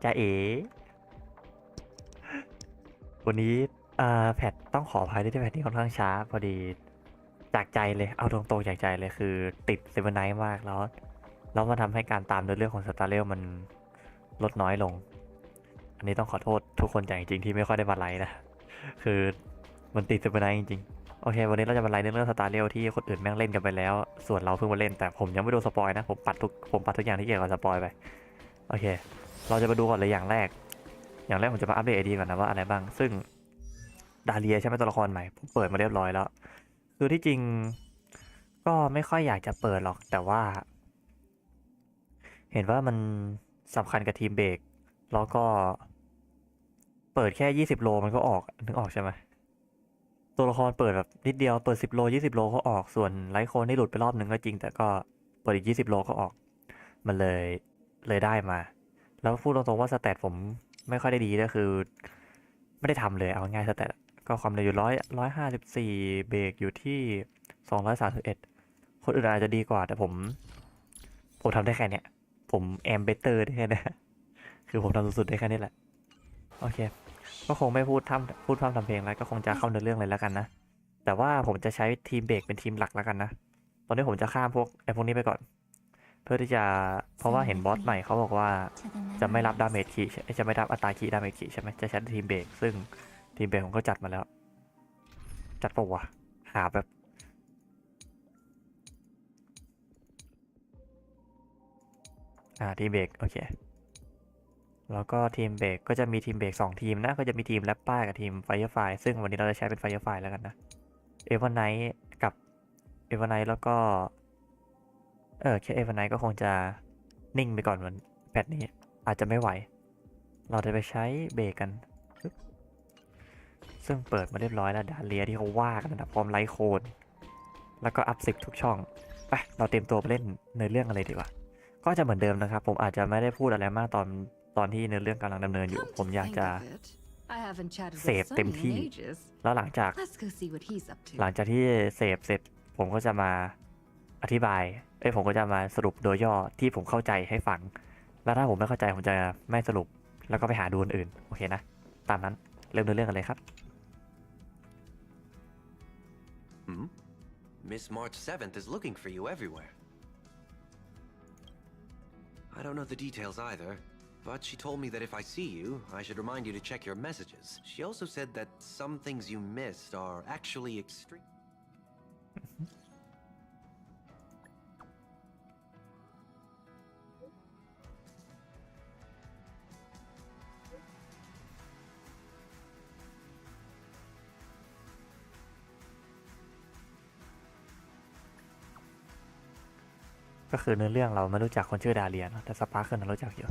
จ่าเอ๋วันนี้แพทต้องขออภัยด้วยที่แพทที่ค่อนข้างช้าพอดีจากใจเลยเอาตรงๆจากใจเลยคือติดเซเว่นไนท์มากแล้วมันทำให้การตามเรื่องของสตาร์เรลมันลดน้อยลงอันนี้ต้องขอโทษทุกคนอย่างจริงที่ไม่ค่อยได้มาไลฟ์นะคือมันติดเซเว่นไนท์จริงๆโอเควันนี้เราจะมาไลฟ์เรื่องสตาร์เรลที่คนอื่นแม่งเล่นกันไปแล้วส่วนเราเพิ่งมาเล่นแต่ผมยังไม่โดนสปอยนะผมปัดทุกอย่างที่เกี่ยวกับสปอยไปโอเคเราจะมาดูก่อนเลยอย่างแรกผมจะมาอัปเดตไอดีก่อนนะว่าอะไรบ้างซึ่งดาเลียใช่ไหมตัวละครใหม่ผมเปิดมาเรียบร้อยแล้วคือที่จริงก็ไม่ค่อยอยากจะเปิดหรอกแต่ว่าเห็นว่ามันสำคัญกับทีมเบรกแล้วก็เปิดแค่20 โลมันก็ออกนึกออกใช่ไหมตัวละครเปิดแบบนิดเดียวเปิด10 โล20 โลก็ออกส่วนไลท์โคนที่หลุดไปรอบหนึ่งก็จริงแต่ก็เปิดอีก20 โลก็ออกมันเลยได้มาแล้วพูดตรงๆว่าสเตตผมไม่ค่อยได้ดีก็คือไม่ได้ทำเลยเอาง่ายสเตตก็ความเร็วอยู่154เบรกอยู่ที่231คนอื่นอาจจะดีกว่าแต่ผมทำได้แค่เนี้ยผมแอมเบเตอร์ได้แค่นี้คือผมทำสุดๆได้แค่นี้แหละโอเคก็คงไม่พูดพร่ำทำเพลงแล้วก็คงจะเข้าเนื้อเรื่องเลยแล้วกันนะแต่ว่าผมจะใช้ทีมเบรกเป็นทีมหลักแล้วกันนะตอนนี้ผมจะข้ามพวกนี้ไปก่อนเพื่อที่จะเพราะว่าเห็นบอสใหม่เขาบอกว่าจะไม่รับดาเมจคีจะไม่รับอัตราคีดาเมจคีใช่ไหมจะใช้ทีมเบรกซึ่งทีมเบรกผมก็จัดมาแล้วจัดปะวะหาแบบทีมเบรกโอเคแล้วก็ทีมเบรกก็จะมีทีมเบรก2 ทีมนะก็จะมีทีมแรปป้ากับทีมไฟเออร์ไฟซึ่งวันนี้เราจะใช้เป็นไฟเออร์ไฟแล้วกันนะเอเวอร์ไนท์กับเอเวอร์ไนท์แล้วก็แค่เอเวอร์ไนท์ก็คงจะนิ่งไปก่อนวันแพทนี้อาจจะไม่ไหวเราจะไปใช้เบรกกันซึ่งเปิดมาเรียบร้อยแล้วดาเลียที่เขาว่ากันนะพร้อมไลท์โคนแล้วก็อัพ10ทุกช่องไปเราเตรียมตัวไปเล่นเนื้อเรื่องอะไรดีกว่าก็จะเหมือนเดิมนะครับผมอาจจะไม่ได้พูดอะไรมากตอนที่เนื้อเรื่องกำลังดำเนินอยู่ผมอยากจะเสพเต็มที่แล้วหลังจากที่เสพเสร็จผมก็จะมาอธิบายผมก็จะมาสรุปโดยย่อที่ผมเข้าใจให้ฟังแล้วถ้าผมไม่เข้าใจผมจะไม่สรุปแล้วก็ไปหาดูอื่นโอเคนะตามนั้นเริ่มเนื้อเรื่องกันเลยครับ Miss March 7th is looking for you everywhere. I don't know the details either, but she told me that if I see you, I should remind you to check your messages. She also said that some things you missed are actually extreme. ก็คือเนื้อเรื่องเราไม่รู้จักคนชื่อดาเลียนแต่สปาร์คเคิลเรารู้จักอยู่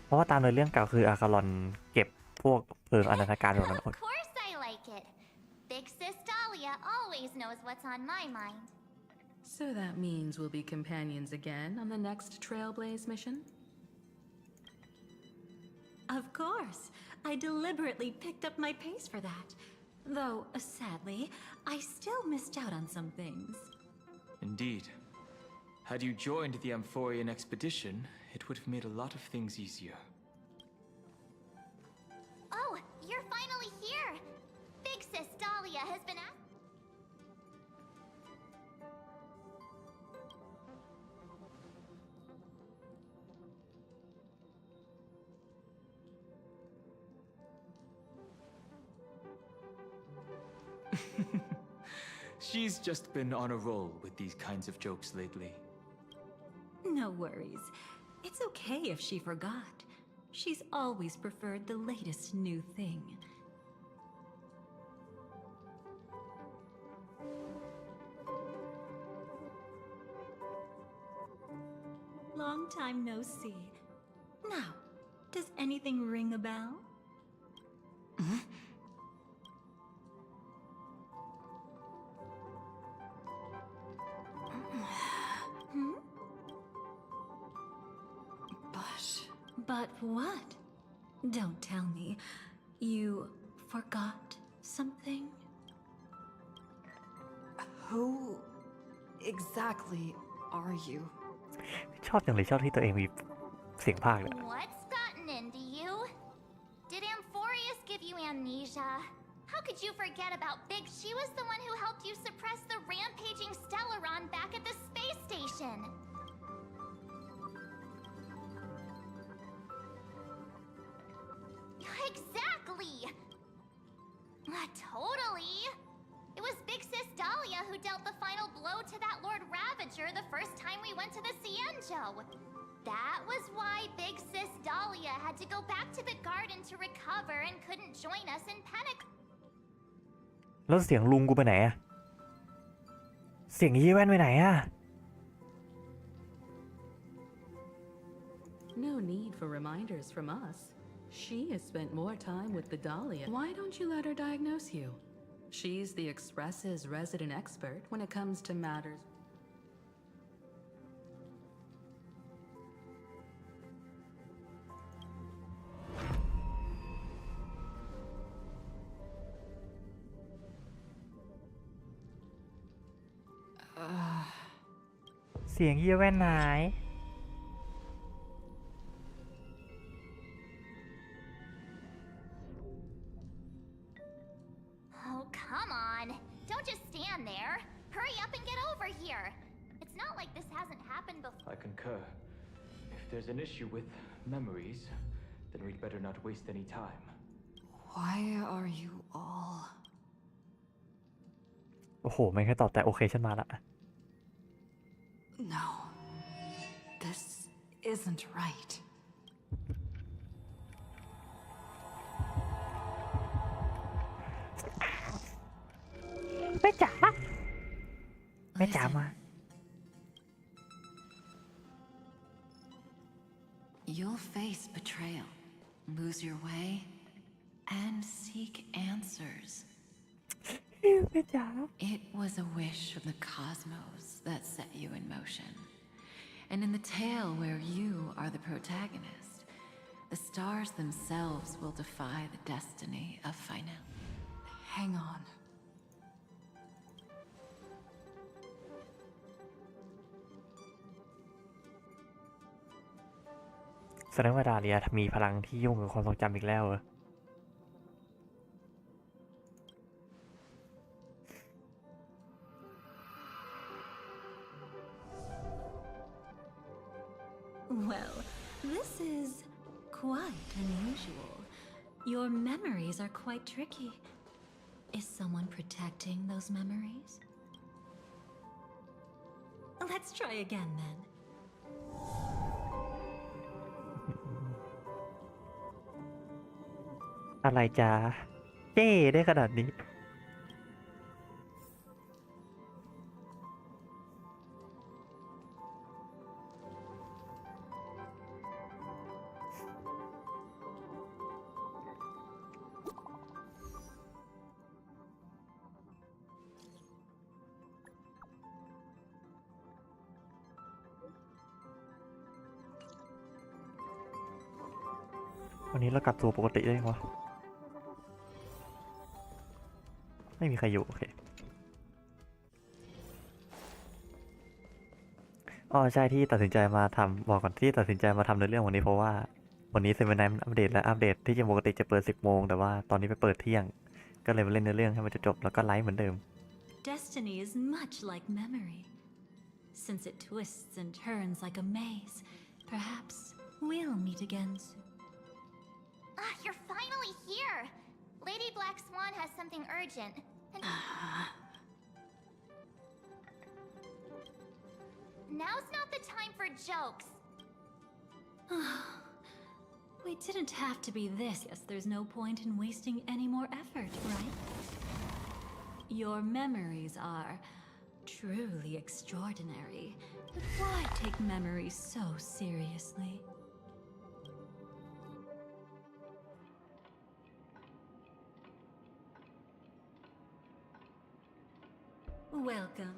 เพราะว่าตามเนื้อเรื่องเก่าคืออาคารอนเก็บพวกเพลิงอนันตการแบบนั้น Of course I like it. Big Sis Dahlia always knows what's on my mind. So that means we'll be companions again on the next Trailblaze mission? Of course. I deliberately picked up my pace for that. Though, sadly, I still missed out on some things. Indeed. Had you joined the Amphorian expedition, it would have made a lot of things easier. Oh, you're finally here! Big Sis Dahlia has been She's just been on a roll with these kinds of jokes lately. No worries. It's okay if she forgot. She's always preferred the latest new thing. Long time no see. Now, does anything ring a bell? But what? Don't tell me. You forgot something? Who exactly are you? ชอบจังเลยชอบที่ตัวเองมีเสียงภาคเนี่ย What's gotten into you? Did Amphorius give you amnesia? How could you forget about Big? She was the one who helped you suppress the rampaging Stellaron back at the space station. Exactly! Totally! It was Big Sis Dahlia who dealt the final blow to that Lord Ravager the first time we went to the Cienjo. That was why Big Sis Dahlia had to go back to the garden to recover and couldn't join us in Panic. แล้วเสียงลุงกูไปไหนอะเสียงยี่แว่นไปไหนอะ No need for reminders from us. She has spent more time with the Dahlia. Why don't you let her diagnose you? She's the Express's resident expert when it comes to matters. Uh, เสียงยี่แว่นไหน Oh, come on. Don't just stand there. Hurry up and get over here. It's not like this hasn't happened before. I concur. If there's an issue with memories, then we'd better not waste any time. why are you all? โอ้โหไม่แค่ตอบแต่โอเคฉันมาละ No, this isn't right. แม่จ๋าแม่จ๋า Listen. มา You'll face betrayal, lose your way, and seek answers. แม่จ๋า It was a wish from the cosmos that set you in motion. And in the tale where you are the protagonist, the stars themselves will defy the destiny of finality. Hang on. แสดงว่าดาเลียมีพลังที่ยุ่งกับความทรงจำอีกแล้วเหรอ Well, this is quite unusual. Your memories are quite tricky. Is someone protecting those memories? Let's try again then. อะไรจ้าเจ้ได้ขนาดนี้ วันนี้เรากลับตัวปกติได้ยังวะไม่มีใครอยู่โอเคอ๋อใช่ที่ตัดสินใจมาทำบอกก่อนที่ตัดสินใจมาทำในเรื่องวันนี้เพราะว่าวันนี้เซเว่นไนท์อัปเดตและอัปเดตที่ปกติจะเปิด10 โมงแต่ว่าตอนนี้ไปเปิดเที่ยงก็เลยมาเล่นในเรื่องให้มันจบแล้วก็ไลฟ์เหมือนเดิม Destiny is much like memory. Since it twists and turns like a maze, perhaps we'll meet again soon. Ah, you're finally here. Lady Black Swan has something urgent. And now's not the time for jokes. We didn't have to be this. Yes, there's no point in wasting any more effort, right? Your memories are truly extraordinary. But why take memories so seriously? Welcome.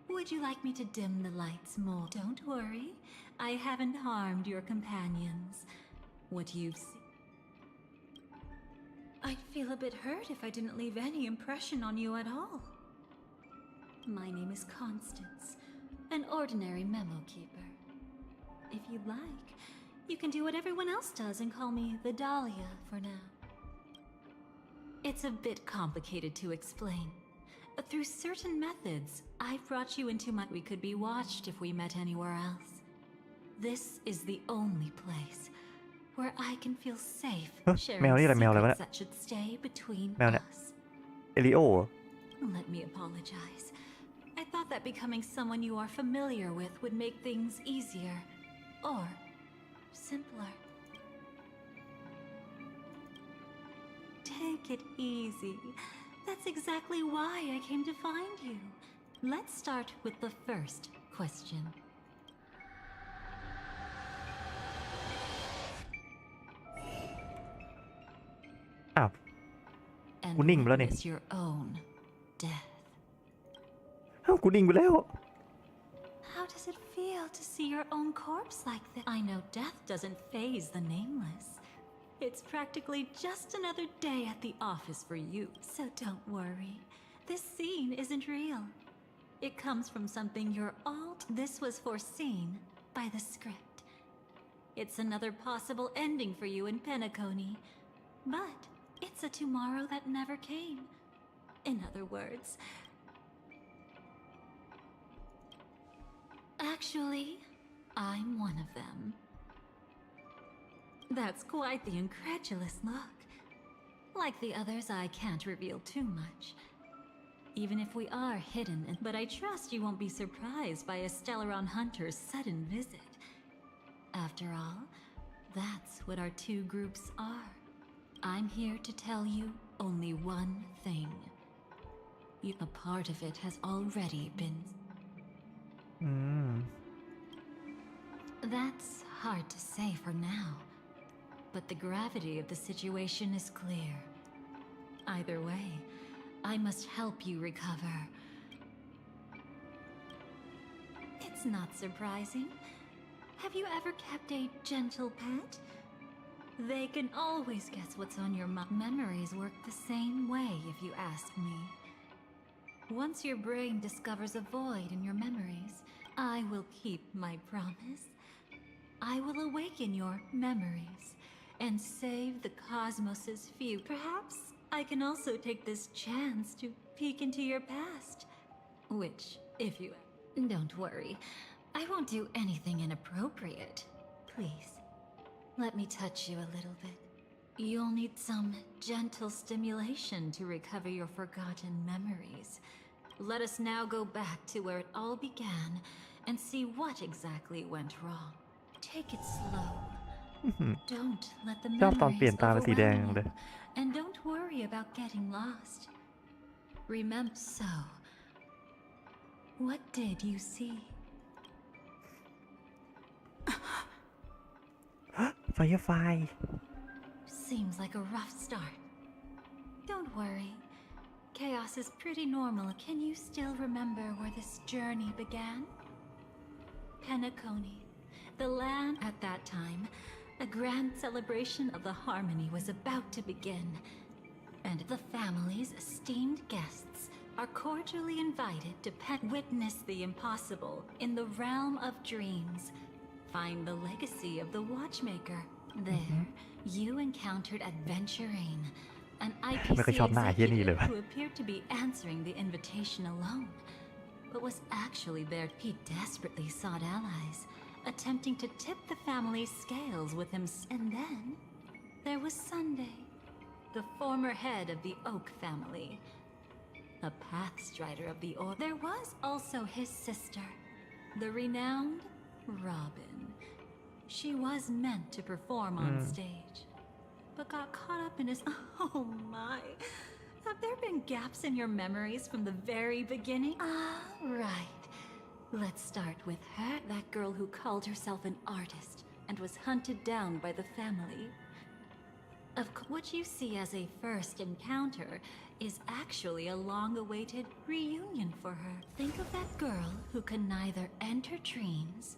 Would you like me to dim the lights more? Don't worry. I haven't harmed your companions. What you've seen. I'd feel a bit hurt if I didn't leave any impression on you at all. My name is Constance, an ordinary memo keeper. If you'd like, you can do what everyone else does and call me the Dahlia for now. It's a bit complicated to explain. Through certain methods, I've brought you into my... We could be watched if we met anywhere else. This is the only place where I can feel safe แมว sharing นี่อะไรแมวอะไรวะเนี่ย secrets that should stay between แมวเนี่ย us. เอลิโอ Let me apologize. I thought that becoming someone you are familiar with would make things easier or simpler. Take it easy. That's exactly why I came to find you. Let's start with the first question. อ้าว And Cô ninh rồi nè. witness your own death. อ้าวกูนิ่งไปแล้ว How does it feel to see your own corpse like this? I know death doesn't faze the nameless. It's practically just another day at the office for you. So don't worry. This scene isn't real. It comes from something you're all... This was foreseen by the script. It's another possible ending for you in Penacony. But it's a tomorrow that never came. In other words... Actually, I'm one of them. That's quite the incredulous look. Like the others, I can't reveal too much. Even if we are hidden, but I trust you won't be surprised by a Stellaron Hunter's sudden visit. After all, that's what our two groups are. I'm here to tell you only one thing. A part of it has already been... อืม That's hard to say for now. But the gravity of the situation is clear. Either way, I must help you recover. It's not surprising. Have you ever kept a gentle pet? They can always guess what's on your mind. Memories work the same way, if you ask me. Once your brain discovers a void in your memories, I will keep my promise. I will awaken your memories and save the cosmos's few. Perhaps I can also take this chance to peek into your past. Which, if you... Don't worry. I won't do anything inappropriate. Please, let me touch you a little bit. You'll need some gentle stimulation to recover your forgotten memories. Let us now go back to where it all began and see what exactly went wrong. Take it slow. Don't let the ชอบตอน memories เปลี่ยนตาเป็นสีแดง overwhelm เลย you, and don't worry about getting lost. Remember, so what did you see? ไฟไฟ Seems like a rough start. Don't worry. Chaos is pretty normal. Can you still remember where this journey began? Penacony, the land at that time. A grand celebration of the harmony was about to begin, and the family's esteemed guests are cordially invited to witness the impossible in the realm of dreams. Find the legacy of the watchmaker. There, you encountered Adventurine, an IPC ไม่เคยชอบหน้าเฮี้ยนี่เลย executive วะ who appeared to be answering the invitation alone, but was actually there. He desperately sought allies, attempting to tip the family's scales with him. And then there was Sunday, the former head of the Oak family, a pathstrider of the Order. There was also his sister, the renowned Robin. She was meant to perform on stage, but got caught up in his... Oh my! Have there been gaps in your memories from the very beginning? Right. Let's start with her, that girl who called herself an artist and was hunted down by the family. Of course, what you see as a first encounter is actually a long-awaited reunion for her. Think of that girl who could neither enter dreams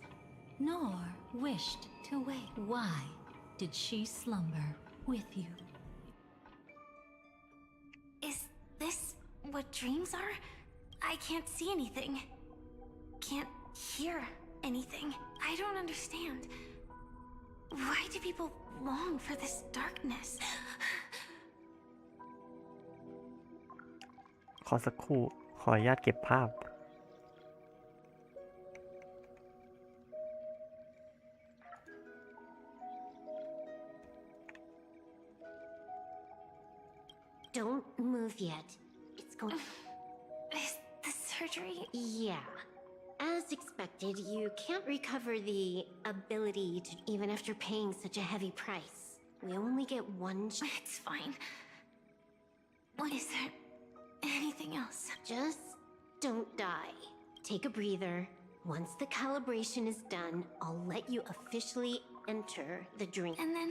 nor wished to wake. Why did she slumber with you? Is this what dreams are? I can't see anything. Can't hear anything. I don't understand. Why do people long for this darkness? ขอสักครู่ขออนุญาตเก็บภาพ Don't move yet. It's going. Is the surgery? Yeah. As expected, you can't recover the ability to, even after paying such a heavy price. We only get one. It's fine. What is there? Anything else? Just don't die. Take a breather. Once the calibration is done, I'll let you officially enter the dream. And then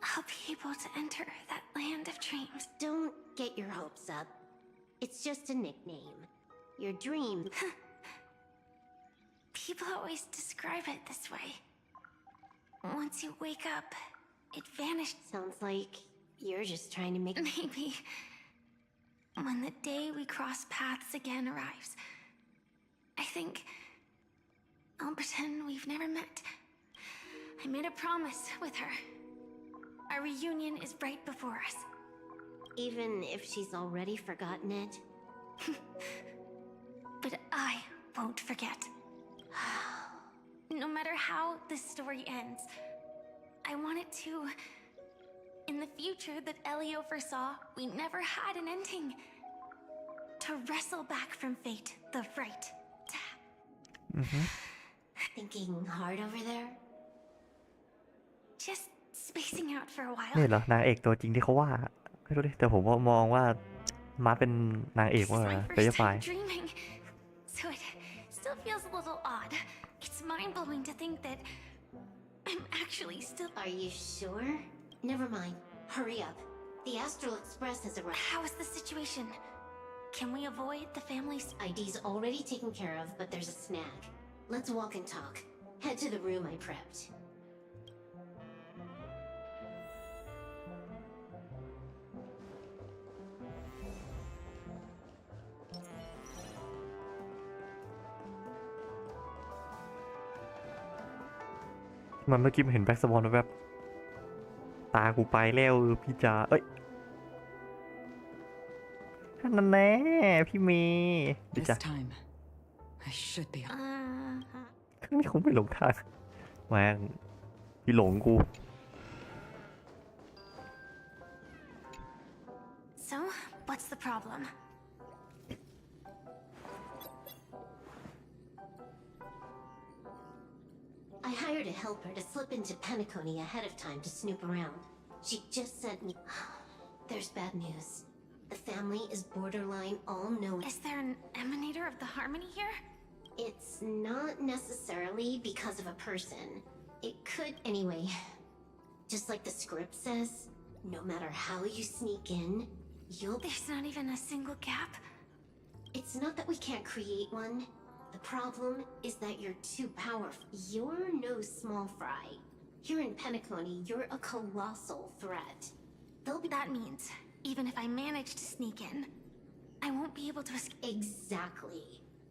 I'll be able to enter that land of dreams. Don't get your hopes up. It's just a nickname. Your dream. People always describe it this way. Once you wake up, it vanished. Sounds like you're just trying to make. Maybe when the day we cross paths again arrives, I think I'll pretend we've never met. I made a promise with her. Our reunion is right before us. Even if she's already forgotten it. But I won't forget. No matter how this story ends, I want it to. In the future that Elio foresaw, we never had an ending. To wrestle back from fate, the right. Thinking hard over there? Just spacing out for a while. นี่เหรอนางเอกตัวจริงที่เขาว่าไม่รู้ดิแต่ผมว่ามองว่ามาเป็นนางเอก This ว่า is my เฟย first ไฟ time dreaming, so it still feels a little odd. It's mind-blowing to think that I'm actually still. Are you sure? Never mind. Hurry up. The Astral Express has arrived. How is the situation? Can we avoid the family's? ID's already taken care of, but there's a snag. Let's walk and talk. Head to the room I prepped. มันเมื่อกี้เห็นแบ็กสวอนแบบตากูไปแล้วพี่จ๋าเอ้ยนั่นแน่พี่เมย์ดิ This จ้ะ time, I should be. ครั้งนี้คงไม่หลงทางแม่งพี่หลงกู So, what's the problem? I hired a helper to slip into Penacony ahead of time to snoop around. She just sent me. There's bad news. The family is borderline all-knowing. Is there an emanator of the harmony here? It's not necessarily because of a person. It could anyway. Just like the script says, no matter how you sneak in, you'll. There's not even a single gap. It's not that we can't create one. The problem is that you're too powerful. You're no small fry. Here in Penacony, you're a colossal threat. That means, even if I manage to sneak in, I won't be able to escape. Exactly.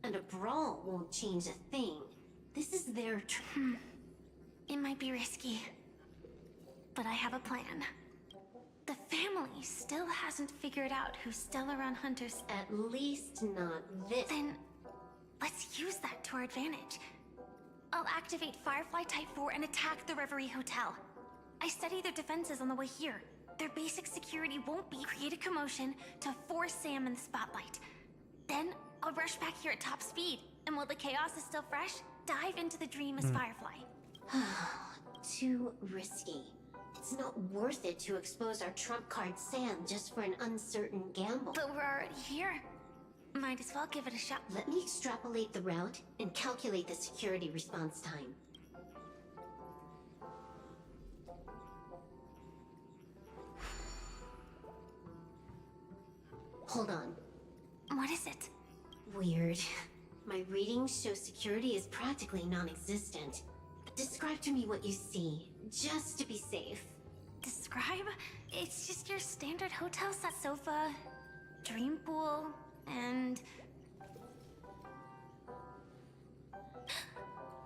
And a brawl won't change a thing. This is their It might be risky, but I have a plan. The family still hasn't figured out who Stellaron Hunters. At least not this. Then, let's use that to our advantage. I'll activate Firefly Type 4 and attack the Reverie Hotel. I studied their defenses on the way here. Their basic security won't be create a commotion to force Sam in the spotlight. Then, I'll rush back here at top speed, and while the chaos is still fresh, dive into the dream as Firefly. Too risky. It's not worth it to expose our trump card Sam just for an uncertain gamble. But we're already here. Might as well give it a shot. Let me extrapolate the route and calculate the security response time. Hold on. What is it? Weird. My readings show security is practically non-existent. Describe to me what you see, just to be safe. Describe? It's just your standard hotel set sofa, dream pool, And...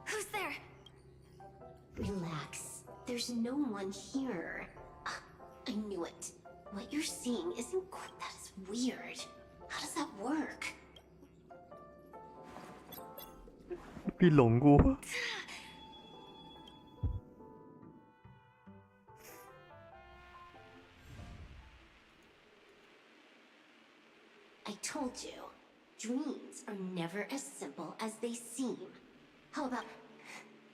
Who's there? Relax. There's no one here. I knew it. What you're seeing isn't quite... That is weird. How does that work? พี่หลงกู I told you, dreams are never as simple as they seem. How about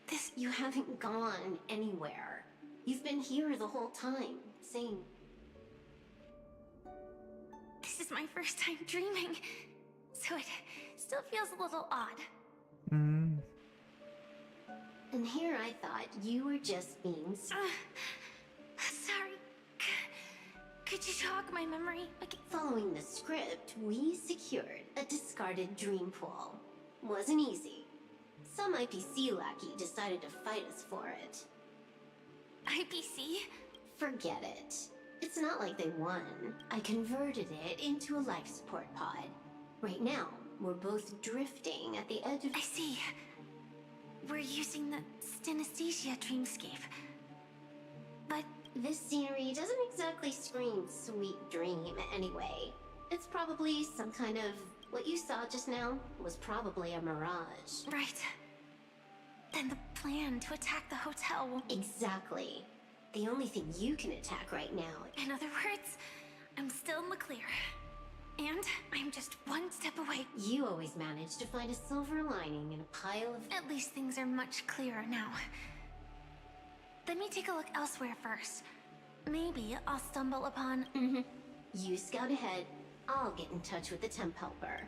this? You haven't gone anywhere. You've been here the whole time, saying... This is my first time dreaming, so it still feels a little odd. อืม And here I thought you were just being... Sorry. Could you jog my memory again? Following the script, we secured a discarded dream pool. Wasn't easy. Some IPC lackey decided to fight us for it. IPC? Forget it. It's not like they won. I converted it into a life support pod. Right now, we're both drifting at the edge of... I see. We're using the synesthesia dreamscape. But this scenery doesn't exactly scream sweet dream anyway. It's probably some kind of... What you saw just now was probably a mirage. Right. Then the plan to attack the hotel will... Exactly. The only thing you can attack right now... In other words, I'm still in the clear. And I'm just one step away. You always manage to find a silver lining in a pile of... At least things are much clearer now. Let me take a look elsewhere first. Maybe I'll stumble upon... You scout ahead. I'll get in touch with the temp helper.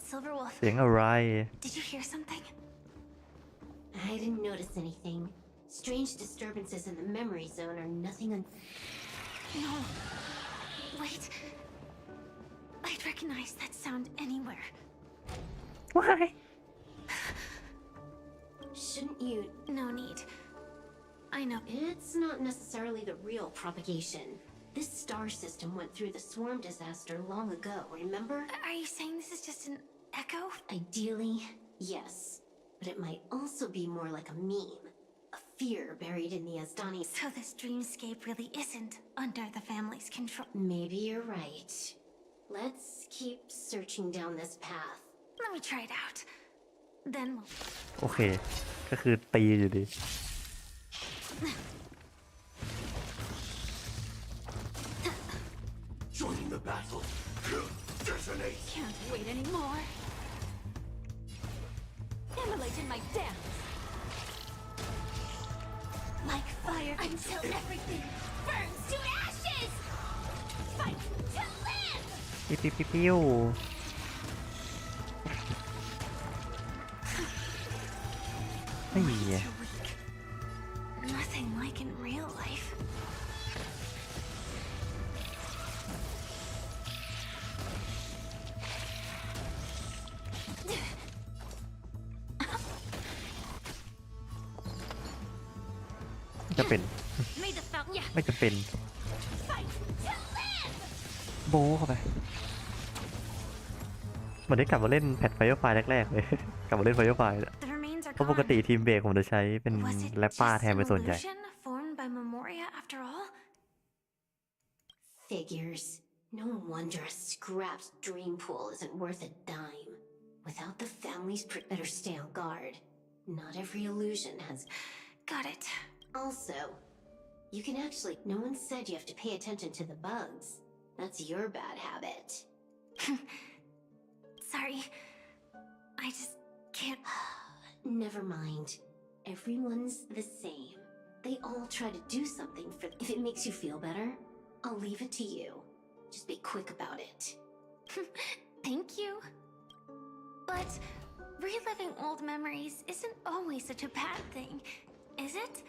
Silverwolf, เสียงอะไร did you hear something? I didn't notice anything. Strange disturbances in the memory zone are nothing No. Wait. I'd recognize that sound anywhere. Why? Shouldn't you... No need. I know. It's not necessarily the real propagation. This star system went through the swarm disaster long ago, remember? Are you saying this is just an echo? Ideally, yes. But it might also be more like a meme. A fear buried in the Azdani... So this dreamscape really isn't under the family's control. Maybe you're right. Let's keep searching down this path. Let me try it out. Then we'll... โอเค ก็คือตีอยู่ดี Joining the battle. Detonate. Can't wait anymore. Immolate in my dance. Like fire Until everything burns to ashes! Fight to live! ปิ๊วปิ๊วปิ๊วปิ๊ว ไม่มี too weak. Nothing like in real life.ไม่จะเป็น May the fountain ไม่จะเป็น fight to live! โบ้เข้าไปเหมือนได้กลับมาเล่นแพทไฟไฟแรกๆเลย กลับมาเล่นไฟไฟ The remains are เพราะปกติ gone. ทีมเบรกผมจะใช้เป็น Was it แรปป้า just แทน an เป็นส่วนใหญ่ illusion formed by Memoria after all? Figures. No wonder a scrapped dream pool isn't worth a dime. Without the family's... Better stay on guard. Not every illusion has... Got it. Also, you can actually... No one said you have to pay attention to the bugs. That's your bad habit. Sorry. I just can't... Never mind. Everyone's the same. They all try to do something for... If it makes you feel better, I'll leave it to you. Just be quick about it. Thank you. But reliving old memories isn't always such a bad thing, is it?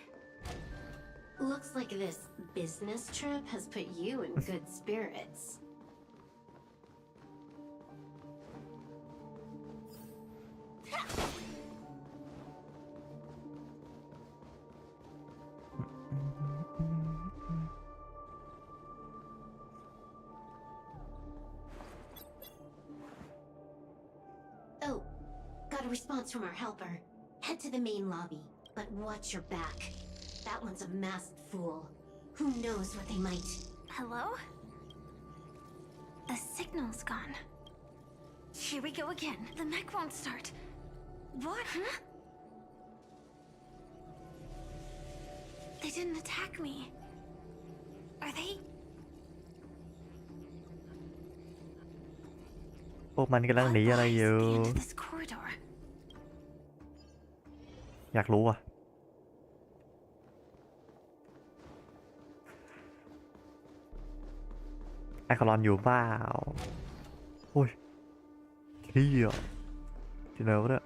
Looks like this business trip has put you in good spirits. got a response from our helper. Head to the main lobby, but watch your back. That one's a masked fool. Who knows what they might... Hello? The signal's gone. Here we go again. The mech won't start. What? Huh? They didn't attack me. Are they? พวกมันกำลังหนีอะไรอยู่ What lies at the end of this corridor? อยากรู้อ่ะไอคอลอนอยู่บ้าโอ้ยเฮียที่ไหนวะเนี่ย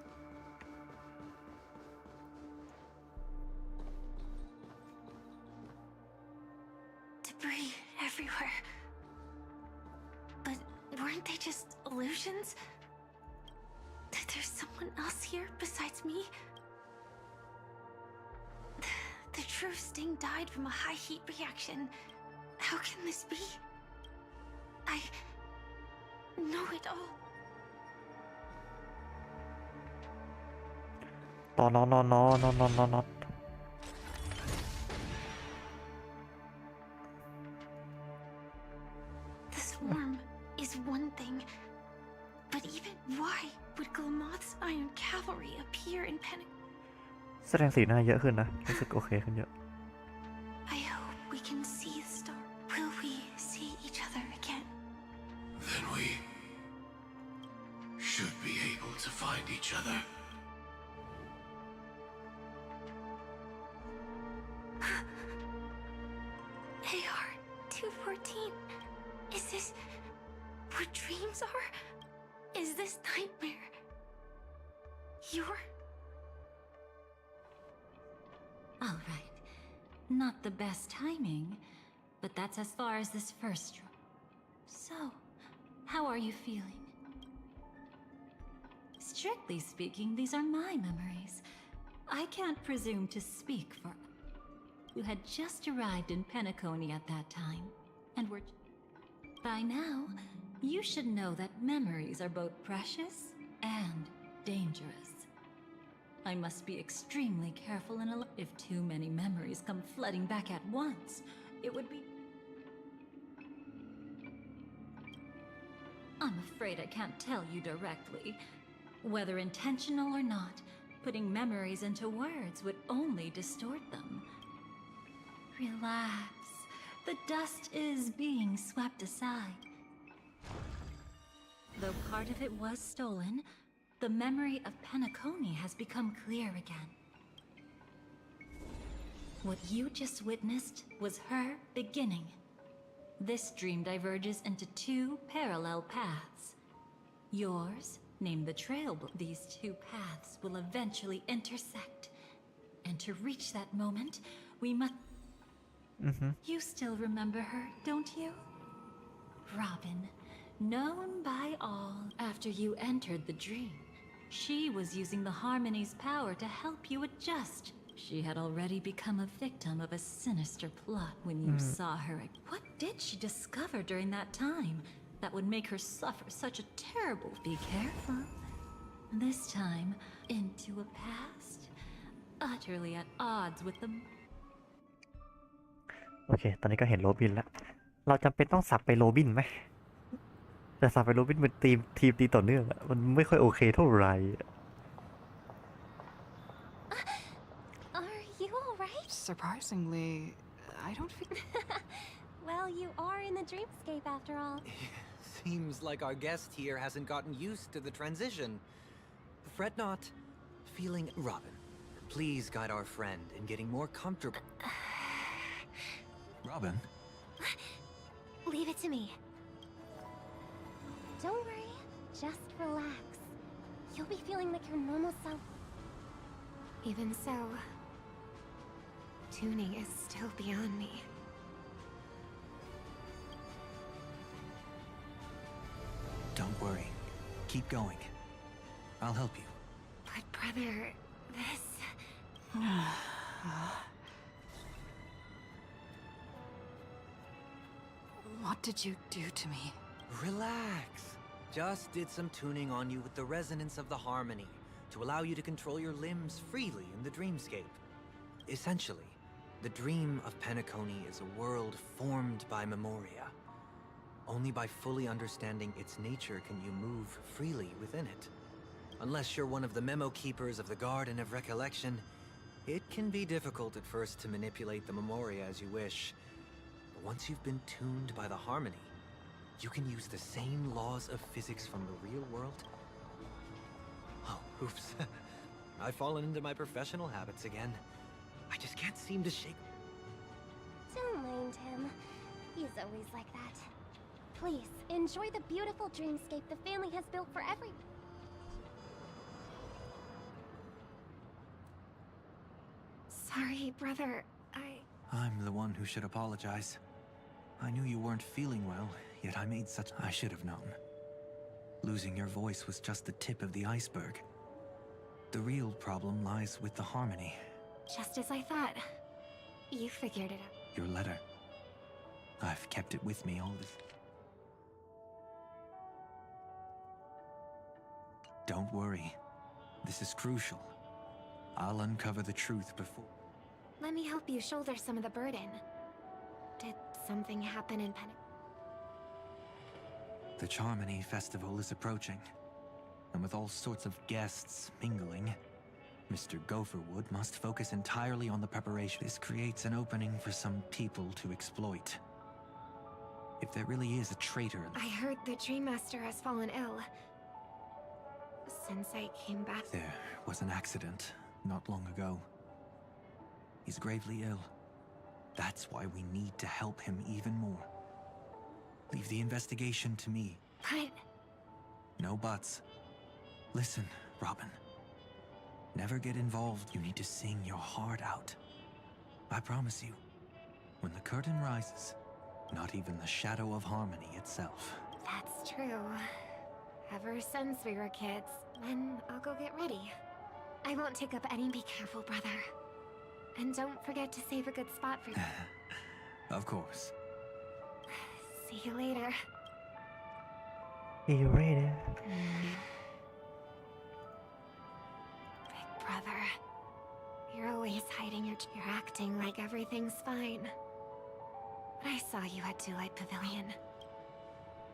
Debris everywhere. But weren't they just illusions? That there's someone else here besides me? The true Sting died from a high heat reaction. How can this be? I know it all. ตอนนอน The swarm is one thing, but even why would Glamoth's Iron Cavalry appear in Panic? แสดงสีหน้าเยอะขึ้นนะรู้สึกโอเคขึ้นเยอะ I hope we can see the star. Will we see each other again? Then we should be able to find each other. AR 214. Is this what dreams are? Is this nightmare? You're All right. Not the best timing, but that's as far as this first draw. So, how are you feeling? Strictly speaking, these are my memories. I can't presume to speak for... You had just arrived in Penacony at that time, and were... By now, you should know that memories are both precious and dangerous. I must be extremely careful and if too many memories come flooding back at once, it would be... I'm afraid I can't tell you directly. Whether intentional or not, putting memories into words would only distort them. Relax. The dust is being swept aside. Though part of it was stolen, the memory of Penacony has become clear again. What you just witnessed was her beginning. This dream diverges into two parallel paths. Yours, named the Trail. These two paths will eventually intersect. And to reach that moment, we must... You still remember her, don't you? Robin, known by all after you entered the dream. She was using the Harmony's power to help you adjust. She had already become a victim of a sinister plot when you saw her. What did she discover during that time that would make her suffer such a terrible... Be careful. This time, into a past utterly at odds with the... โอเค ตอนนี้ก็เห็นโรบินแล้ว เราจำเป็นต้องสับไปโรบินไหม แต่สับไปโรบินเป็นทีมตีต่อเนื่องอะมันไม่ค่อยโอเคเท่าไหร่ Are you alright? Surprisingly, I don't feel... Well, you are in the dreamscape after all. Seems like our guest here hasn't gotten used to the transition. Fret not. Feeling... Robin, please guide our friend in getting more comfortable. Robin? Leave it to me. Don't worry. Just relax. You'll be feeling like your normal self. Even so, tuning is still beyond me. Don't worry. Keep going. I'll help you. But brother, this... What did you do to me? Relax. Just did some tuning on you with the resonance of the harmony. to allow you to control your limbs freely in the dreamscape. Essentially, the dream of Penacony is a world formed by memoria. Only by fully understanding its nature can you move freely within it. Unless you're one of the memo keepers of the Garden of Recollection, it can be difficult at first to manipulate the memoria as you wish. But once you've been tuned by the harmony, you can use the same laws of physics from the real world. Oh, oops. I've fallen into my professional habits again. I just can't seem to shake... Don't mind him. He's always like that. Please, enjoy the beautiful dreamscape the family has built for every... Sorry, brother. I'm the one who should apologize. I knew you weren't feeling well, yet I made such... I should have known. Losing your voice was just the tip of the iceberg. The real problem lies with the harmony. Just as I thought. You figured it out. Your letter. I've kept it with me all this... Don't worry. This is crucial. I'll uncover the truth before... Let me help you shoulder some of the burden. Did something happen in The Charmony Festival is approaching. And with all sorts of guests mingling, Mr. Gopherwood must focus entirely on the preparation. This creates an opening for some people to exploit. If there really is a traitor... I heard the Dream Master has fallen ill. Since I came back... There was an accident not long ago. He's gravely ill. That's why we need to help him even more. Leave the investigation to me. But... No buts. Listen, Robin. Never get involved. You need to sing your heart out. I promise you, when the curtain rises, not even the shadow of harmony itself. That's true. Ever since we were kids. Then I'll go get ready. I won't take up any... Be careful, brother. And don't forget to save a good spot for... Of course. See you later. See you later. Big brother. You're always hiding your... You're acting like everything's fine. But I saw you at Delight Pavilion.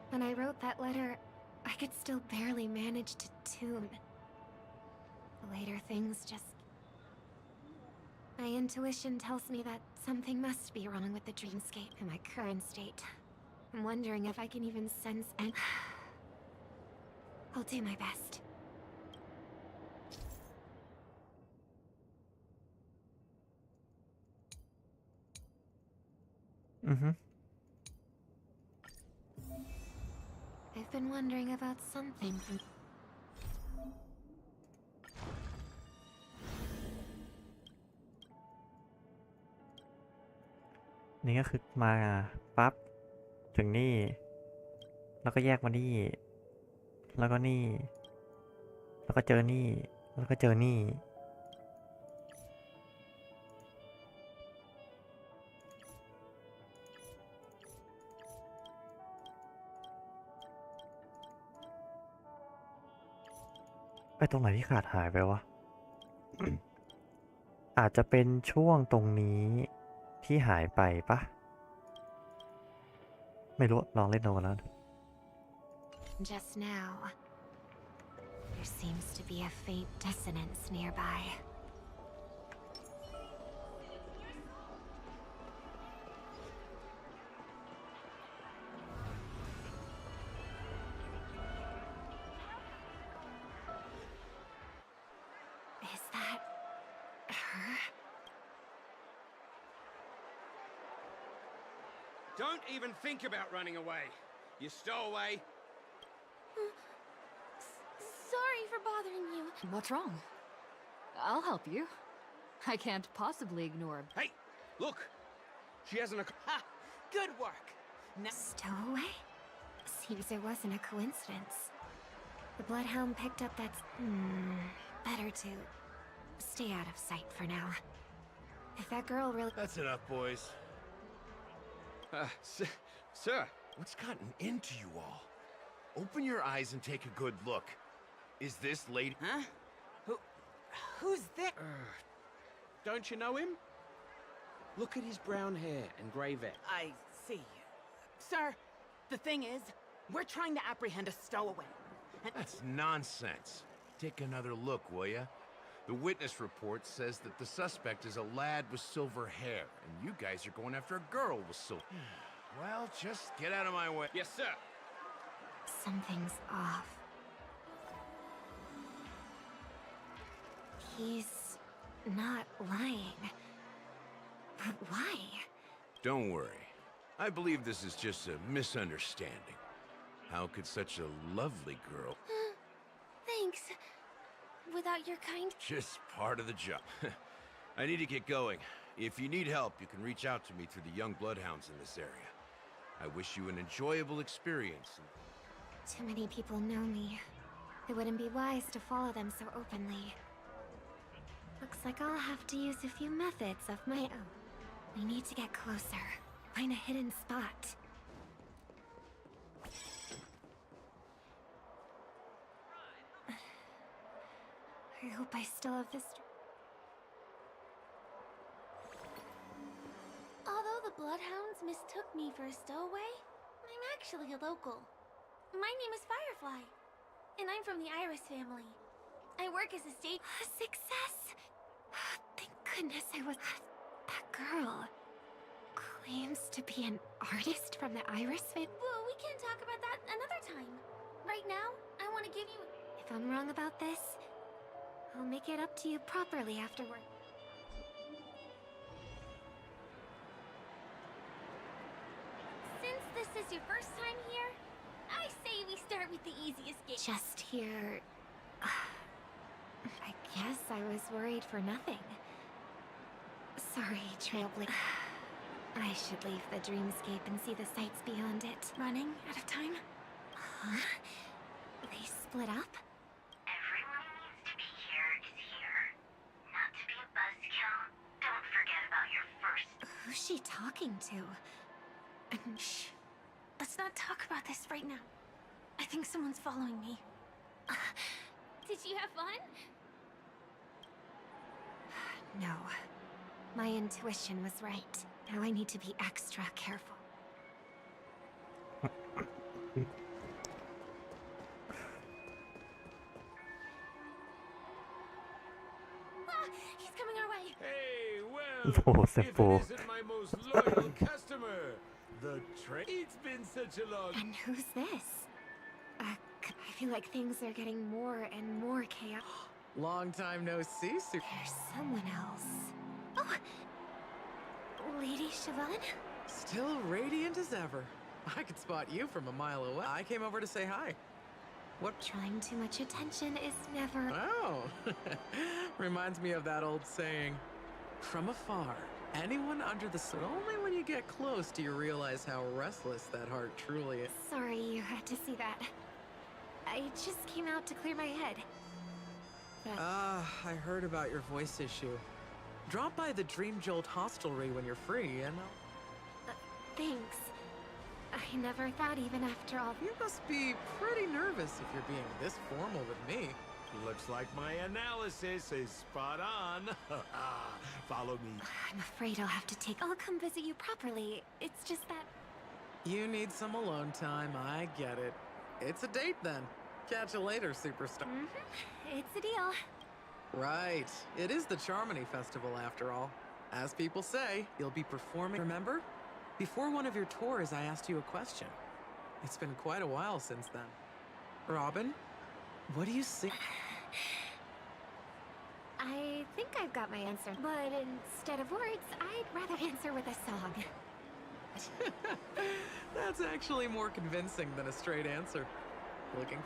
When I wrote that letter, I could still barely manage to tune. Later things just... My intuition tells me that something must be wrong with the dreamscape in my current state. I'm wondering if I can even sense and... I'll do my best. I've been wondering about something from... นี่ก็คือมาปั๊บถึงนี่ แล้วก็แยกมานี่ แล้วก็นี่ แล้วก็เจอนี่ แล้วก็เจอนี่ ไปตรงไหนที่ขาดหายไปวะ อาจจะเป็นช่วงตรงนี้ที่หายไปปะไม่รู้ลองเล่นดูแล้ว Just now, there seems to be a faint dissonance nearby. Is that her? Don't even think about running away. You stowaway. Sorry for bothering you. What's wrong? I'll help you. I can't possibly ignore... Hey, look! She hasn't a... Ha! Good work! Stowaway? Seems it wasn't a coincidence. The Bloodhound picked up that... better to stay out of sight for now. If that girl really... That's enough, boys. Sir, What's gotten into you all? Open your eyes and take a good look. Is this lady... Huh? Who's that? Don't you know him? Look at his brown hair and grey vest. I see. Sir, the thing is, we're trying to apprehend a stowaway. That's nonsense. Take another look, will ya? The witness report says that the suspect is a lad with silver hair, and you guys are going after a girl with silver. Well, just get out of my way. Yes, sir. Something's off. He's not lying. But why? Don't worry. I believe this is just a misunderstanding. How could such a lovely girl... Thanks. Without your kind... Just part of the job. I need to get going. If you need help, you can reach out to me through the young bloodhounds in this area. I wish you an enjoyable experience. Too many people know me. It wouldn't be wise to follow them so openly. Looks like I'll have to use a few methods of my own. We need to get closer. Find a hidden spot. I hope I still have this... Although the Bloodhounds mistook me for a stowaway, I'm actually a local. My name is Firefly, and I'm from the Iris family. I work as a state... Success! Thank goodness I was... That girl... claims to be an artist from the Iris family. Well, we can talk about that another time. Right now, I want to give you... If I'm wrong about this, I'll make it up to you properly afterward. Since this is your first time here, I say we start with the easiest game. Just here... I guess I was worried for nothing. Sorry, Trailblazer. I should leave the dreamscape and see the sights beyond it. Running out of time? Huh? They split up? Everyone who needs to be here is here. Not to be a buzzkill, don't forget about your first... Who's she talking to? Shh. Let's not talk about this right now. I think someone's following me. Did you have fun? No. My intuition was right. Now I need to be extra careful. He's coming our way. Hey, well, โอ้โหเซฟ if โฟ it isn't my most loyal customer, the train. It's been such a long... And who's this? I feel like things are getting more and more chaotic. Long time no see, There's someone else. Oh! Lady Siobhan? Still radiant as ever. I could spot you from a mile away. I came over to say hi. What? Drawing too much attention is never... Oh! Reminds me of that old saying. From afar, anyone under the sun. Only when you get close do you realize how restless that heart truly is. Sorry you had to see that. I just came out to clear my head. I heard about your voice issue. Drop by the Dream Jolt hostelry when you're free, and Thanks. I never thought even after all... You must be pretty nervous if you're being this formal with me. Looks like my analysis is spot on. Follow me. I'm afraid I'll have to take... I'll come visit you properly. It's just that... You need some alone time, I get it. It's a date then. Catch you later, superstar. It's a deal. Right. It is the Charmony Festival after all. As people say, you'll be performing... Remember? Before one of your tours, I asked you a question. It's been quite a while since then. Robin, what do you see? I think I've got my answer. But instead of words, I'd rather answer with a song. That's actually more convincing than a straight answer. Looking...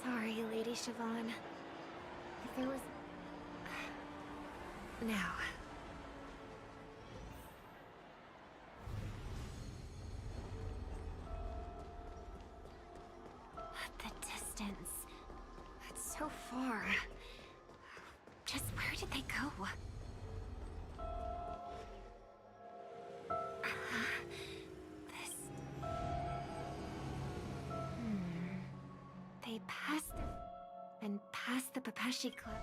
Sorry, Lady Siobhan. If there was... Now. The distance. It's so far. Just where did they go? This... past the Papashi Club.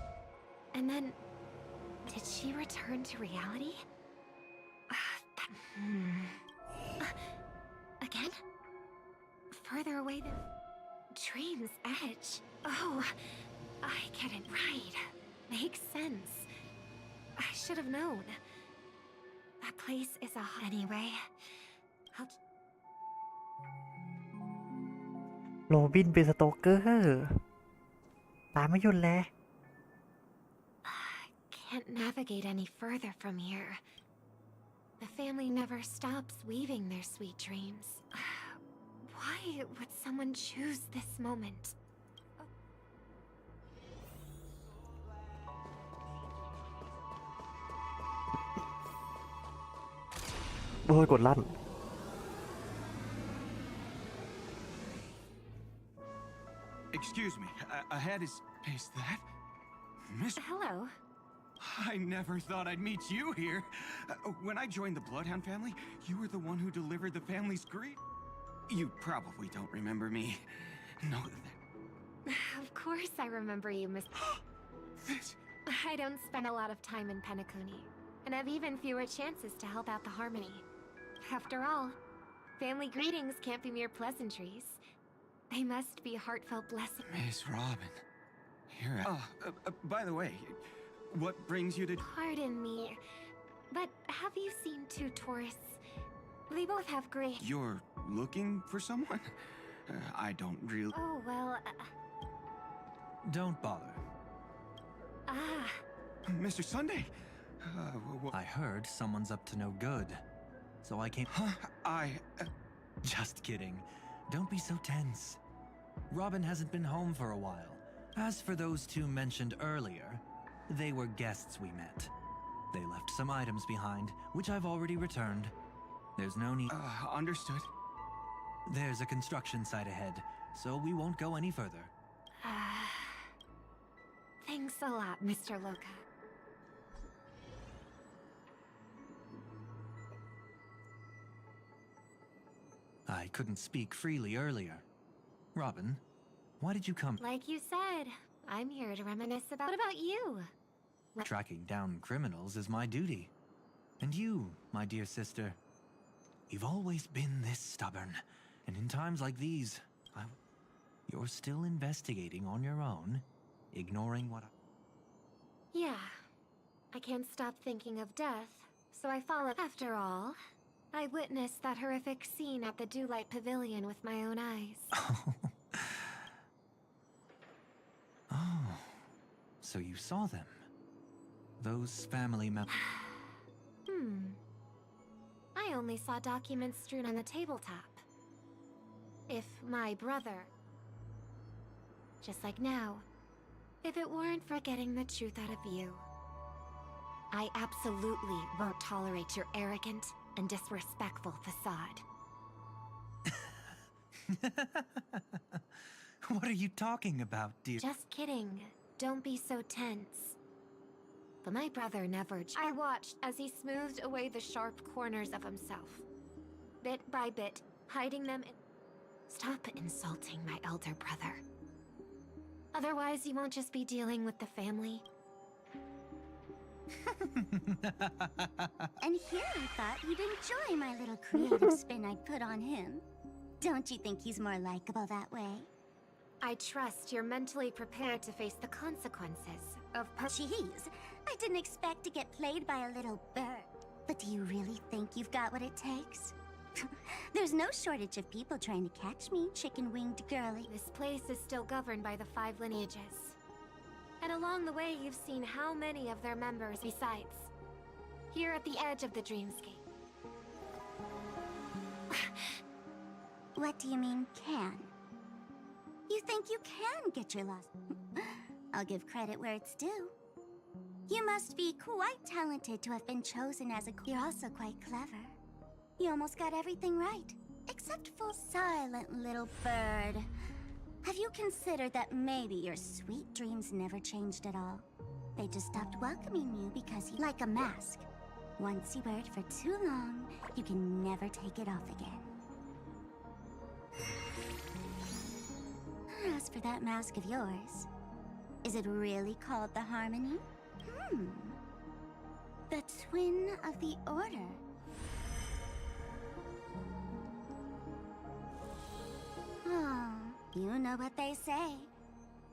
And then, did she return to reality? Again? Further away than Dream's Edge. Oh, I get it right. Makes sense. I should have known. That place is anyway. I'll โรบินเป็นสโตเกอร์ตามไม่หยุดเลย can't navigate any further from here. The family never stops weaving their sweet dreams. Why would someone choose this moment? โอ้ยกดลั่น Excuse me, ahead is that? Miss... Hello. I never thought I'd meet you here. When I joined the Bloodhound family, you were the one who delivered the family's greet. You probably don't remember me. No, Of course I remember you, Miss... I don't spend a lot of time in Penacony, and have even fewer chances to help out the Harmony. After all, family greetings can't be mere pleasantries. They must be heartfelt blessings. Miss Robin, here. By the way, what brings you to... Pardon me, but have you seen two tourists? They both have gray... You're looking for someone? I don't really... Oh, well... Don't bother. Mr. Sunday! I heard someone's up to no good, so I came... Just kidding. Don't be so tense. Robin hasn't been home for a while. As for those two mentioned earlier, they were guests we met. They left some items behind, which I've already returned. There's no need... Understood. There's a construction site ahead, so we won't go any further. Thanks a lot, Mr. Loka. I couldn't speak freely earlier. Robin, why did you come? Like you said, I'm here to reminisce about... What about you? Tracking down criminals is my duty. And you, my dear sister, you've always been this stubborn. And in times like these, you're still investigating on your own, ignoring what Yeah. I can't stop thinking of death, so I follow... After all, I witnessed that horrific scene at the Dewlight Pavilion with my own eyes. Oh, so you saw them? Those family members... I only saw documents strewn on the tabletop. If my brother... Just like now, if it weren't for getting the truth out of you, I absolutely won't tolerate your arrogant and disrespectful facade. What are you talking about, dear? Just kidding. Don't be so tense. But my brother never... I watched as he smoothed away the sharp corners of himself. Bit by bit, hiding them in... Stop insulting my elder brother. Otherwise, you won't just be dealing with the family. And here I thought you'd enjoy my little creative spin I put on him. Don't you think he's more likable that way? I trust you're mentally prepared to face the consequences of... Jeez, I didn't expect to get played by a little bird. But do you really think you've got what it takes? There's no shortage of people trying to catch me, chicken-winged girly. This place is still governed by the 5 lineages. And along the way, you've seen how many of their members besides. Here at the edge of the dreamscape. What do you mean, can? You think you can get your loss? I'll give credit where it's due. You must be quite talented to have been chosen as a... You're also quite clever. You almost got everything right, except for silent little bird. Have you considered that maybe your sweet dreams never changed at all? They just stopped welcoming you because you... Like a mask. Once you wear it for too long, you can never take it off again. As for that mask of yours. Is it really called the Harmony? The Twin of the Order. Oh, you know what they say.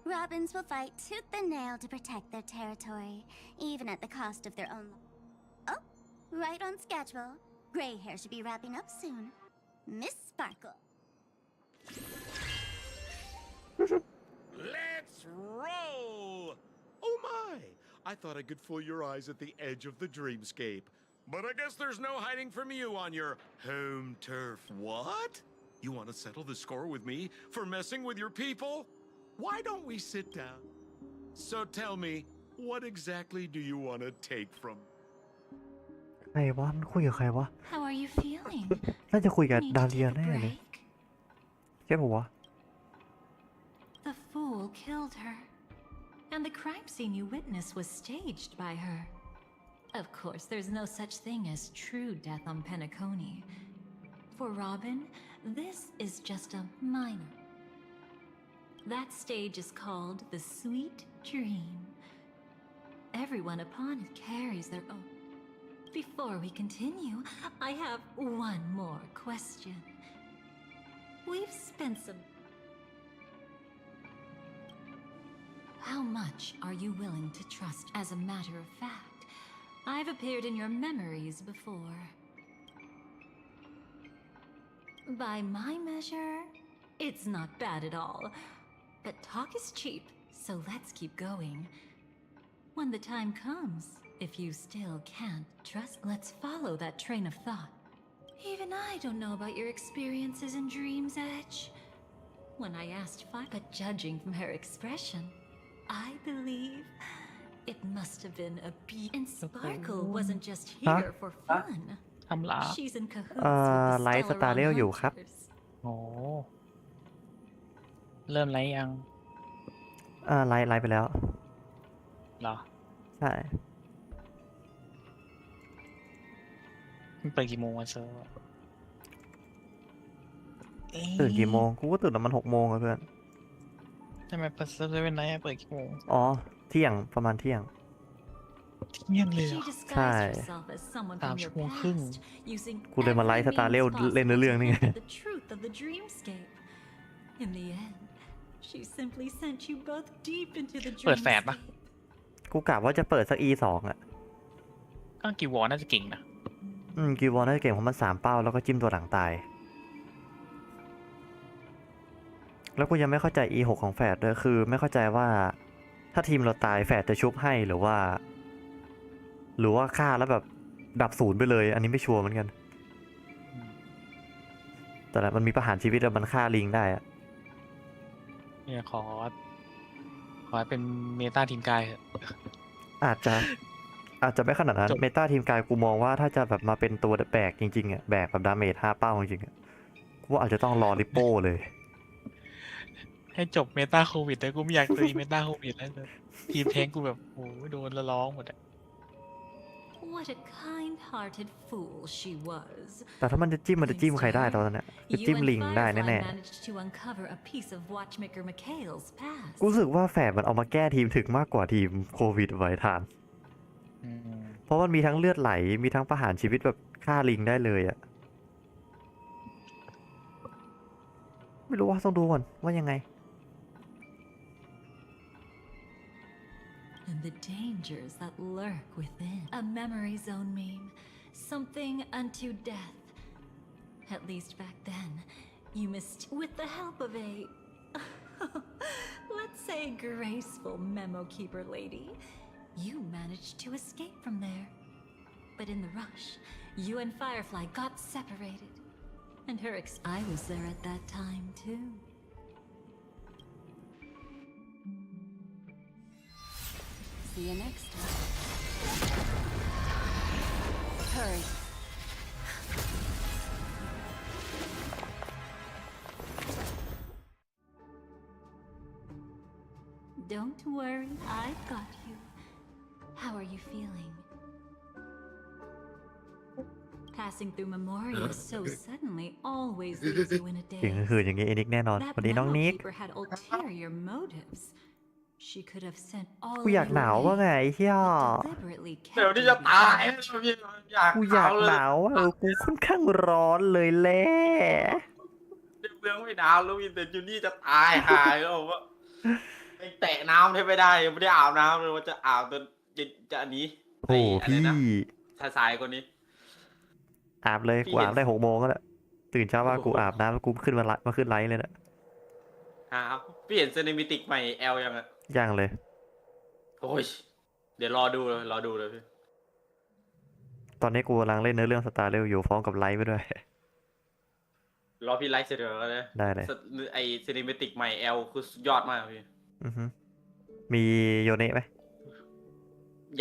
Robins will fight tooth and nail to protect their territory, even at the cost of their own. Oh, right on schedule. Gray hair should be wrapping up soon. Miss Sparkle. Let's roll! Oh my! I thought I could fool your eyes at the edge of the dreamscape. But I guess there's no hiding from you on your home turf. What? You want to settle the score with me for messing with your people? Why don't we sit down? So tell me, what exactly do you want to take from? ใครวะมันคุยกับใครวะ How are you feeling? น่าจะคุยกับดาเลียแน่เลยใช่ปะวะ The fool killed her. And the crime scene you witnessed was staged by her. Of course, there's no such thing as true death on Penacony. For Robin, this is just a minor. That stage is called the Sweet Dream. Everyone upon it carries their own. Before we continue, I have one more question. We've spent some... How much are you willing to trust? As a matter of fact, I've appeared in your memories before. By my measure, it's not bad at all. But talk is cheap, so let's keep going. When the time comes, if you still can't trust, let's follow that train of thought. Even I don't know about your experiences in Dream's Edge. When I asked but judging from her expression, I believe it must have been a beat. And Sparkle wasn't just here for fun. ทำลา She's in cahoots with the ไลฟ์สตาร์เรลอยู่ครับ โอ้เริ่มไลฟ์ยัง ไลฟ์ไปแล้ว เหรอ ใช่ มันเปิดกี่โมงวะเซิร์ฟ ตื่นกี่โมงกูก็ตื่นประมาณ6 โมงอะเพื่อน ทำไมเปิดเซิร์ฟเป็นไนท์เปิดกี่โมง อ๋อเที่ยงประมาณเที่ยง เที่ยงเลยเหรอ ใช่ 3 ชั่วโมงครึ่ง กูเลยมาไลฟ์สตาร์เรลเล่นเรื่องนี่ไง The truth of the dreamscape. In the end, she simply sent you both deep into the เปิดแฟดปะ กูกะว่าจะเปิดสัก E2 อ่ะ ก็กีวอร์น่าจะเก่งนะ กีวอลน่าจะเก่งเพราะมัน3 เป้าแล้วก็จิ้มตัวหลังตาย แล้วกูยังไม่เข้าใจ E6 ของแฟดด้วยคือไม่เข้าใจว่าถ้าทีมเราตายแฟดจะชุบให้หรือว่าฆ่าแล้วแบบดับศูนย์ไปเลยอันนี้ไม่ชัวร์เหมือนกัน แต่มันมีประหารชีวิตแล้วมันฆ่าลิงได้อะ เนี่ยขอให้เป็นเมตาทีมกายเถอะ อาจจะไม่ขนาดนั้นเมตาทีมกายกูมองว่าถ้าจะแบบมาเป็นตัวแบกจริงๆอ่ะแบกแบบดาเมจ5 เป้าจริงๆอ่ะกูว่าอาจจะต้องรอริปโป้เลย ให้จบเมตาโควิดแต่กูไม่อยากตีเมตาโควิดแล้วทีมแทงกูแบบโอ้โดนละร้องหมดอะ What a kind-hearted fool she was. แต่ถ้ามันจะจิ้มใครได้ตอนนั้นเนี่ยจะจิ้มลิงได้แน่ๆ managed to uncover a piece of Watchmaker Mikhail's past. กูรู้สึกว่าแฝดมันเอามาแก้ทีมถึกมากกว่าทีมโควิดไว้ทาน เพราะมันมีทั้งเลือดไหลมีทั้งประหารชีวิตแบบฆ่าลิงได้เลยอะไม่รู้ว่าต้องดูก่อนว่ายังไง And the dangers that lurk within. A memory zone meme. Something unto death. At least back then, you missed with the help of a... let's say graceful memo keeper lady. You managed to escape from there. But in the rush, you and Firefly got separated. And her I was there at that time, too. See you next time. Hurry. Don't worry, I've got you. How are you feeling? Passing through Memoria so suddenly always leaves you in a เสียง daze. หื่นอย่างงี้ไอ้นิกแน่นอนส That วัสดีน้อง memo นิก keeper had ulterior motives. She could have sent all กู of อยาก you หนาวว่า away, ไงไอ้เหี้ย deliberately เดี๋ยว kept ที่ you จะตาย behind. พี่อยาก กูอยาก เล หนาวอะกูค่อนข้างร้อนเลยแหละ เมืองไม่หนาวแล้ววินแต่จูนี่จะตายหายแล้วว่าไปแตะน้ำไม่ได้ยังไม่ได้อาบน้ำเลยว่าจะอาบจนจะอันนี้ โอ้พี่ สายๆกว่านี้ อาบเลย พี่ กู เห็น อาบได้6 โมงก็แล้วตื่นเช้ามากูอาบน้ำแล้วกูขึ้นมาขึ้นไลฟ์เลยนะ ครับพี่เห็นเซนิมิติกใหม่แอลยังอ่ะ ยังเลย โอ้ยเดี๋ยวรอดูเลยพี่ ตอนนี้กูกำลังเล่นเนื้อเรื่องสตาร์เรลอยู่ฟ้องกับไลฟ์ไปด้วย รอพี่ไลฟ์เสร็จแล้วนะ ได้เลย ไอเซนิมิติกใหม่แอลคือสุดยอดมากพี่ อือฮึมีโยเนะไหม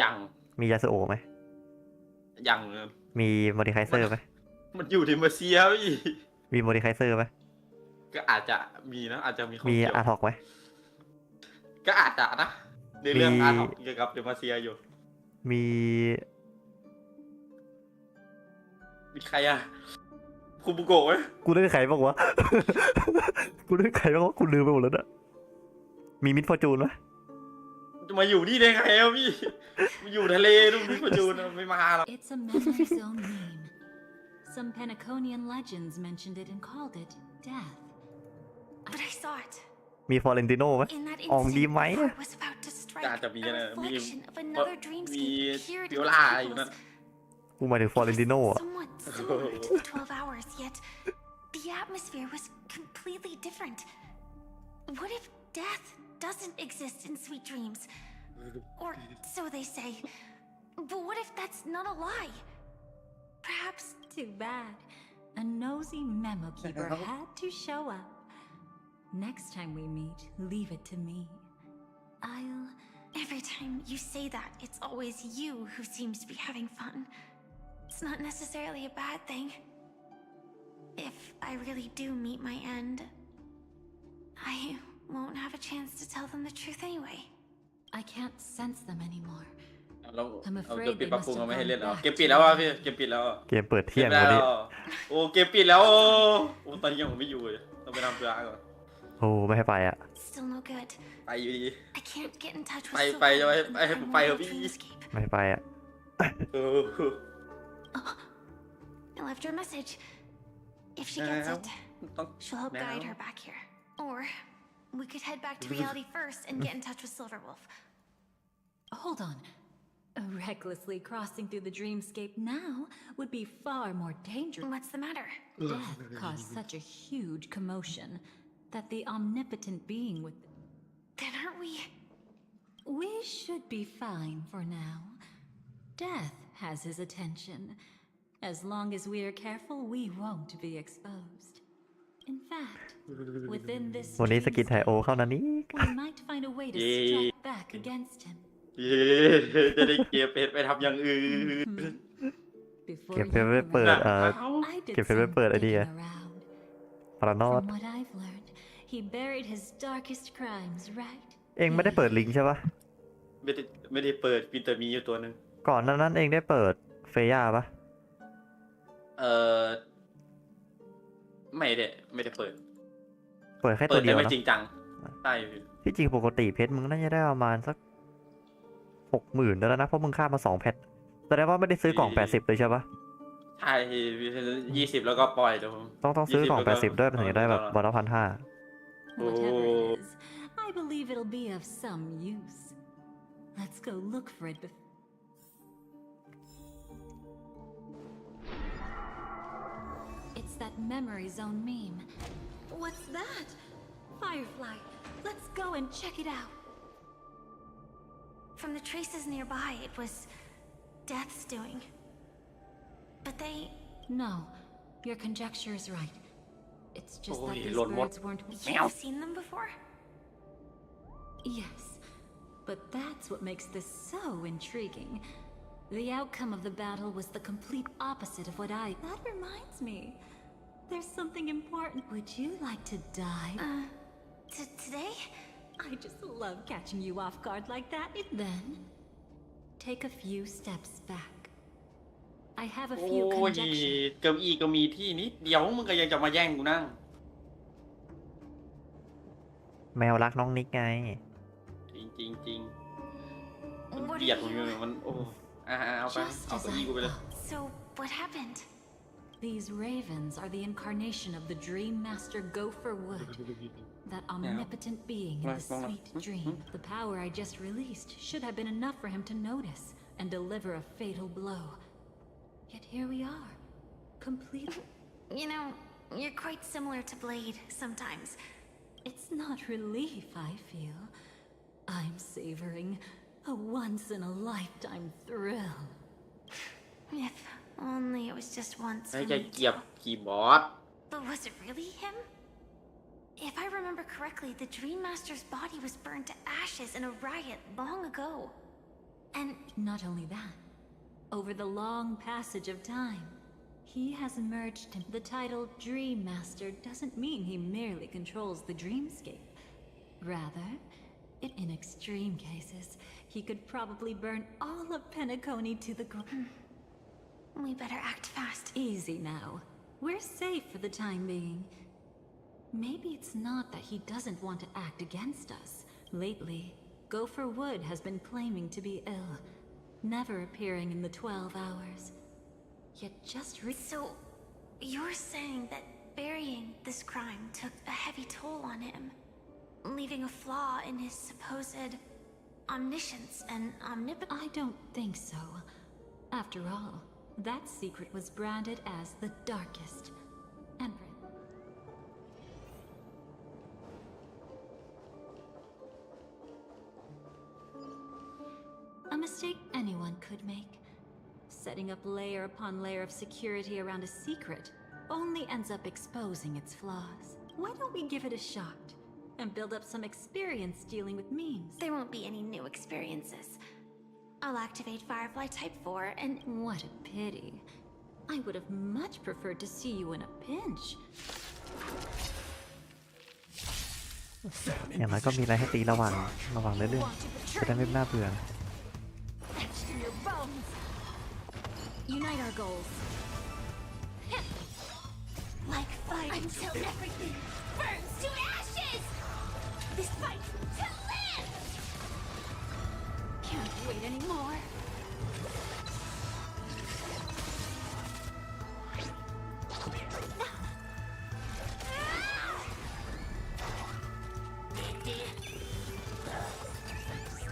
ยัง มียาสโอะไหม ยัง มีโมดิไคเซอร์ไหม มันอยู่ที่มาเซียพี่ มีโมดิไคเซอร์ไหม ก็อาจจะมีนะอาจจะมี มี เกี่ยว อาร์ทอกไหม ก็อาจจะนะในเรื่อง มี อาร์ทอกเกี่ยวกับเดมาเซียอยู่ มี มีใครอะคุบุโกะไหม กูนึกใครบ้างวะ กูนึกใครบ้างวะกูลืมไปหมดแล้วอะมีมิดฟอร์จูนไหม จะมาอยู่นี่ได้ไงอะพี่มาอยู่ทะเลดูมิสจูนไม่มาหรอก It's a memory zone meme. Some Penaconian legends mentioned it and called it death. But I saw it. มีฟอเรนติโน่ไหม In that อองดี instant, ไหม before it was about to strike, ก็อาจจะมี a นะมี reflection of another มี dreamscape appeared ฟิ in โอ the ล่าอยู่นั่น pupils. กูหมายถึงฟอเรนติโน่อะ Somewhat similar to the 12 hours, yet the atmosphere was completely different. What if death doesn't exist in sweet dreams? Or so they say. But what if that's not a lie? Perhaps Too bad. A nosy memo keeper had to show up. Next time we meet, leave it to me. I'll... every time you say that, it's always you who seems to be having fun. It's not necessarily a bad thing. If I really do meet my end, I won't have a chance to tell them the truth anyway. I can't sense them anymore. เรา I'm เอา afraid เกมปิด they ปรับ must ปรุง have เอาไม่ให้เล่น gone เหรอ back เกม to ปิดแล้ว the อ่ะพี่เกมปิดแล้วอ่ะ เกมเปิดเที่ยง เกม วันนี้ แล้วโอ้เกมปิดแล้วโอ้ตอนนี้ยังไม่อยู่เลยต้องไปทำธุระก่อน โอ้ไม่ให้ไปอะ Still no good. ไปอยู่ดี I can't get in touch ไป with ไป Silver จะไป if ให้ I'm ไปเถ one อะ of the พี่ dreamscape. ไม่ให้ไปอะ เออ I left her a message. If she gets it, ต้อง she'll help guide her back here. Or we could head back to reality first and get in touch with Silverwolf. Hold on. Recklessly crossing through the dreamscape now would be far more dangerous. What's the matter? Death caused such a huge commotion that the omnipotent being with... Then aren't we? We should be fine for now. Death has his attention. As long as we are careful, we won't be exposed. In fact, within this วันนี้สกินไทโอ dreamscape, เข้านานี้ we might find a way to strike back against him. เย้จะได้เก็บเพชรไปทำอย่างอื่น Before เก็บ you เพชรไว้เปิด arrived, I did เก็บเพชรไว้ some เปิดไอ้นี่ไง digging around. พารานอด From what I've learned, he buried his darkest crimes right เองไม่ได้เปิดลิงก์ใช่ปะ ไม่ได้เปิดปีเตอร์มีอยู่ตัวหนึ่ง ก่อนหนั้นเองได้เปิดเฟย่าปะ ไม่ได้เปิด เปิดแค่ เปิ ตั ด วเดี แต่ ยว ไม่ นะ จริงจังใช่พี่ ที่จริงปกติเพชรมึงน่าจะได้ประมาณสัก 60,000แล้วนะเพราะมึงฆ่ามา2 แพทแสดงว่าไม่ได้ซื้อกล่อง80เลยใช่ปะ ใช่20แล้วก็ปล่อยเดี๋ยวผม ต้องซื้อกล่อง80ด้วยมันถึงจะได้แบบวันละ1,500 Whatever it is, I believe it'll be of some use. Let's go look for it before. It's that memory zone meme. What's that? Firefly. Let's go and check it out. From the traces nearby, it was Death's doing. But they... No, your conjecture is right. It's just that Ôi, these lộn một. birds weren't... You've seen them before? Yes, but that's what makes this so intriguing. The outcome of the battle was the complete opposite of what I... That reminds me. There's something important. Would you like to die? Today? I just love catching you off guard like that. Then, take a few steps back. I have a โอ้ few ย conjectures. เก้าอี้ก็มีที่นิดเดียวมึงก็ยังจะมาแย่งกูนั่ง แมวรักน้องนิกไง จริงมันเกลียดมึงเลยมันโอ้เอาไป Just เอา as เก้าอี้ I กูไปเลย thought. So, what happened? These ravens are the incarnation of the Dream Master Gopher Wood, that omnipotent being in the sweet dream. The power I just released should have been enough for him to notice and deliver a fatal blow. Yet here we are, complete. You know, you're quite similar to Blade sometimes. It's not relief I feel. I'm savoring a once-in-a-lifetime thrill. If only it was just once ให้ for ใจ me เกียบ too. คีย์บอร์ด But was it really him? If I remember correctly, the Dream Master's body was burned to ashes in a riot long ago. And not only that, over the long passage of time, he has merged in. The title Dream Master doesn't mean he merely controls the dreamscape. Rather, in extreme cases, he could probably burn all of Penacony to the ground. We better act fast. Easy now. We're safe for the time being. Maybe it's not that he doesn't want to act against us. Lately, Gopher Wood has been claiming to be ill, never appearing in the 12 hours. Yet just So, you're saying that burying this crime took a heavy toll on him, leaving a flaw in his supposed omniscience and omnipotence? I don't think so. After all, that secret was branded as the darkest. And a mistake anyone could make. Setting up layer upon layer of security around a secret only ends up exposing its flaws. Why don't we give it a shot and build up some experience dealing with memes? There won't be any new experiences. I'll activate Firefly Type 4 and... What a pity. I would have much preferred to see you in a pinch. อย่างน้อยก็มีอะไรให้ตีระหว่างเรื่อยๆจะได้ไม่น่าเบื่อ Etched in your bones. Unite our goals. Like fire. Until everything burns to ashes! This fight to live! Can't wait anymore.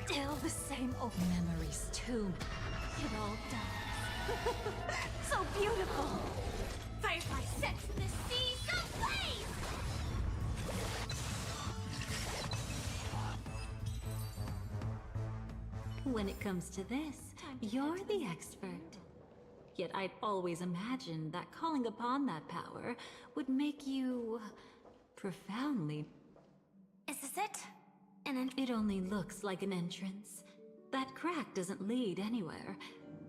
Still the same old Memories too. It all dies. So beautiful. Firefly sets the seas ablaze! When it comes to this, you're the expert. Yet I'd always imagined that calling upon that power would make you profoundly. Is this it? It only looks like an entrance. That crack doesn't lead anywhere.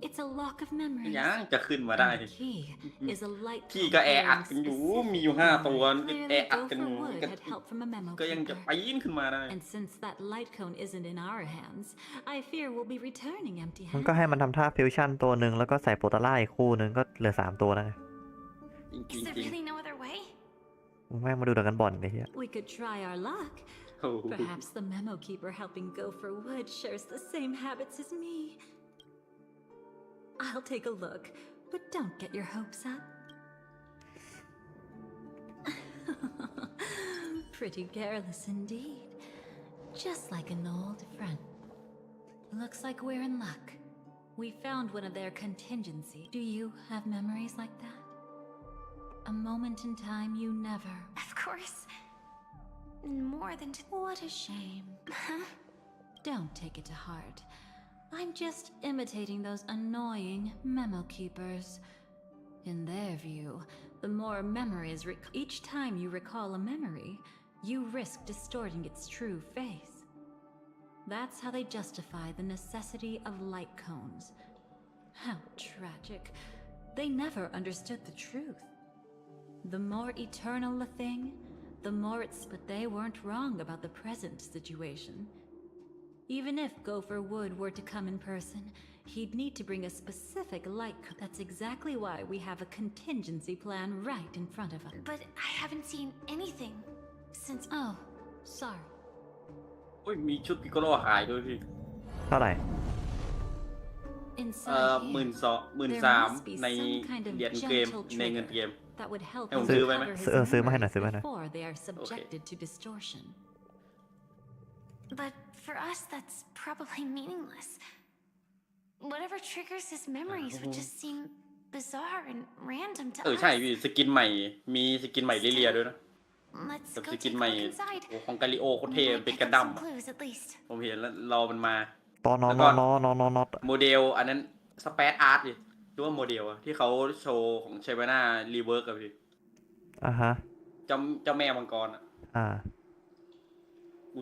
It's a lock of memories. ยังจะขึ้นมาได้ And the key is a light ที่ก็แออัดกันอยู่ มีอยู่5 ตัว Clearly, แออัดกันอยู่ Gopher Wood had help from a memo ก็ยังจะ keeper. ปีนขึ้นมาได้ And since that light cone isn't in our hands, I fear we'll be returning มัน empty-handed. ก็ให้มันทำท่าฟิวชั่นตัวหนึ่งแล้วก็ใส่โปรตาล่าอีกคู่หนึ่งก็เหลือ3ตัวแล้วไง Is there really no other way? แม่งมาดูดักกันบ่อนไอ้เหี้ย We could try our luck. Perhaps the memo keeper helping Gopher Wood shares the same habits as me. I'll take a look, but don't get your hopes up. Pretty careless indeed. Just like an old friend. Looks like we're in luck. We found one of their contingency. Do you have memories like that? A moment in time you never... Of course. More than just... What a shame. Don't take it to heart. I'm just imitating those annoying memo keepers. In their view, the more memories each time you recall a memory, you risk distorting its true face. That's how they justify the necessity of light cones. How tragic. They never understood the truth. The more eternal a thing, the more it's... But they weren't wrong about the present situation. Even if Gopher Wood were to come in person, he'd need to bring a specific light. That's exactly why we have a contingency plan right in front of us. But I haven't seen anything since. Oh, sorry. โอ้ยมีชุดพิกโกโลขายด้วยพี่ เท่าไหร่ Inside 13,000ในเหรียญเกมในเงินเกม that would help ให้ผม him ซื้อไปไหม recover his ซื้อมาให้หน่อย memories ซื้อมาให้หน่อย before they are subjected to distortion. But for us, that's probably meaningless. Whatever triggers his memories would just seem bizarre and random to ใช่ us. พี่สกินใหม่มีสกินใหม่เรียๆด้วยนะ Let's กับ go สกิน take a ใหม่ look inside. โอ้ของกาลิโอโคตรเท Might เป็น pick กระ up ดั้ some ม clues at least. ผมเห็นแล้วรอมันมา ตอนนอน แล้ว น ก็ อน โมเดลอันนั้นสเปซอาร์ตดิหรือว่าโมเดลอะที่เขาโชว์ของเชเวน่ารีเวิร์กอะพี่ อ่ะฮะ เจ้าแม่มังกรอะ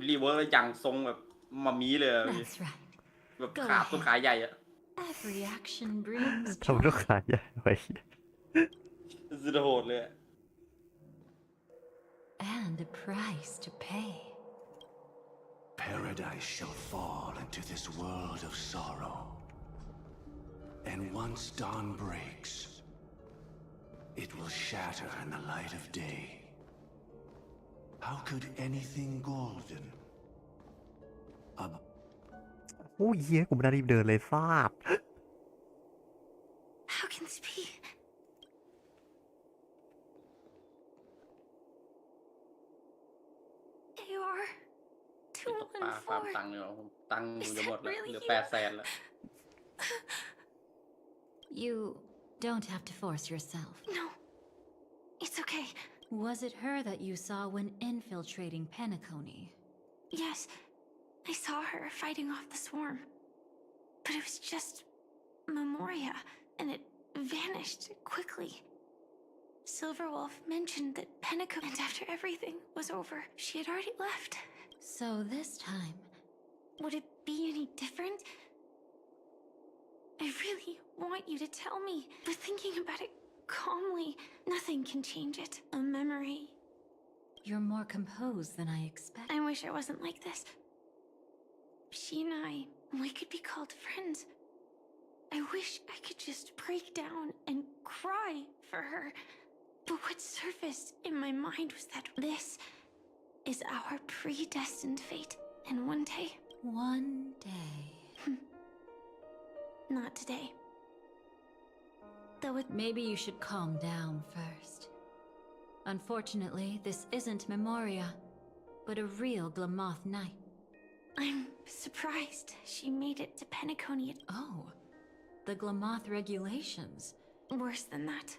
รีเวิร์กแล้วอย่างทรงแบบมามีเลยอะพี่ That's right. แบบขาต้นขาใหญ่อะ Every action brings ทำลูก joy. ขายใหญ่ไว้ สุดโหดเลยอะ And a price to pay. Paradise shall fall into this world of sorrow. And once dawn breaks, it will shatter in the light of day. How could anything golden? โอ้ยเหี้ยกูไม่ได้รีบเดินเลยฟาด How can this be? AR ปลาฟาร์มตังค์เลยผมตังค์ผมจะหมดแล้วเหลือ800,000แล้ว You don't have to force yourself. No, it's okay. Was it her that you saw when infiltrating Penacony? Yes, I saw her fighting off the swarm. But it was just Memoria, and it vanished quickly. Silverwolf mentioned that Penacony, and after everything was over, she had already left. So this time... Would it be any different? I really want you to tell me, but thinking about it calmly, nothing can change it. A memory. You're more composed than I expect. I wish I wasn't like this. She and I, we could be called friends. I wish I could just break down and cry for her. But what surfaced in my mind was that this is our predestined fate. And one day... One day... Not today. Though it... Maybe you should calm down first. Unfortunately, this isn't Memoria, but a real Glamoth Knight. I'm surprised she made it to Penacony. Oh, the Glamoth regulations. Worse than that.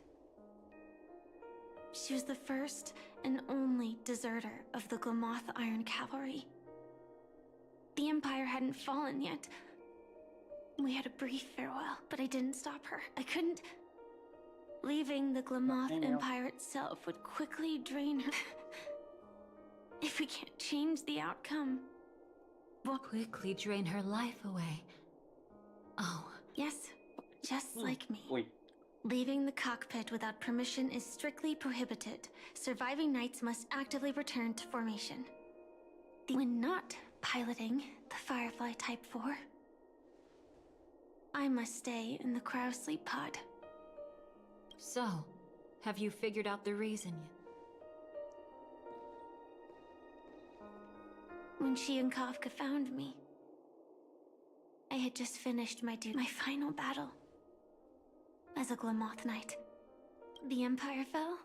She was the first and only deserter of the Glamoth Iron Cavalry. The Empire hadn't fallen yet. We had a brief farewell, but I didn't stop her. I couldn't... Leaving the Glamoth Empire itself would quickly drain her. If we can't change the outcome... Will quickly drain her life away. Oh. Yes, just like me. Leaving the cockpit without permission is strictly prohibited. Surviving knights must actively return to formation. When not piloting the Firefly Type 4, I must stay in the cryo sleep pod. So, have you figured out the reason yet? When she and Kafka found me, I had just finished my final battle as a Glamoth Knight. The Empire fell,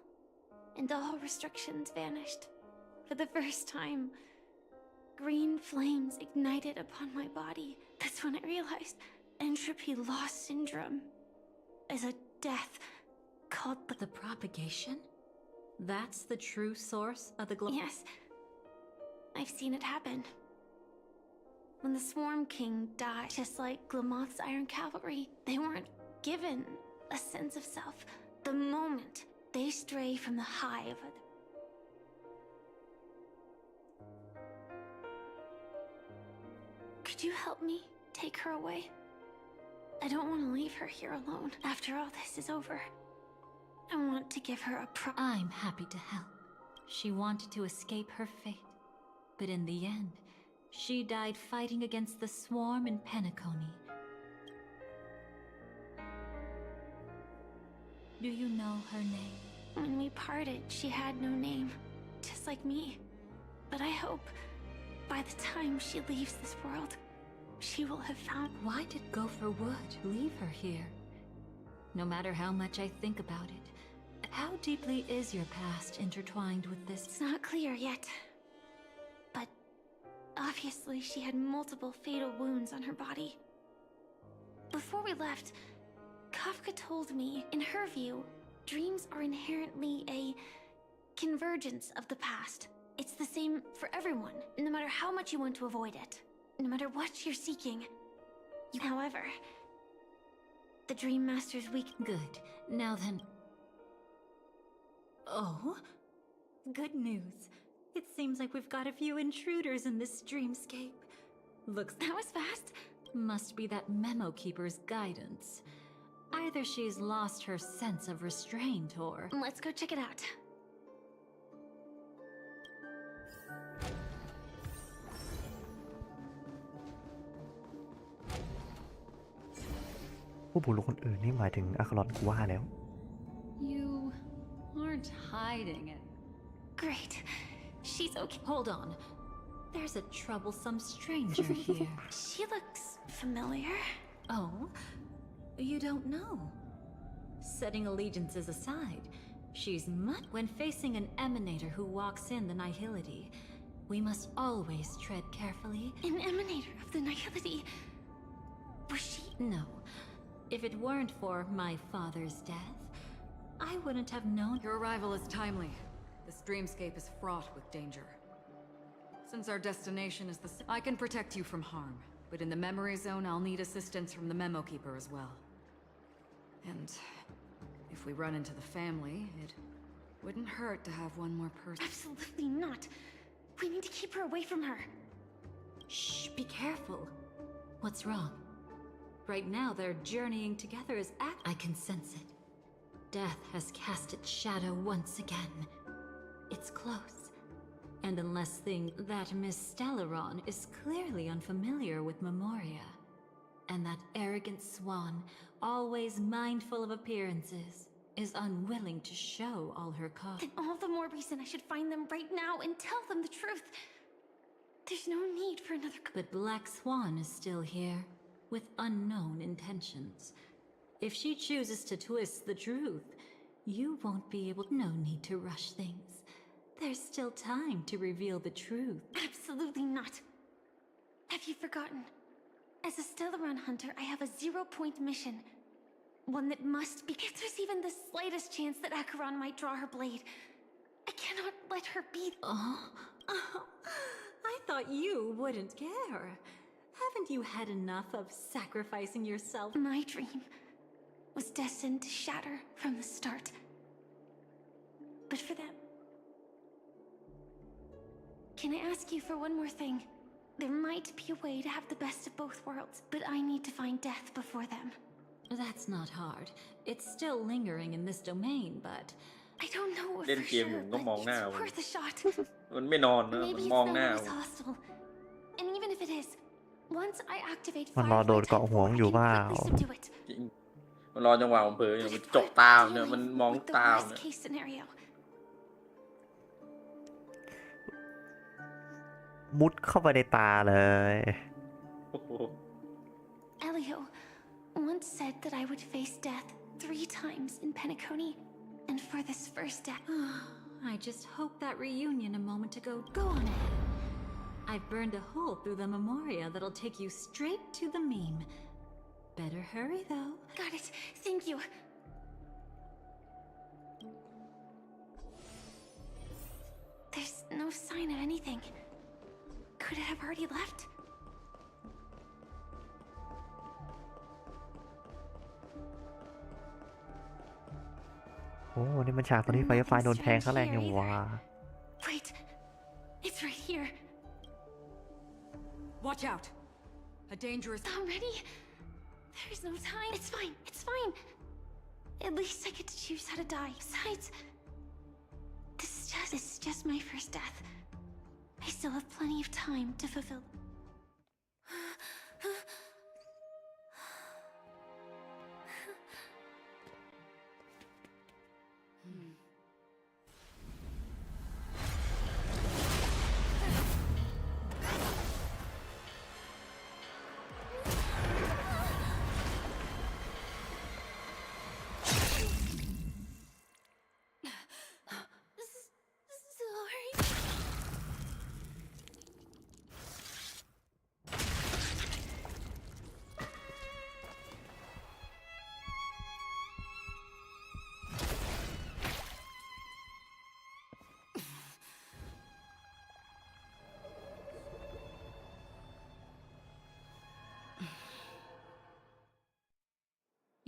and all restrictions vanished. For the first time, green flames ignited upon my body. That's when I realized entropy loss syndrome is a death called the propagation? That's the true source of the Yes. I've seen it happen. When the Swarm King died, just like Glamoth's Iron Cavalry, they weren't given a sense of self. The moment they stray from the hive. Could you help me take her away? I don't want to leave her here alone after all this is over. I want to give her a I'm happy to help. She wanted to escape her fate, but in the end, She died fighting against the swarm in Penacony. Do you know her name? When we parted, she had no name, just like me. But I hope by the time she leaves this world, she will have found. Why did Gopher Wood leave her here? No matter how much I think about it, how deeply is your past intertwined with this? It's not clear yet. But obviously she had multiple fatal wounds on her body. Before we left, Kafka told me, in her view, dreams are inherently a convergence of the past. It's the same for everyone, no matter how much you want to avoid it, no matter what you're seeking. However, the Dream Master's weak. Good. Now then. Oh? Good news. It seems like we've got a few intruders in this dreamscape. Looks. That was fast. Must be that Memo Keeper's guidance. Either she's lost her sense of restraint or. Let's go check it out. ผู้บุรุษคนอื่นนี่หมายถึงอาคารอนกูว่าแล้ว You aren't hiding it. Great. She's okay. Hold on. There's a troublesome stranger here. She looks familiar. Oh? You don't know? Setting allegiances aside, she's much. When facing an emanator who walks in the nihility, we must always tread carefully. An emanator of the nihility? Was she? No. If it weren't for my father's death, I wouldn't have known. Your arrival is timely. This dreamscape is fraught with danger. Since our destination is the I can protect you from harm, but in the memory zone I'll need assistance from the Memo Keeper as well. And if we run into the family, it wouldn't hurt to have one more person. Absolutely not. We need to keep her away from her. Shh, be careful. What's wrong? Right now they're journeying together as I can sense it. Death has cast its shadow once again. It's close. And unless that Miss Stellaron is clearly unfamiliar with Memoria, and that arrogant swan, always mindful of appearances, is unwilling to show all her cause. Then all the more reason I should find them right now and tell them the truth. There's no need for another. But Black Swan is still here, with unknown intentions. If she chooses to twist the truth, you won't be able. No need to rush things. There's still time to reveal the truth. Absolutely not. Have you forgotten? As a Stellaron hunter, I have a 0-point mission. One that must be. If there's even the slightest chance that Acheron might draw her blade, I cannot let her be. Oh, I thought you wouldn't care. Haven't you had enough of sacrificing yourself? My dream was destined to shatter from the start. But for them. Can I ask you for one more thing? There might be a way to have the best of both worlds, but I need to find death before them. That's not hard. It's still lingering in this domain, but I don't know if เล่น for เกม sure, ผมก็มองห but น้า it's มัน worth a shot. มันไม่นอนนะ Maybe มัน it's มอง no หน้า one ผ as ม hostile. And even if it is, once I activate มันรอโดนเกาะหัวมึงอยู่เปล่า quickly subdue it. จริงมันรอจังหวะผมเผลอเนี่ยมันจกตามเนี่ยมันมอง With the ตาม worst เนี่ย case scenario. มุดเข้าไปในตาเลย โอ้โห Elio once said that I would face death 3 times in Penacony, and for this first death. I just hope that reunion a moment ago. Go on ahead. I've burned a hole through the Memoria that'll take you straight to the meme. Better hurry though. Got it. Thank you. There's no sign of anything. Could it have already left? Oh, นี่มันฉากตอนที่ไฟฟ้าโดนแทงเขาแรงอย่างว่า Wait. It's right here. Watch out! A dangerous. Already? There's no time. It's fine. It's fine. At least I get to choose how to die. Besides, this is just my first death. I still have plenty of time to fulfill.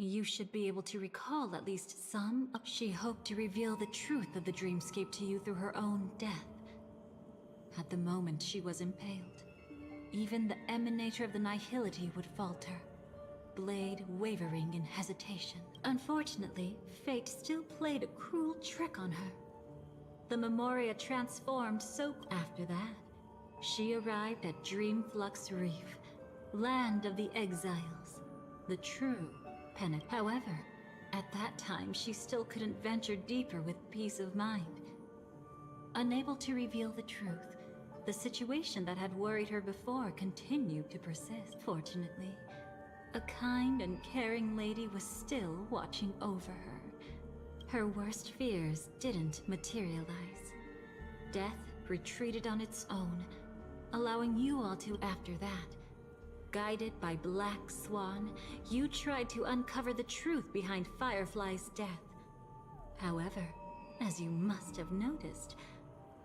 You should be able to recall at least some of. She hoped to reveal the truth of the dreamscape to you through her own death. At the moment she was impaled, even the emanator of the nihility would falter, blade wavering in hesitation. Unfortunately, fate still played a cruel trick on her. The Memoria transformed so after that, she arrived at Dreamflux Reef, land of the exiles, the true Penitent. However, at that time she still couldn't venture deeper with peace of mind. Unable to reveal the truth, the situation that had worried her before continued to persist. Fortunately, a kind and caring lady was still watching over her. Her worst fears didn't materialize. Death retreated on its own, allowing you all to. After that, guided by Black Swan, you tried to uncover the truth behind Firefly's death. However, as you must have noticed,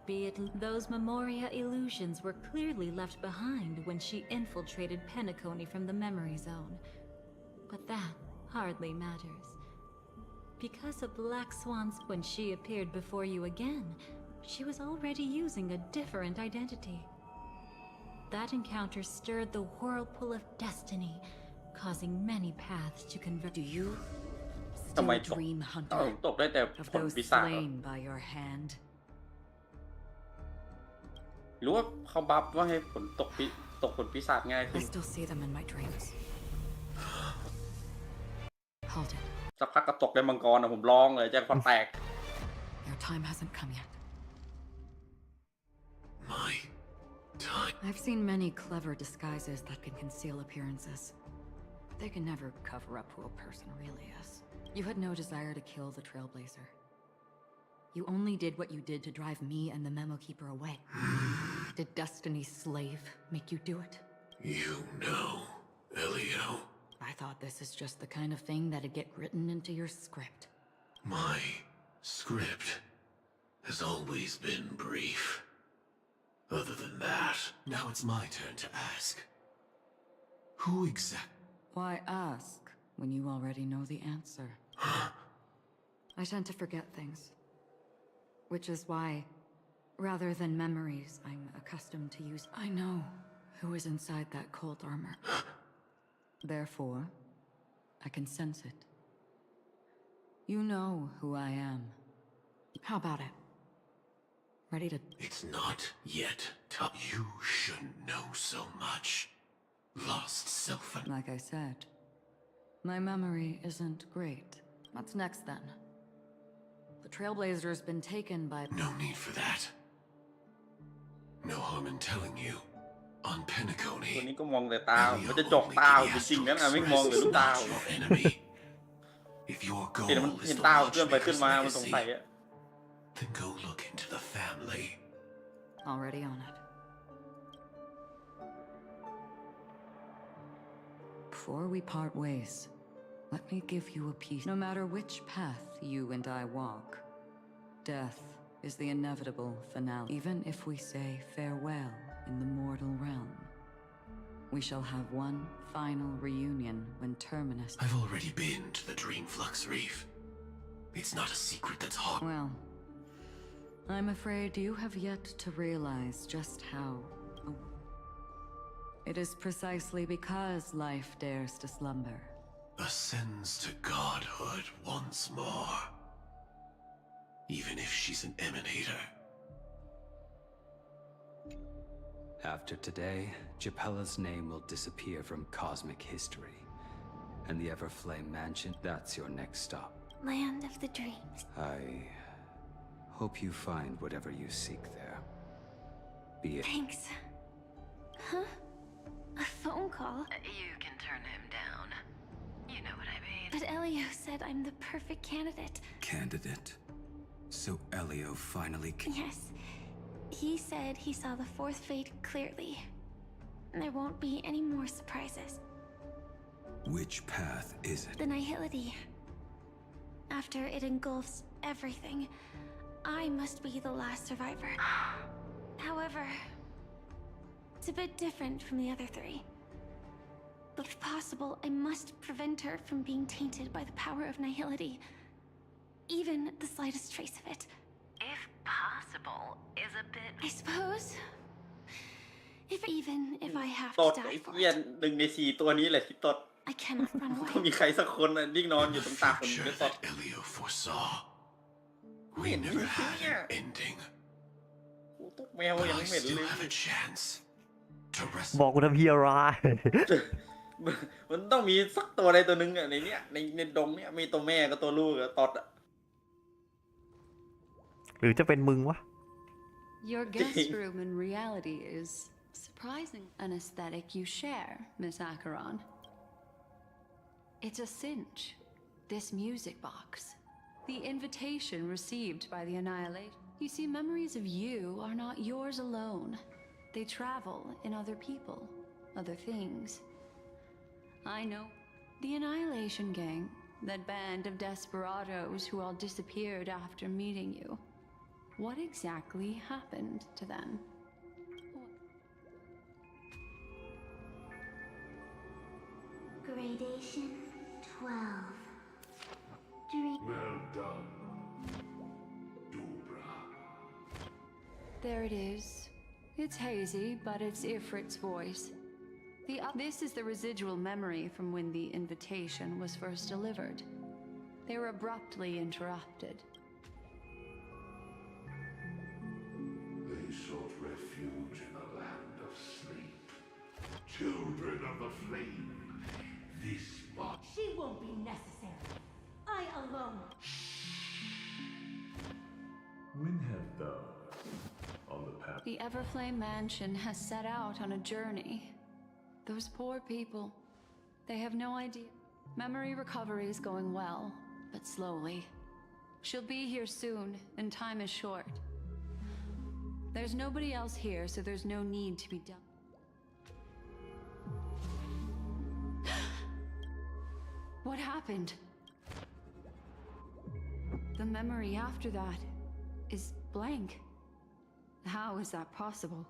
be it those Memoria illusions were clearly left behind when she infiltrated Penacony from the memory zone. But that hardly matters. Because of Black Swan's, when she appeared before you again, she was already using a different identity. That encounter stirred the whirlpool of destiny, causing many paths to converge. Do you still dream, Hunter, of those slain by your hand? หรือว่าเขาบัฟว่าให้ผลตกผลปีศาจง่ายขึ้ I น still see them in my dreams. Hold it. สักพักก็ตกในมังกรนะผมร้องเลยแจ็คพอตแตก Your time hasn't come yet. My time. I've seen many clever disguises that can conceal appearances. They can never cover up who a person really is. You had no desire to kill the Trailblazer. You only did what you did to drive me and the Memo Keeper away. Did Destiny's slave make you do it? You know, Elio. I thought this is just the kind of thing that'd get written into your script. My script has always been brief. Other than that, now it's my turn to ask. Who exactly? Why ask when you already know the answer? I tend to forget things. Which is why, rather than memories, I'm accustomed to use. I know who is inside that cold armor. Therefore, I can sense it. You know who I am. How about it? Ready to... It's not yet tough. You shouldn't know so much. Lost self and... Like I said, my memory isn't great. What's next then? The Trailblazer's been taken by... No need for that. No harm in telling you. On Penacony, ตัวนี้ก็มองแต่ตามันจะจกตาจริงๆนั้นนะไม่มองแต่ลูกตา If your goal เห็นมัน is เห็น the ตาเคลื่อนไป large ขึ้น Maker's มามันสงสัย legacy, อะ then go look into the family. Already on it. Before we part ways, let me give you a piece. No matter which path you and I walk, death is the inevitable finale. Even if we say farewell in the mortal realm, we shall have one final reunion when Terminus... I've already been to the Dreamflux Reef. It's not a secret that's hard. Well, I'm afraid you have yet to realize just how... It is precisely because life dares to slumber. Ascends to godhood once more. Even if she's an emanator. After today, Japella's name will disappear from cosmic history. And the Everflame Mansion, that's your next stop. Land of the Dreams. I hope you find whatever you seek there. Be it... Thanks. Huh? A phone call? You can turn him down. You know what I mean. But Elio said I'm the perfect candidate. Candidate? So Elio finally... Yes. He said he saw the fourth fate clearly. There won't be any more surprises. Which path is it? The Nihility. After it engulfs everything, I must be the last survivor. However, it's a bit different from the other three. But if possible, I must prevent her from being tainted by the power of nihility. Even the slightest trace of it. If possible is a bit... I suppose. Even if I have ต to ดไอ้ die for เหี้ย it, หนึ่งในสี่ตัวนี้แหละที่ตด I cannot run ต้อง away. มีใครสักคนน่ะที่นอนอยู่ตรงตาคนนี้ตด Elio foresaw. ไม่ We เห็น never เหี้ had ย an ending. ตกแมว But ยัง I ไม่เห็น still เลย have a chance to บอกกูทำเฮียอะไร มันต้องมีสักตัวใดตัวหนึ่งอ่ะในเนี้ยในดงเนี้ยมีตัวแม่กับตัวลูกอะตดอ่ะ หรือจะเป็นมึงวะ Your guest room in reality is surprising an aesthetic you share, Miss Acheron. It's a cinch. This music box. The invitation received by the Annihilate. You see, memories of you are not yours alone. They travel in other people, other things. I know. The Annihilation Gang, that band of desperados who all disappeared after meeting you. What exactly happened to them? Gradation 12. Dream. Well done, Dobra. There it is. It's hazy, but it's Ifrit's voice. This is the residual memory from when the invitation was first delivered. They were abruptly interrupted. They sought refuge in a land of sleep. Children of the flame, this much. She won't be necessary. I alone. When have thou, on the path? The Everflame Mansion has set out on a journey. Those poor people, they have no idea. Memory recovery is going well, but slowly. She'll be here soon, and time is short. There's nobody else here, so there's no need to be done. What happened? The memory after that is blank. How is that possible?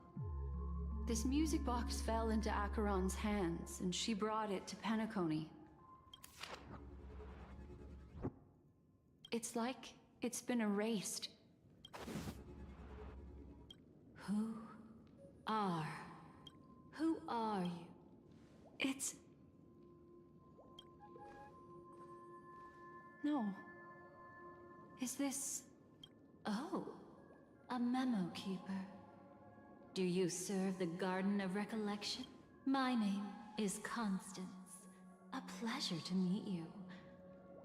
This music box fell into Acheron's hands, and she brought it to Penacony. It's like it's been erased. Who are you? It's... No. Is this... Oh, a memo keeper. Do you serve the Garden of Recollection? My name is Constance. A pleasure to meet you.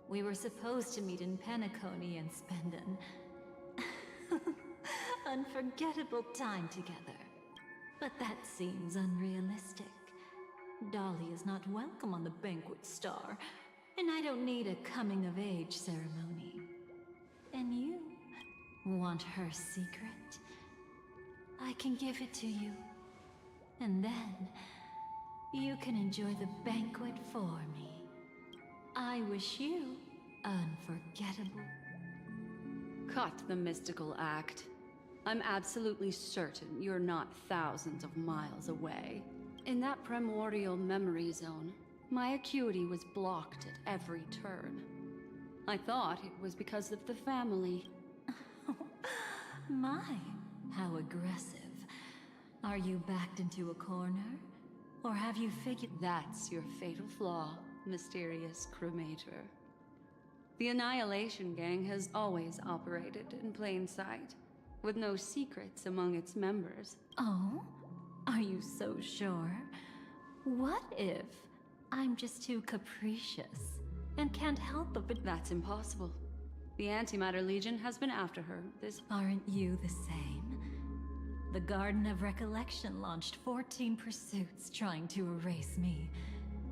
We were supposed to meet in Penacony and spend an unforgettable time together. But that seems unrealistic. Dolly is not welcome on the Banquet Star, and I don't need a coming-of-age ceremony. And you want her secret? I can give it to you. And then you can enjoy the banquet for me. I wish you unforgettable. Cut the mystical act. I'm absolutely certain you're not thousands of miles away. In that primordial memory zone, my acuity was blocked at every turn. I thought it was because of the family. My, how aggressive. Are you backed into a corner? Or have you figured... That's your fatal flaw, mysterious cremator. The Annihilation Gang has always operated in plain sight, with no secrets among its members. Oh? Are you so sure? What if I'm just too capricious and can't help but... That's impossible. The Antimatter Legion has been after her. Aren't you the same? The Garden of Recollection launched 14 pursuits trying to erase me.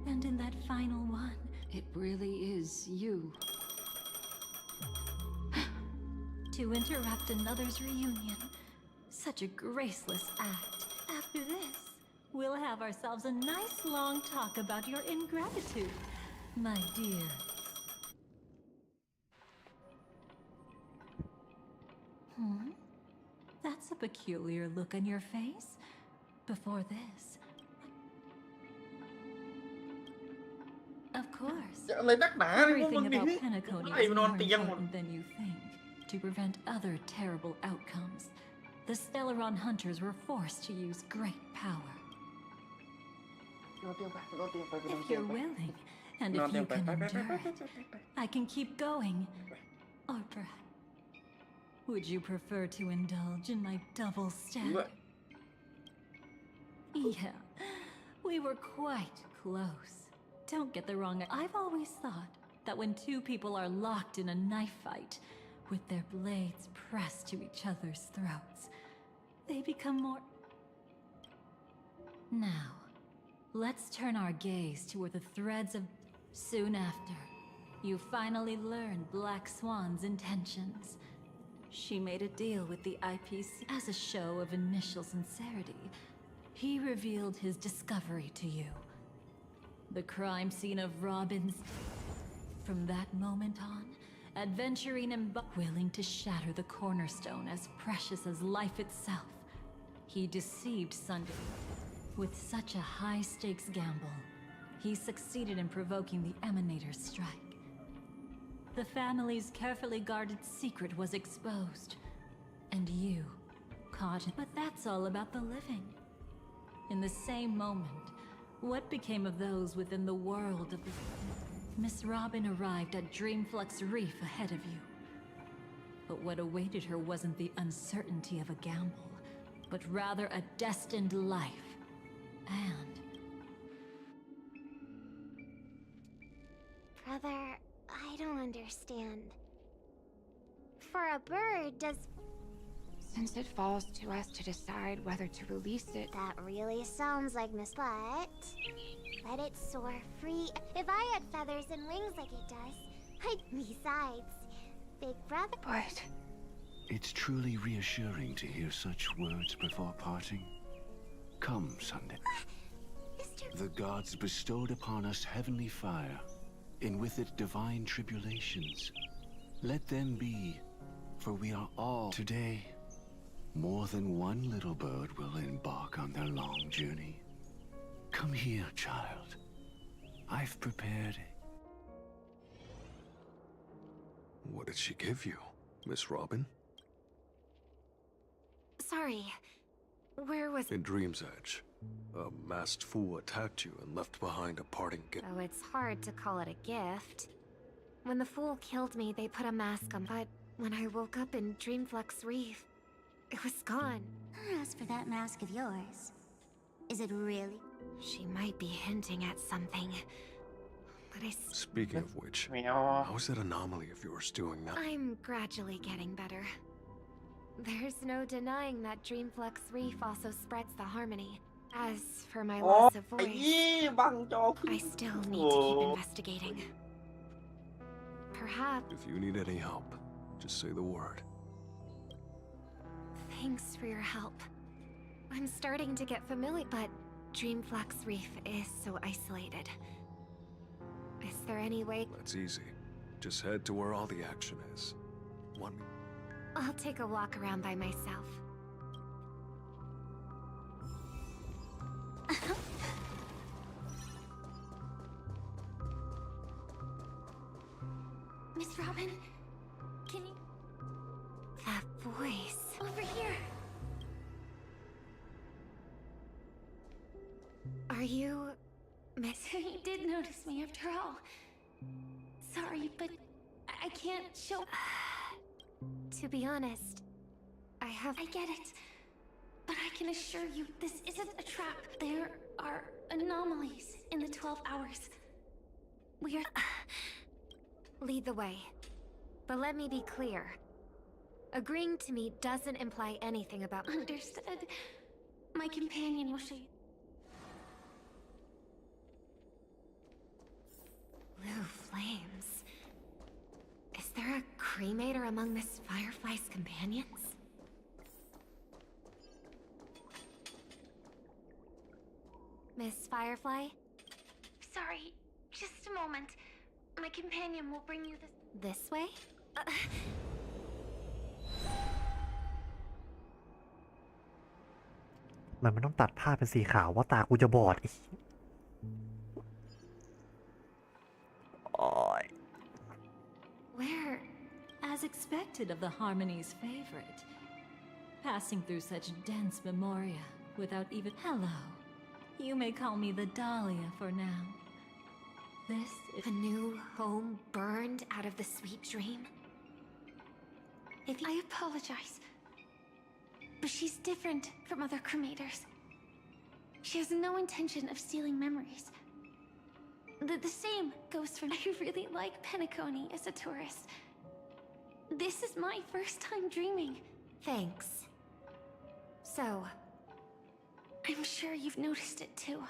And in that final one... It really is you. To interrupt another's reunion. Such a graceless act. After this, we'll have ourselves a nice long talk about your ingratitude, my dear. That's a peculiar look on your face. Before this, Of course. จะอะไรนักหนาเนี่ยพวกมึง Everything นี่ about Penacony ไล่ is ไปนอน more เตียงหมด important than you think. To prevent other terrible outcomes, the Stellaron hunters were forced to use great power. นอนเตียงไปนอนเตียงไปนอน If เตียง you're ไป willing, and นอน if เตีย you งไป can ไปไปไป endure ไป it, I can keep going. Or perhaps, would you prefer to indulge in my double standard? Yeah, we were quite close. Don't get the wrong. I've always thought that when two people are locked in a knife fight, with their blades pressed to each other's throats, they become more. Now, let's turn our gaze toward the threads of. Soon after, you finally learn Black Swan's intentions. She made a deal with the IPC as a show of initial sincerity. He revealed his discovery to you. The crime scene of Robin's. From that moment on, adventuring and willing to shatter the cornerstone as precious as life itself, he deceived Sunday. With such a high-stakes gamble, he succeeded in provoking the Emanator's strike. The family's carefully guarded secret was exposed, and you caught it. But that's all about the living. In the same moment, what became of those within the world of the... Miss Robin arrived at Dreamflux Reef ahead of you. But what awaited her wasn't the uncertainty of a gamble, but rather a destined life. And... Brother, I don't understand. For a bird, does... Since it falls to us to decide whether to release it... That really sounds like Miss Butt. Let it soar free. If I had feathers and wings like it does, I'd... Besides, Big Brother... But... It's truly reassuring to hear such words before parting. Come, Sunday. The gods bestowed upon us heavenly fire, and with it divine tribulations. Let them be, for we are all today. More than one little bird will embark on their long journey. Come here, child. I've prepared. What did she give you, Miss Robin? Sorry. Where was... In Dream's Edge, a masked fool attacked you and left behind a parting gift. Oh, it's hard to call it a gift. When the fool killed me, they put a mask on, but when I woke up in Dreamflux Reef, it was gone. As for that mask of yours, is it really? She might be hinting at something, but Speaking of which, how is that anomaly of yours doing now? I'm gradually getting better. There's no denying that Dreamflux Reef also spreads the harmony. As for my loss of voice, I still need to keep investigating. Perhaps... If you need any help, just say the word. Thanks for your help. I'm starting to get familiar, but Dreamflux Reef is so isolated. Is there any way... That's easy. Just head to where all the action is. Want me? I'll take a walk around by myself. Miss Robin, can you... That voice. Over here. Are you... Miss... You did notice me after all. Sorry, but I can't show... To be honest, I get it. But I can assure you, this isn't a trap. There are anomalies in the 12 hours. We are... Lead the way. But let me be clear. Agreeing to me doesn't imply anything about... Understood. My companion will show you... Blue flames. Is there a cremator among Miss Firefly's companions? Miss Firefly? Sorry, just a moment. My companion will bring you this... This way? มันต้องตัดภาพเป็นสีขาวว่าตากูจะบอดอีก As expected of the Harmony's favorite. Passing through such dense memoria without even... Hello. You may call me the Dahlia for now. This is... A new home burned out of the sweet dream? I apologize. But she's different from other cremators. She has no intention of stealing memories. The same goes for... I really like Penacony as a tourist. This is my first time dreaming. Thanks. So, I'm sure you've noticed it too.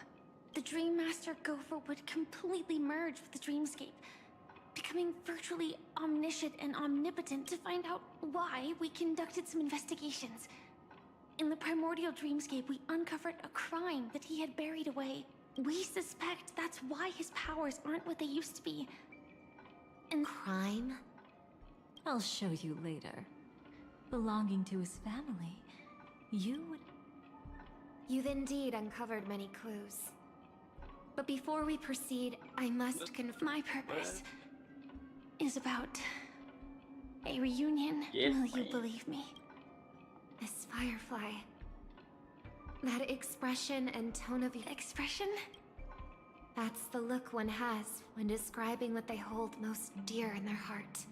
The Dream Master Gopher would completely merge with the dreamscape, becoming virtually omniscient and omnipotent. To find out why, we conducted some investigations. In the primordial dreamscape, we uncovered a crime that he had buried away. We suspect that's why his powers aren't what they used to be. And crime? I'll show you later. Belonging to his family, you would... You've indeed uncovered many clues. But before we proceed, I must confirm my purpose is about a reunion. Will you believe me? Miss Firefly. That expression and tone of expression? That's the look one has when describing what they hold most dear in their heart.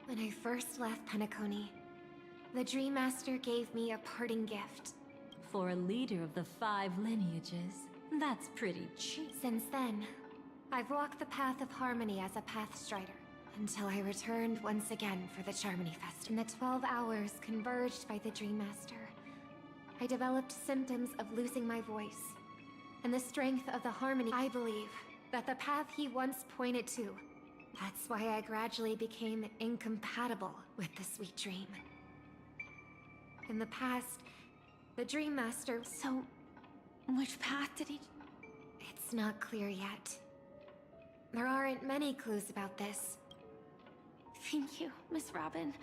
When I first left Penacony, the Dream Master gave me a parting gift. For a leader of the 5 lineages, that's pretty cheap. Since then, I've walked the path of harmony as a Pathstrider, until I returned once again for the Charmony Fest. In the 12 hours converged by the Dream Master, I developed symptoms of losing my voice. And the strength of the harmony, I believe that the path he once pointed to, that's why I gradually became incompatible with the sweet dream. In the past, the Dream Master... So, which path did he... It's not clear yet. There aren't many clues about this. Thank you, Miss Robin.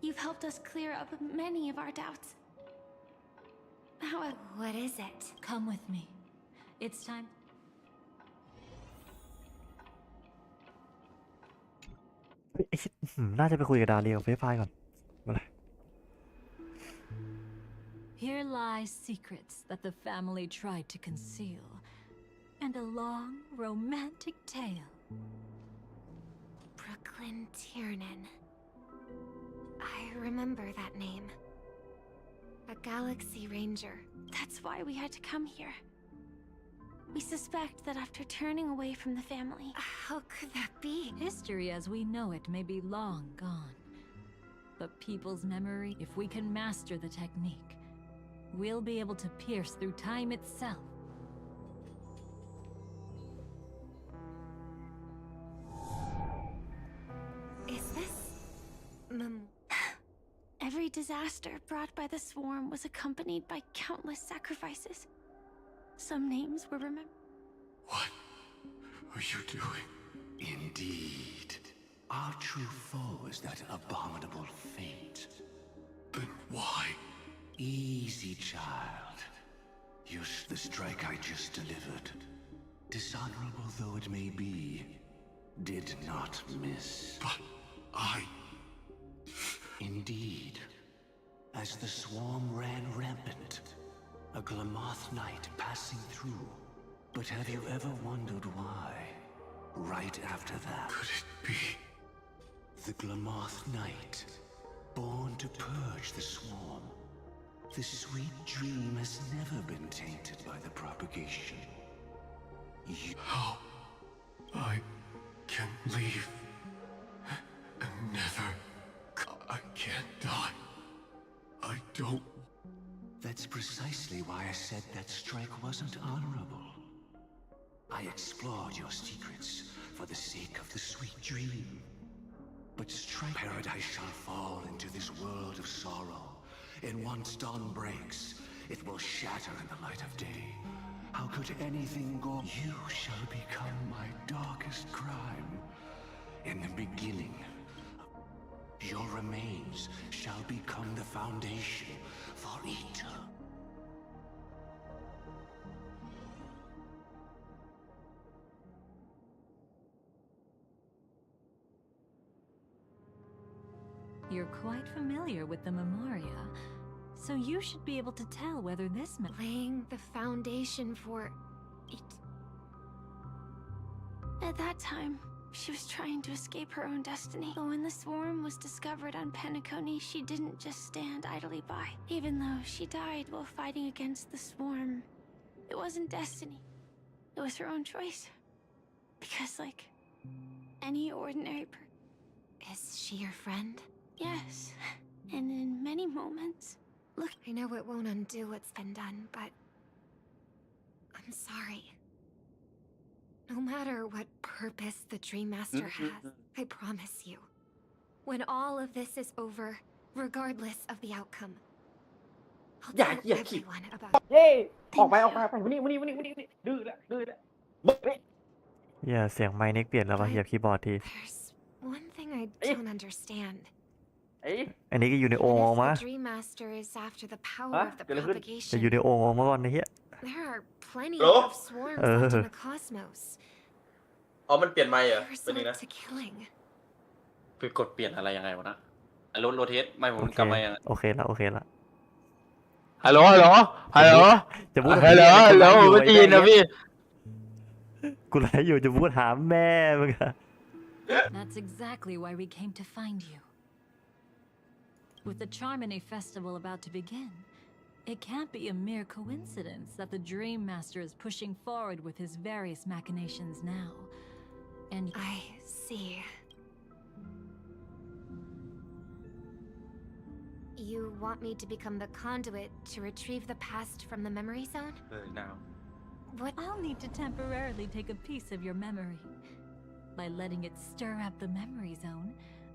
You've helped us clear up many of our doubts. However, what is it? Come with me. It's time.น่าจะไปคุยกับดาเรียกับเฟซไฟล์ก่อนมาเลย Here lie secrets that the family tried to conceal, and a long, romantic tale. Brooklyn Tiernan. I remember that name. A Galaxy Ranger. That's why we had to come here. We suspect that after turning away from the family... How could that be? History as we know it may be long gone. But people's memory, if we can master the technique, we'll be able to pierce through time itself. Is this... Every disaster brought by the swarm was accompanied by countless sacrifices. Some names were remembered. What are you doing? Indeed. Our true foe is that abominable fate. Then why? Easy, child. Use the strike I just delivered. Dishonorable though it may be, did not miss. But Indeed. As the swarm ran rampant, a Glamoth knight passing through. But have you ever wondered why? Right after that... Could it be? The Glamoth knight, born to purge the swarm. The sweet dream has never been tainted by the propagation. How? I can leave and never... I can't die. I don't... That's precisely why I said that strike wasn't honorable. I explored your secrets for the sake of the sweet dream. But strike paradise shall fall into this world of sorrow. And once dawn breaks, it will shatter in the light of day. How could anything go? You shall become my darkest crime. In the beginning, your remains shall become the foundation for eternity. You're quite familiar with the Memoria, so you should be able to tell whether this Laying the foundation for it. At that time, she was trying to escape her own destiny. But when the swarm was discovered on Penacony, she didn't just stand idly by. Even though she died while fighting against the swarm, it wasn't destiny. It was her own choice. Because, like, any ordinary person. Is she your friend? Yes. And in many moments, look. I know it won't undo what's been done, but I'm sorry. No matter what purpose the Dream Master has, I promise you, when all of this is over, regardless of the outcome, I'll อย่า tell เหยียบขี้ everyone about เย้ออกไปมานี่ดื้อละดื้อละเฮ้ย อย่าเสียงไมค์นิกเปลี่ยนแล้ววะเหยียบคีย์บอร์ดที There's one thing I don't understand. อันนี้ก็อยู่ในโอ่งออก If มา the Dream Master is after the power of the จะ propagation, อยู่ในโอ่งออกมาก่อนนะเฮีย there are plenty Hello? of swarms left in the cosmos. อ๋อมันเปลี่ยนไมค์เหรอ They เป็นนี่นะ resort to killing. ไปกดเปลี่ยนอะไรยังไงวะนะโรเทสไม่ผม โอเค กำไมยังไง โอเคละโอเคละ ฮัลโหลฮัลโหลฮัลโหล จะพูด ฮัลโหลฮัลโหลไม่ได้ยินนะพี่ กูไลฟ์อยู่จะพูดหาแม่มึงอะ That's exactly why we came to find you. With the Charmony Festival about to begin, it can't be a mere coincidence that the Dream Master is pushing forward with his various machinations now. And I see. You want me to become the conduit to retrieve the past from the memory zone? now. What? I'll need to temporarily take a piece of your memory. By letting it stir up the memory zone,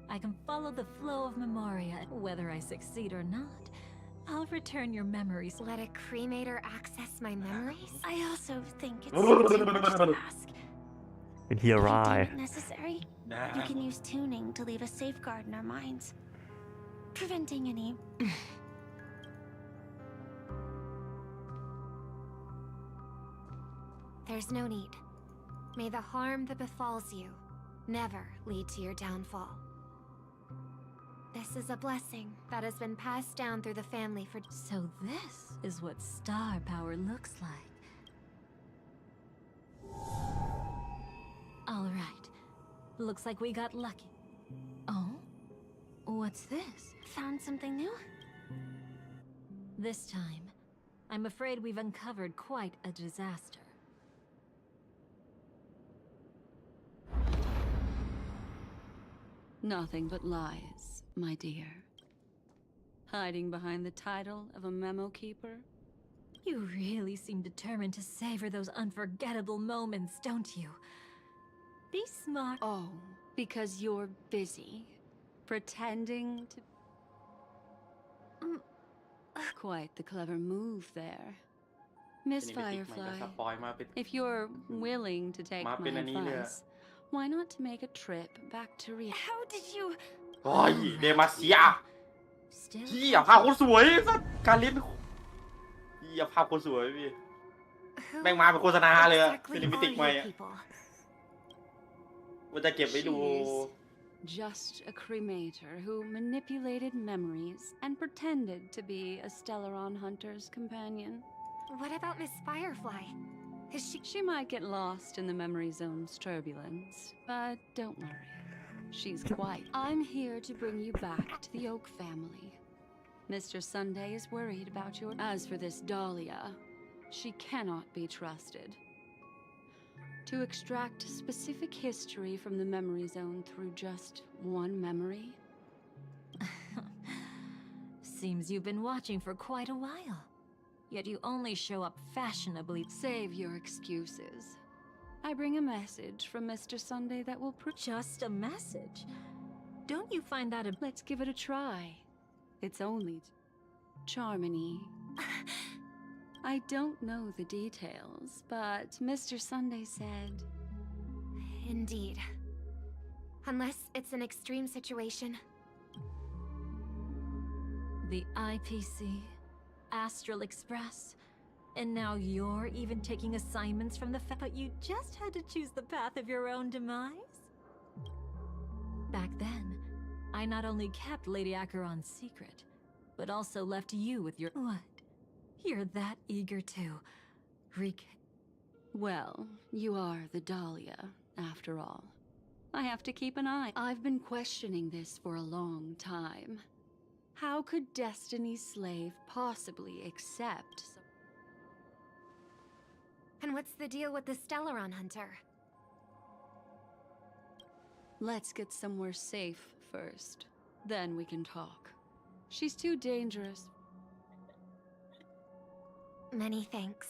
I can follow the flow of Memoria. Whether I succeed or not, I'll return your memories. Let a cremator access my memories? I also think it's too much to ask. And here If you I. deem it necessary, you can use tuning to leave a safeguard in our minds, preventing any. There's no need. May the harm that befalls you never lead to your downfall. This is a blessing that has been passed down through the family for. So this is what star power looks like. All right. Looks like we got lucky. Oh? What's this? Found something new? This time, I'm afraid we've uncovered quite a disaster. Nothing but lies, my dear. Hiding behind the title of a memo keeper? You really seem determined to savor those unforgettable moments, don't you? Be smart. Oh, because you're busy pretending to. Quite the clever move there. Miss Firefly, if you're willing to take my advice, why not to make a trip back to reality? How did you? โอ้ยเดมาเซียเฮียภาพคนสวยสัสการเล่นเฮียภาพคนสวยพี่แม่งมาเป็นโฆษณาเลยอะซินิมิติกใหม่อะว่าจะเก็บไว้ดู Just a cremator who manipulated memories and pretended to be a Stellaron hunter's companion. What about Miss Firefly? Is she? She might get lost in the memory zone's turbulence, but don't worry. She's quite. I'm here to bring you back to the Oak family. Mr. Sunday is worried about your. As for this Dahlia, she cannot be trusted. To extract specific history from the memory zone through just one memory? Seems you've been watching for quite a while. Yet you only show up fashionably. Save your excuses. I bring a message from Mr. Sunday that will Just a message? Don't you find that a... Let's give it a try. It's only Charmony. I don't know the details, but Mr. Sunday said... Indeed. Unless it's an extreme situation. The IPC, Astral Express, and now you're even taking assignments from the but you just had to choose the path of your own demise? Back then, I not only kept Lady Acheron's secret, but also left you with your— What? You're that eager to— Well, you are the Dahlia, after all. I have to keep an eye. I've been questioning this for a long time. How could Destiny's slave possibly accept— And what's the deal with the Stellaron hunter? Let's get somewhere safe first. Then we can talk. She's too dangerous. Many thanks.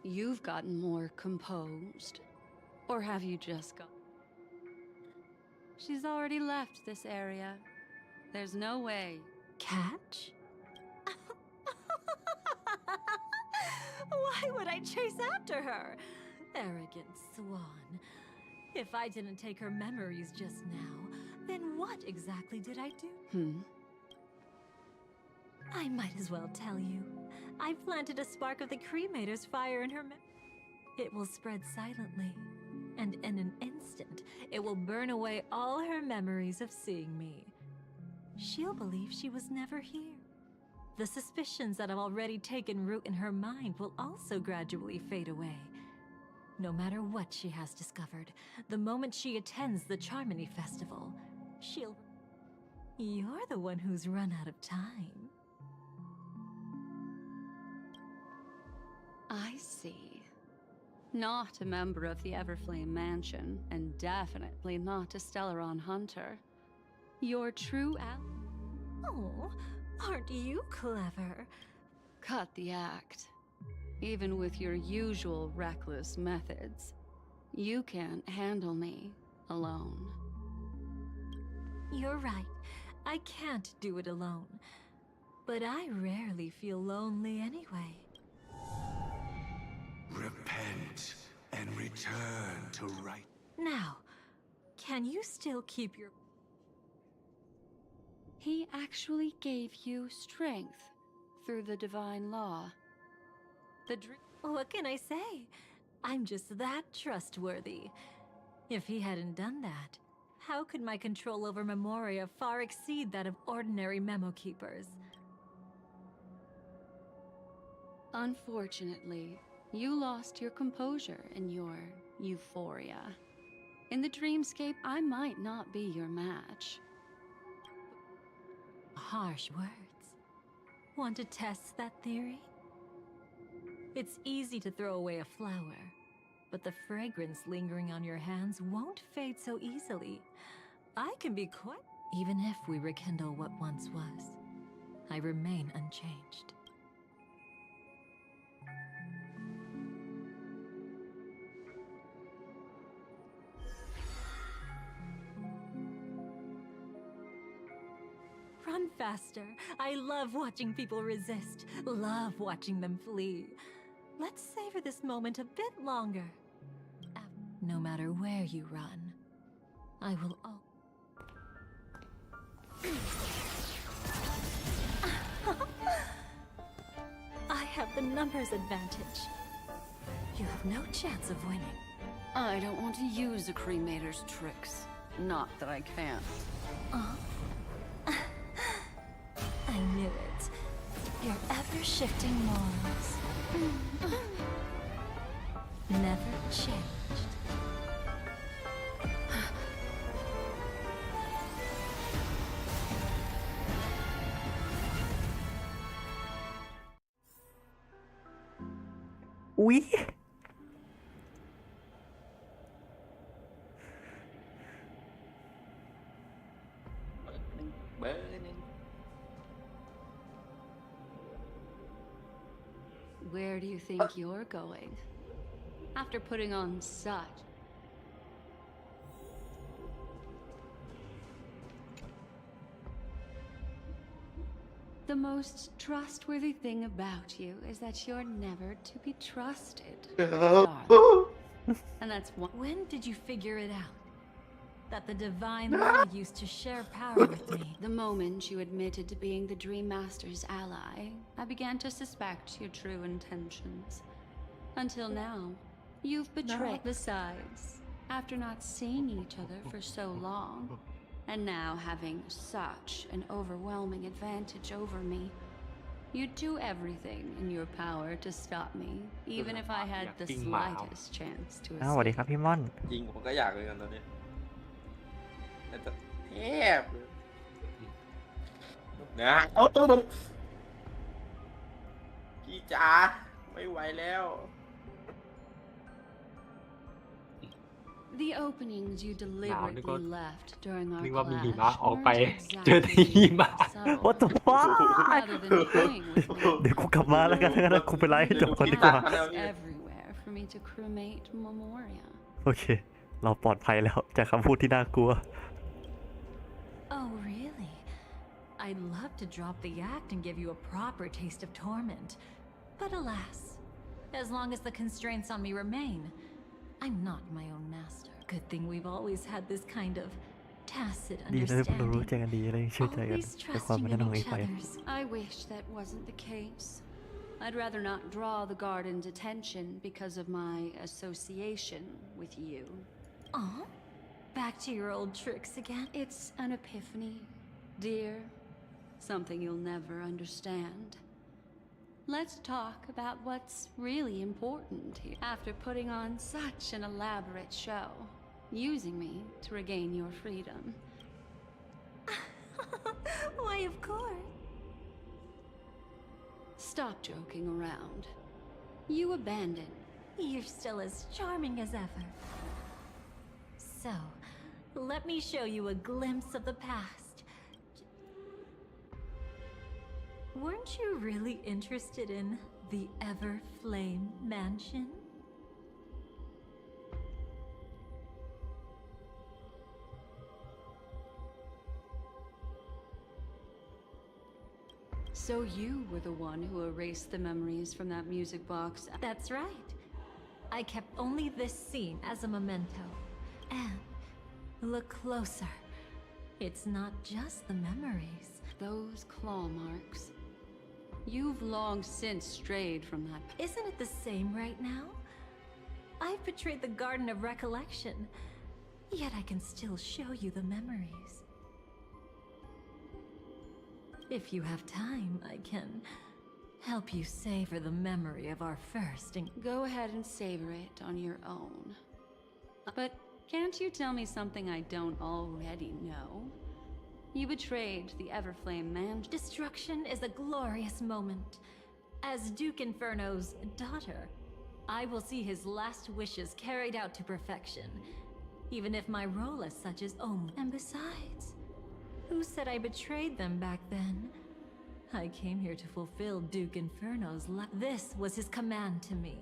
You've gotten more composed. Or have you just got— She's already left this area. There's no way. Catch? Why would I chase after her? Arrogant swan. If I didn't take her memories just now, then what exactly did I do? I might as well tell you. I planted a spark of the cremator's fire in her It will spread silently, and in an instant, it will burn away all her memories of seeing me. She'll believe she was never here. The suspicions that have already taken root in her mind will also gradually fade away. No matter what she has discovered, the moment she attends the Charmony Festival, she'll— You're the one who's run out of time. I see. Not a member of the Everflame Mansion, and definitely not a Stellaron hunter. Your true Oh, aren't you clever? Cut the act. Even with your usual reckless methods, you can't handle me alone. You're right. I can't do it alone. But I rarely feel lonely anyway. Repent and return to right. Now, can you still keep your— He actually gave you strength through the divine law. What can I say? I'm just that trustworthy. If he hadn't done that, how could my control over Memoria far exceed that of ordinary memo keepers? Unfortunately, you lost your composure in your euphoria. In the dreamscape, I might not be your match. Harsh words. Want to test that theory? It's easy to throw away a flower, but the fragrance lingering on your hands won't fade so easily. I can be quite— Even if we rekindle what once was, I remain unchanged. Run faster. I love watching people resist. Love watching them flee. Let's savor this moment a bit longer. No matter where you run, I will I have the numbers advantage. You have no chance of winning. I don't want to use a cremator's tricks. Not that I can't. I knew it. Your ever-shifting morals. Never changed. Oui. Where do you think you're going? After putting on such... The most trustworthy thing about you is that you're never to be trusted. Darling. And that's one— When did you figure it out? that the Divine Law used to share power with me. The moment you admitted to being the Dream Master's ally, I began to suspect your true intentions. Until now, you've betrayed. Besides, after not seeing each other for so long, and now having such an overwhelming advantage over me, you'd do everything in your power to stop me, even if I had the slightest chance to สวัสดี escape. ครับพี่ม่อน จริงผมก็อยากเลยกันตอนนี้แต่แทบนะเอาตัวพี่จ๋าไม่ไหวแล้ว The openings you deliberately left during our นึกว่ามีหิ clash มะออกไป weren't เจอแต่หิมะ subtle. What the fuck Rather than playing with me, เดี๋ยวกูกลับมาแล้วกันนะกูไปไลฟ์ให้จบก่อนดีกว่า it's everywhere for me to cremate Memoria. โอเค เราปลอดภัยแล้วจากคำพูดที่น่ากลัว Oh, really? I'd love to drop the act and give you a proper taste of torment. But alas, as long as the constraints on me remain, I'm not my own master. Good thing we've always had this kind of tacit ดีนะที่เรารู้ understanding. ใจกันดีอะไรเชื่อใจกัน Always แต่ความ trusting ไม่แน่นอน in อีก each ไป other's. I wish that wasn't the case. I'd rather not draw the garden's attention because of my association with you. Aw, back to your old tricks again? It's an epiphany, dear. Something you'll never understand. Let's talk about what's really important here. After putting on such an elaborate show, using me to regain your freedom. Why, of course. Stop joking around. You abandoned. You're still as charming as ever. So, let me show you a glimpse of the past. Weren't you really interested in the Everflame Mansion? So you were the one who erased the memories from that music box. That's right. I kept only this scene as a memento. And look closer. It's not just the memories. Those claw marks. You've long since strayed from that. Isn't it the same right now? I've betrayed the Garden of Recollection, yet I can still show you the memories. If you have time, I can help you savor the memory of our first and Go ahead and savor it on your own. But can't you tell me something I don't already know? You betrayed the Everflame Mansion. Destruction is a glorious moment. As Duke Inferno's daughter, I will see his last wishes carried out to perfection, even if my role as such is only. And besides, who said I betrayed them back then? I came here to fulfill Duke Inferno's This was his command to me.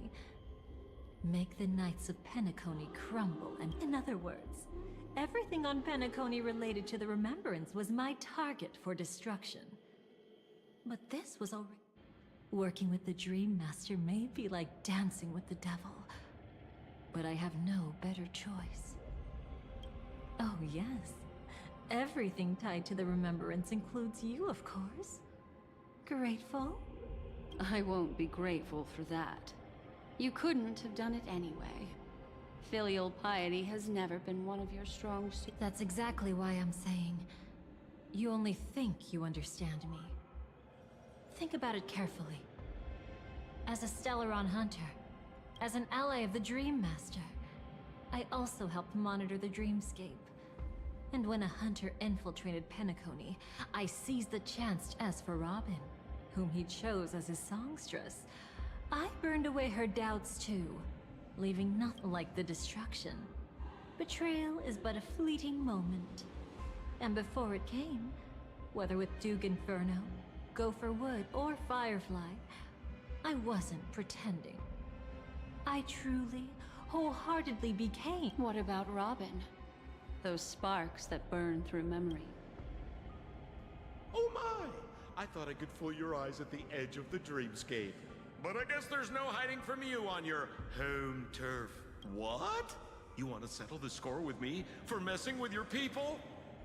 Make the Knights of Penacony crumble, and in other words, everything on Penacony related to the Remembrance was my target for destruction. But this was already... Working with the Dream Master may be like dancing with the devil, but I have no better choice. Oh yes, everything tied to the Remembrance includes you, of course. Grateful? I won't be grateful for that. You couldn't have done it anyway. Filial piety has never been one of your strong suits. That's exactly why I'm saying you only think you understand me. Think about it carefully. As a Stellaron hunter, as an ally of the Dream Master, I also helped monitor the dreamscape. And when a hunter infiltrated Penacony, I seized the chance to ask for Robin, whom he chose as his songstress. I burned away her doubts too, leaving nothing like the destruction. Betrayal is but a fleeting moment. And before it came, whether with Duke Inferno, Gopher Wood, or Firefly, I wasn't pretending. I truly, wholeheartedly became. What about Robin? Those sparks that burn through memory. Oh my! I thought I could fool your eyes at the edge of the dreamscape. But I guess there's no hiding from you on your home turf. What? You want to settle the score with me for messing with your people?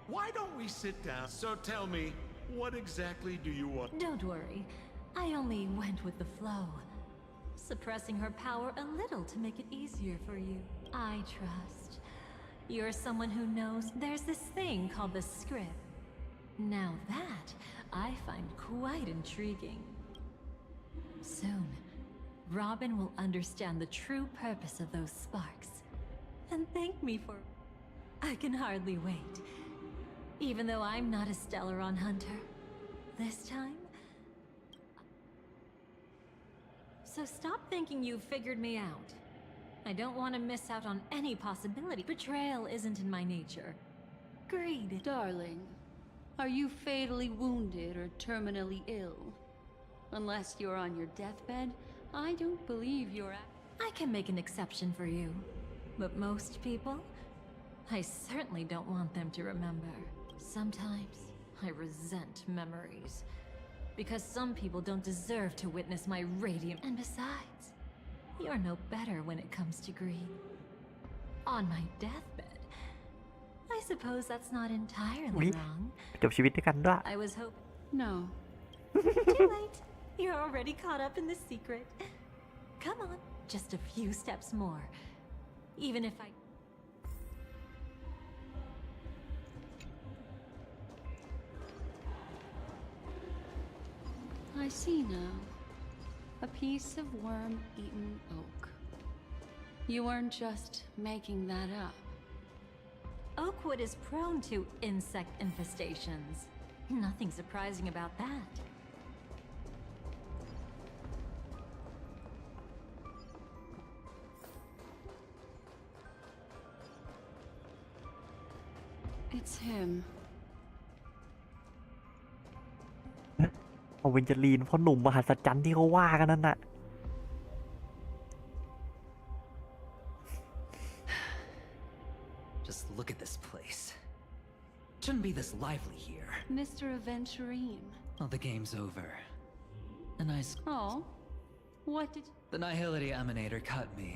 Why don't we sit down? So tell me, what exactly do you want? Don't worry. I only went with the flow, suppressing her power a little to make it easier for you. I trust. You're someone who knows there's this thing called the script. Now that I find quite intriguing. Soon, Robin will understand the true purpose of those sparks and thank me for. I can hardly wait. Even though I'm not a Stellaron hunter, this time. So stop thinking you've figured me out. I don't want to miss out on any possibility. Betrayal isn't in my nature. Greed. Darling, are you fatally wounded or terminally ill? Unless you're on your deathbed, I don't believe you're. I can make an exception for you. But most people, I certainly don't want them to remember. Sometimes I resent memories. Because some people don't deserve to witness my radiant. And besides, you're no better when it comes to greed. On my deathbed, I suppose that's not entirely wrong. จบชีวิตด้วยกันด้วย I was hoping. No. Too late. You're already caught up in the secret. Come on, just a few steps more. Even if I. I see now. A piece of worm-eaten oak. You weren't just making that up. Oakwood is prone to insect infestations. Nothing surprising about that. It's him. เอาเวนเจอรีนเพราะหนุ่มมหัศจรรย์ที่เขาว่ากันนั่นน่ะ Just look at this place. Shouldn't be this lively here. Mr. Aventurine. Well, the game's over. And Oh? What did... The Nihility Emanator cut me.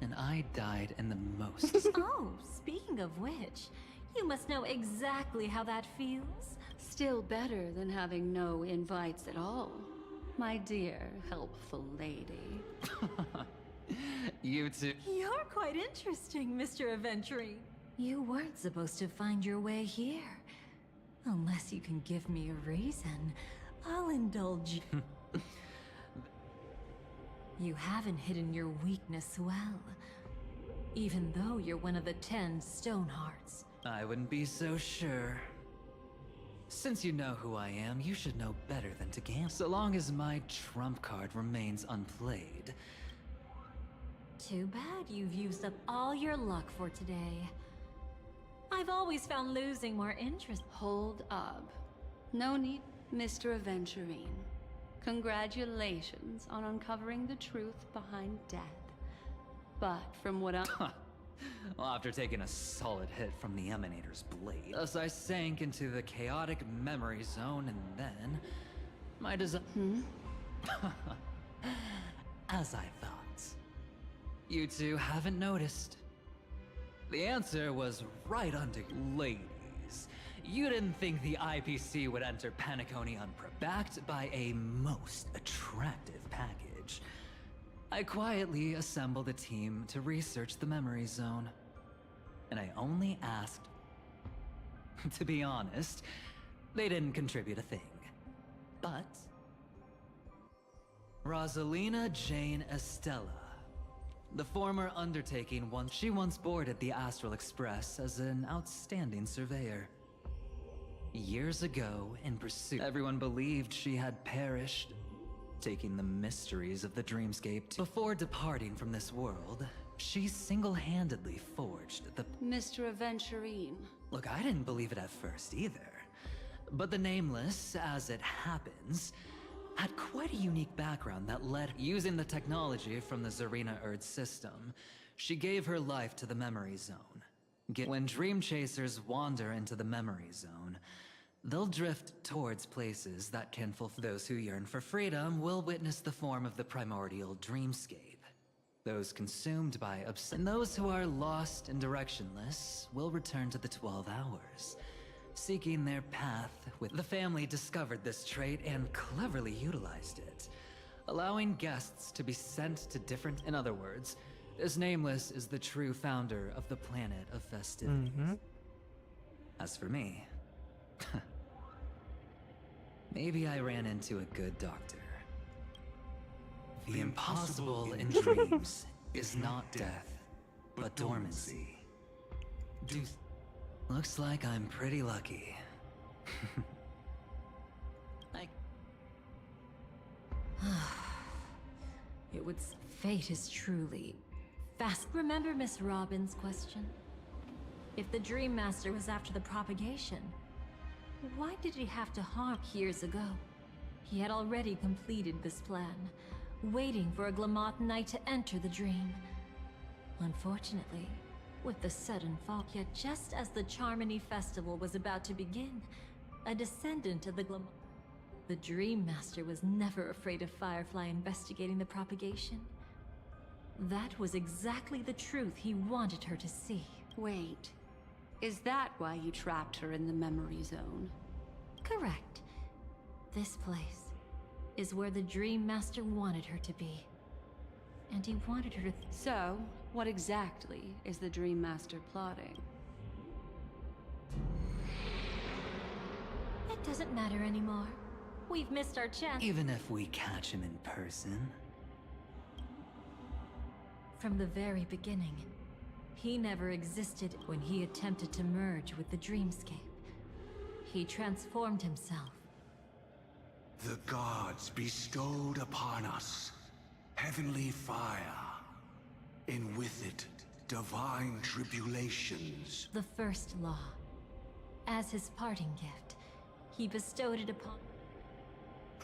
And I died in the most. Oh, speaking of which, you must know exactly how that feels. Still better than having no invites at all. My dear, helpful lady. You too. You're quite interesting, Mr. Aventurine. You weren't supposed to find your way here. Unless you can give me a reason, I'll indulge you. You haven't hidden your weakness well. Even though you're one of the 10 stone hearts. I wouldn't be so sure. Since you know who I am, you should know better than to gamble. So long as my trump card remains unplayed. Too bad you've used up all your luck for today. I've always found losing more interest. Hold up. No need, Mr. Aventurine. Congratulations on uncovering the truth behind death. But from what I'm... Well, after taking a solid hit from the Emanator's blade, thus I sank into the chaotic memory zone and then... My design... As I thought. You two haven't noticed. The answer was right under ladies. You didn't think the IPC would enter Penacony backed by a most attractive package. I quietly assembled a team to research the memory zone. And I only asked... To be honest, they didn't contribute a thing. But... Rosalina Jane Estella. The former undertaking she once boarded the Astral Express as an outstanding surveyor. Years ago, in pursuit, everyone believed she had perished, taking the mysteries of the dreamscape. Before departing from this world, she single-handedly forged the... Mr. Aventurine. Look, I didn't believe it at first either. But the Nameless, as it happens, had quite a unique background that led... Using the technology from the Zarina Erd system, she gave her life to the memory zone. When dream chasers wander into the memory zone, they'll drift towards places that can fulfill. Those who yearn for freedom will witness the form of the primordial dreamscape. Those consumed by and those who are lost and directionless will return to the 12 hours, seeking their path with the family discovered this trait and cleverly utilized it, allowing guests to be sent to different. In other words, this Nameless is the true founder of the planet of festivities. As for me, maybe I ran into a good doctor. The impossible in dreams is not death, but dormancy. Looks like I'm pretty lucky. It would. Fate is truly fast. Remember Miss Robin's question? If the Dream Master was after the propagation, why did he have to harm years ago? He had already completed this plan, waiting for a Glamoth Knight to enter the dream. Unfortunately, with the sudden fall, yet just as the Charmony Festival was about to begin, a descendant of the The Dream Master was never afraid of Firefly investigating the propagation. That was exactly the truth he wanted her to see. Wait, is that why you trapped her in the memory zone? Correct. This place is where the Dream Master wanted her to be. And he wanted her to. So, what exactly is the Dream Master plotting? It doesn't matter anymore. We've missed our chance. Even if we catch him in person. From the very beginning, he never existed when he attempted to merge with the dreamscape. He transformed himself. The gods bestowed upon us heavenly fire, and with it, divine tribulations. The first law. As his parting gift, he bestowed it upon.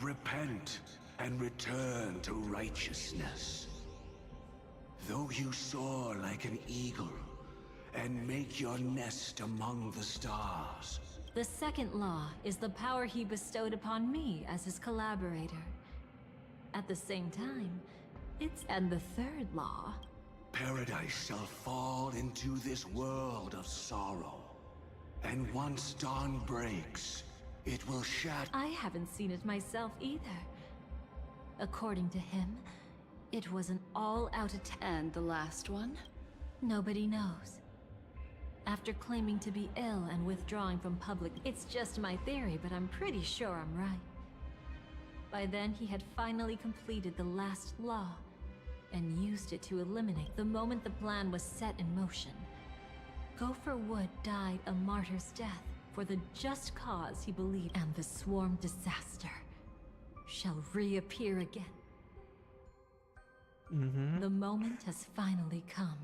Repent and return to righteousness. Though you soar like an eagle and make your nest among the stars. The second law is the power he bestowed upon me as his collaborator. At the same time, it's. And the third law. Paradise shall fall into this world of sorrow. And once dawn breaks, it will shatter. I haven't seen it myself either. According to him, it was an all-out attack. And the last one? Nobody knows. After claiming to be ill and withdrawing from public, it's just my theory, but I'm pretty sure I'm right. By then, he had finally completed the last law and used it to eliminate the moment the plan was set in motion. Gopher Wood died a martyr's death for the just cause he believed, and the swarm disaster shall reappear again. The moment has finally come.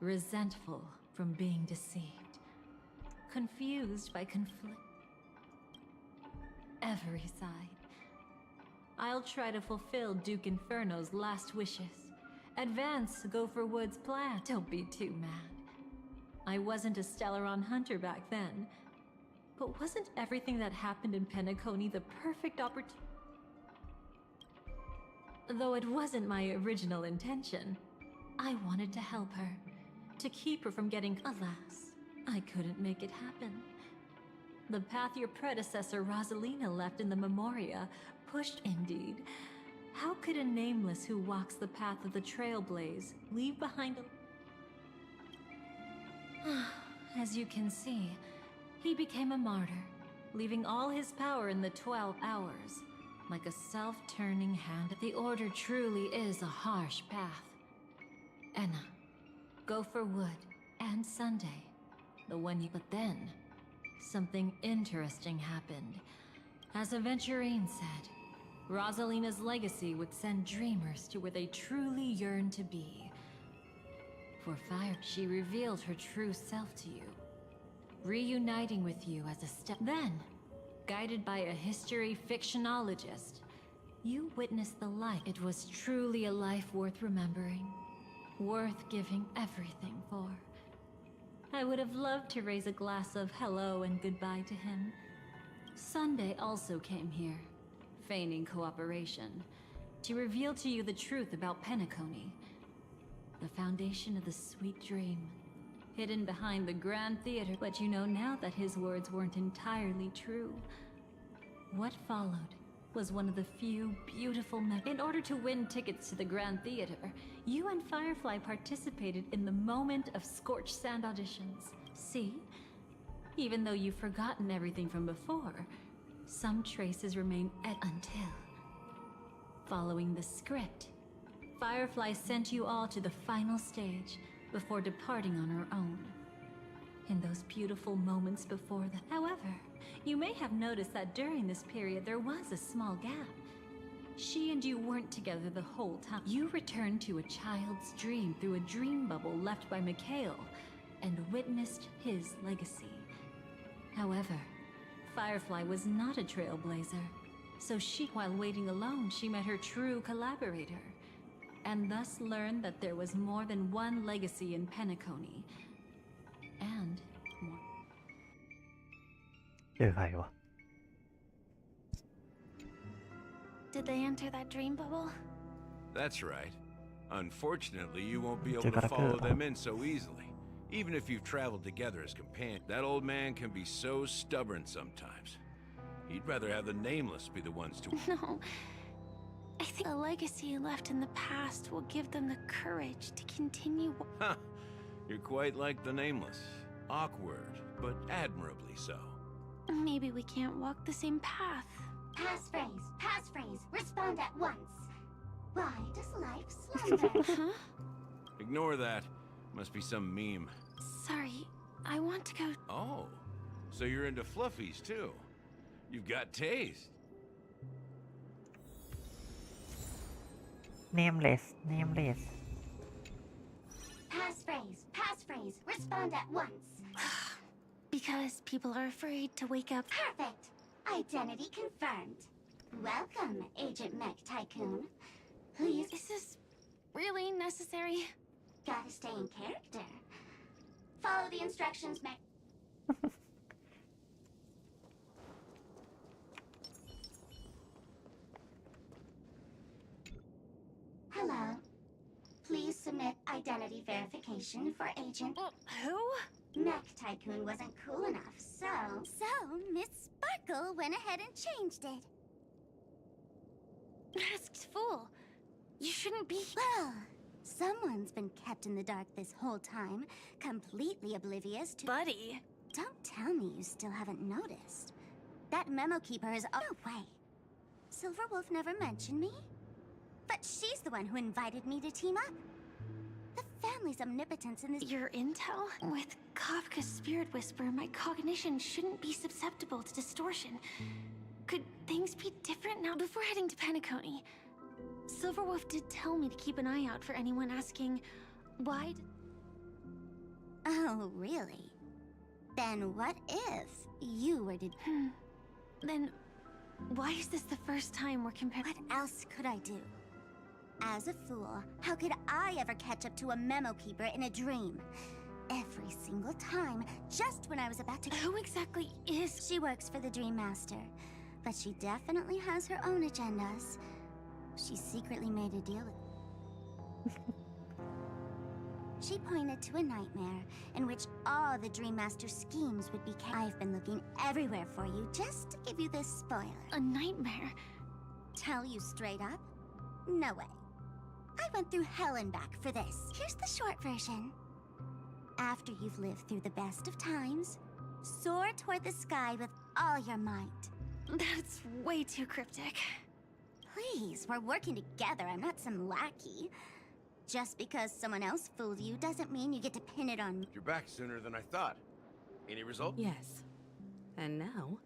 Resentful from being deceived, confused by conflict. Every side. I'll try to fulfill Duke Inferno's last wishes. Advance Gopher Wood's plan. Don't be too mad. I wasn't a Stellaron hunter back then. But wasn't everything that happened in Penacony the perfect opportunity? Though it wasn't my original intention, I wanted to help her. To keep her from getting. Alas, I couldn't make it happen. The path your predecessor Rosalina left in the Memoria pushed. Indeed. How could a nameless who walks the path of the Trailblaze leave behind a... As you can see, he became a martyr, leaving all his power in the 12 hours. Like a self-turning hand. The Order truly is a harsh path. Enna, Gopher Wood, and Sunday. The one you... But then, something interesting happened. As Aventurine said, Rosalina's legacy would send dreamers to where they truly yearn to be. For Fire, she revealed her true self to you, reuniting with you as a step. Then, guided by a history fictionologist, you witnessed the life. It was truly a life worth remembering, worth giving everything for. I would have loved to raise a glass of hello and goodbye to him. Sunday also came here, feigning cooperation, to reveal to you the truth about Penacony, the foundation of the sweet dream, hidden behind the Grand Theater. But you know now that his words weren't entirely true. What followed was one of the few beautiful In order to win tickets to the Grand Theater, you and Firefly participated in the moment of scorched sand auditions. See? Even though you've forgotten everything from before, some traces remain until... Following the script, Firefly sent you all to the final stage before departing on her own. In those beautiful moments before that. However, you may have noticed that during this period there was a small gap. She and you weren't together the whole time. You returned to a child's dream through a dream bubble left by Mikhail and witnessed his legacy. However, Firefly was not a trailblazer, so while waiting alone, she met her true collaborator, and thus learned that there was more than one legacy in Penacony, and more. เจอใครวะ Did they enter that dream bubble? That's right. Unfortunately, you won't be able to follow them in so easily. Even if you've traveled together as companions, that old man can be so stubborn sometimes. He'd rather have the Nameless be the ones to... No. I think the legacy left in the past will give them the courage to continue... Huh. You're quite like the Nameless. Awkward, but admirably so. Maybe we can't walk the same path. Passphrase, respond at once. Why does life slumber? Huh? Ignore that. Must be some meme. Sorry, I want to go... Oh, so you're into fluffies too. You've got taste. Nameless. Passphrase, respond at once. Because people are afraid to wake up... Perfect. Identity confirmed. Welcome, Agent Mech Tycoon. Please... Is this really necessary? Gotta stay in character. Follow the instructions, Mech. Hello. Please submit identity verification for Agent... Who? Mech Tycoon wasn't cool enough, so Miss Sparkle went ahead and changed it. Masked fool. You shouldn't be... Well, someone's been kept in the dark this whole time, completely oblivious to... Buddy. Don't tell me you still haven't noticed. That memo keeper is... No way. Silverwolf never mentioned me? But she's the one who invited me to team up. The family's omnipotence in this... Your intel? With Kafka's Spirit Whisper, my cognition shouldn't be susceptible to distortion. Could things be different now? Before heading to Penacony, Silverwolf did tell me to keep an eye out for anyone asking, why... Oh, really? Then what if you were to... Then, why is this the first time we're comparing... What else could I do? As a fool, how could I ever catch up to a memo keeper in a dream? Every single time, just when I was about to... Who exactly is... She works for the Dream Master, but she definitely has her own agendas. She secretly made a deal with... She pointed to a nightmare in which all the Dream Master schemes would be... I've been looking everywhere for you just to give you this spoiler. A nightmare? Tell you straight up? No way. I went through hell and back for this. Here's the short version. After you've lived through the best of times, soar toward the sky with all your might. That's way too cryptic. Please, we're working together. I'm not some lackey. Just because someone else fooled you doesn't mean you get to pin it on me. You're back sooner than I thought. Any result? Yes. And now,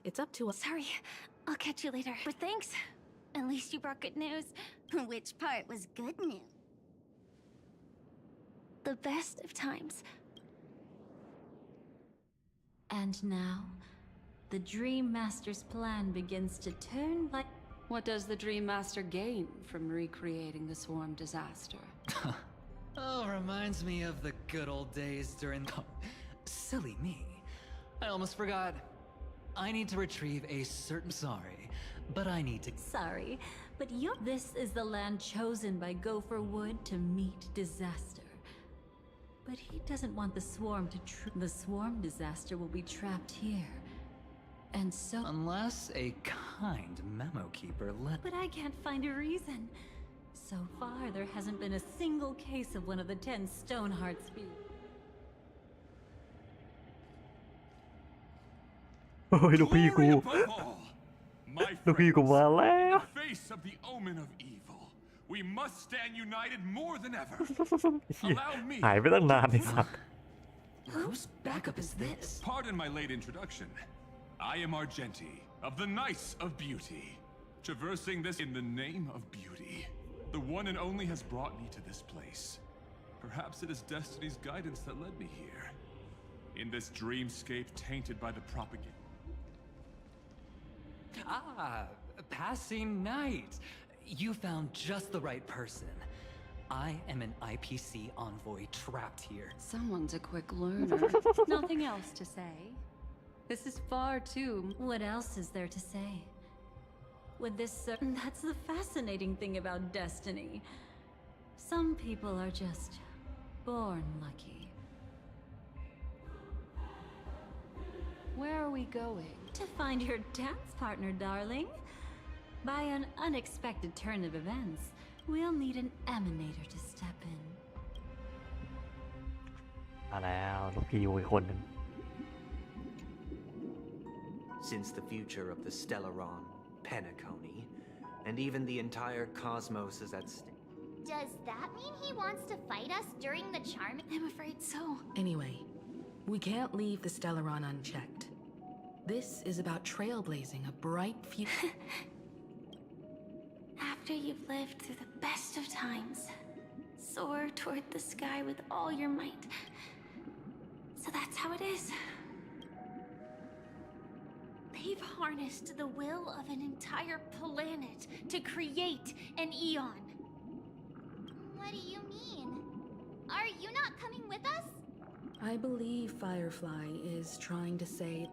it's up to us. Sorry, I'll catch you later. But thanks. At least you brought good news. Which part was good news? The best of times. And now, the Dream Master's plan begins to turn like... What does the Dream Master gain from recreating the swarm disaster? Oh, reminds me of the good old days during... Oh, silly me. I almost forgot. I need to retrieve a certain. Sorry, but I need to. Sorry, but this is the land chosen by Gopher Wood to meet disaster. But he doesn't want the swarm to. The swarm disaster will be trapped here. And so. Unless a kind memo keeper let. But I can't find a reason. So far, there hasn't been a single case of one of the 10 Stonehearts being. โอ้ยลูกพี่กู My ลูกพี่กูมาแล้ว in the face of the omen of evil, we must stand united more than ever. Allow me. หายไปตั้งนานไอ้สัส Whose backup is this? Pardon my late introduction. I am Argenti, of the Knights of Beauty. Traversing this in the name of beauty, the one and only has brought me to this place. Perhaps it is destiny's guidance that led me here. In this dreamscape tainted by the propaganda. Ah, passing night. You found just the right person. I am an IPC envoy trapped here. Someone's a quick learner. Nothing else to say. This is far too. What else is there to say? With this, that's the fascinating thing about destiny. Some people are just born lucky. Where are we going? To find your dance partner, darling. By an unexpected turn of events, we'll need an emanator to step in. มาแล้วลูกพี่กูอีกคนหนึ่ง Since the future of the Stellaron, Penacony, and even the entire cosmos is at stake. Does that mean he wants to fight us during the charm? I'm afraid so. Anyway, we can't leave the Stellaron unchecked. This is about trailblazing a bright future. After you've lived through the best of times, soar toward the sky with all your might. So that's how it is. They've harnessed the will of an entire planet to create an eon. What do you mean? Are you not coming with us? I believe Firefly is trying to say.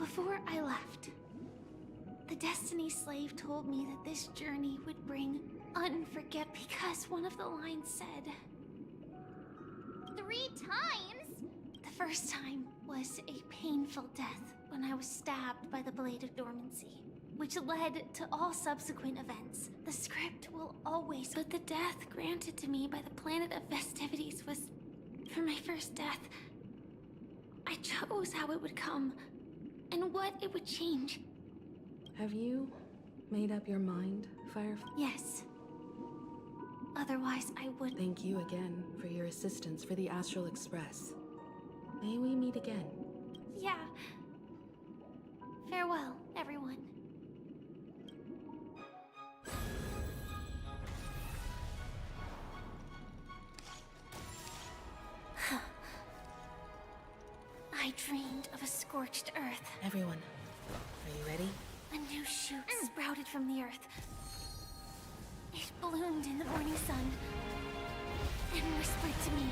Before I left, the Destiny slave told me that this journey would bring because one of the lines said. 3 times? The first time was a painful death when I was stabbed by the Blade of Dormancy, which led to all subsequent events. The script will always. But the death granted to me by the planet of festivities was for my first death. I chose how it would come and what it would change. Have you made up your mind, Firefly? Yes. Otherwise, I would. Thank you again for your assistance for the Astral Express. May we meet again? Yeah. Farewell, everyone. I dreamed of a scorched earth. Everyone, are you ready? A new shoot sprouted from the earth. It bloomed in the morning sun and whispered to me.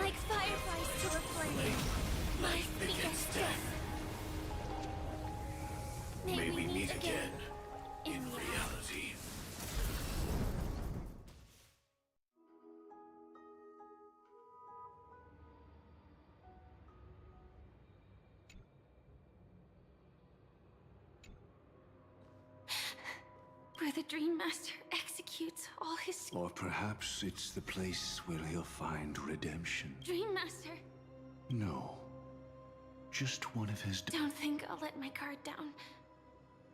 Like fireflies to a flame, life begets death. May we meet again in reality. Where the Dream Master executes all his. Or perhaps it's the place where he'll find redemption. Dream Master! No. Just one of his. Don't think I'll let my guard down.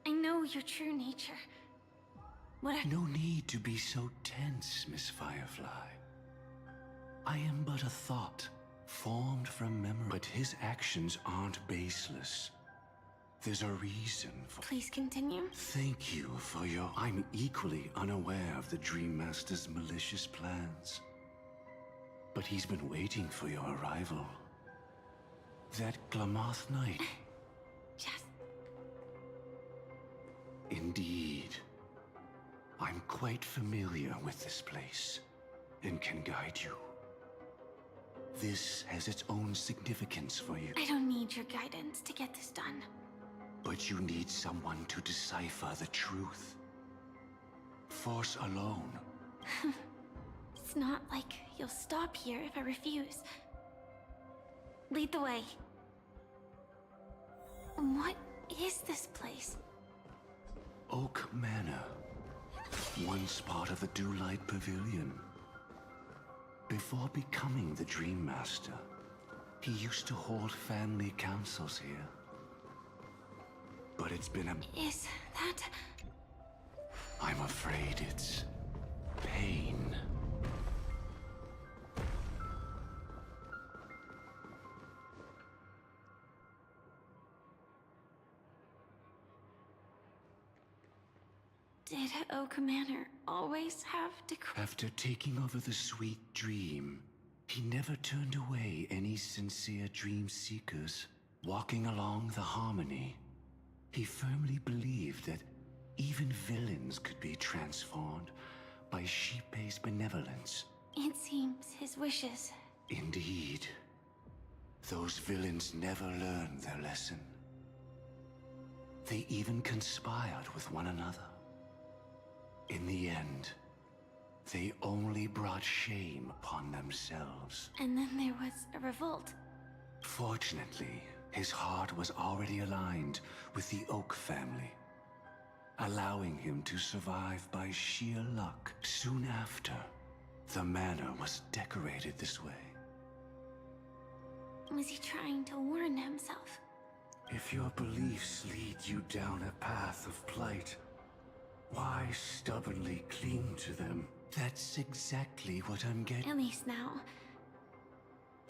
I know your true nature. No need to be so tense, Miss Firefly. I am but a thought, formed from memory. But his actions aren't baseless. There's a reason for. Please continue. Thank you for your. I'm equally unaware of the Dream Master's malicious plans. But he's been waiting for your arrival. That Glamoth night. Yes. Indeed. I'm quite familiar with this place and can guide you. This has its own significance for you. I don't need your guidance to get this done. But you need someone to decipher the truth. Force alone. It's not like you'll stop here if I refuse. Lead the way. What is this place? Oak Manor. Once part of the Dewlight Pavilion. Before becoming the Dream Master, he used to hold family councils here. But it's been a... Is that... I'm afraid it's... pain. Did Oak Manor always have After taking over the sweet dream, he never turned away any sincere dream seekers. Walking along the harmony, he firmly believed that even villains could be transformed by Shippei's benevolence. It seems his wishes. Indeed. Those villains never learned their lesson. They even conspired with one another. In the end, they only brought shame upon themselves. And then there was a revolt. Fortunately, his heart was already aligned with the Oak family, allowing him to survive by sheer luck. Soon after, the manor was decorated this way. Was he trying to warn himself? If your beliefs lead you down a path of plight, why stubbornly cling to them? That's exactly what I'm getting. At least now.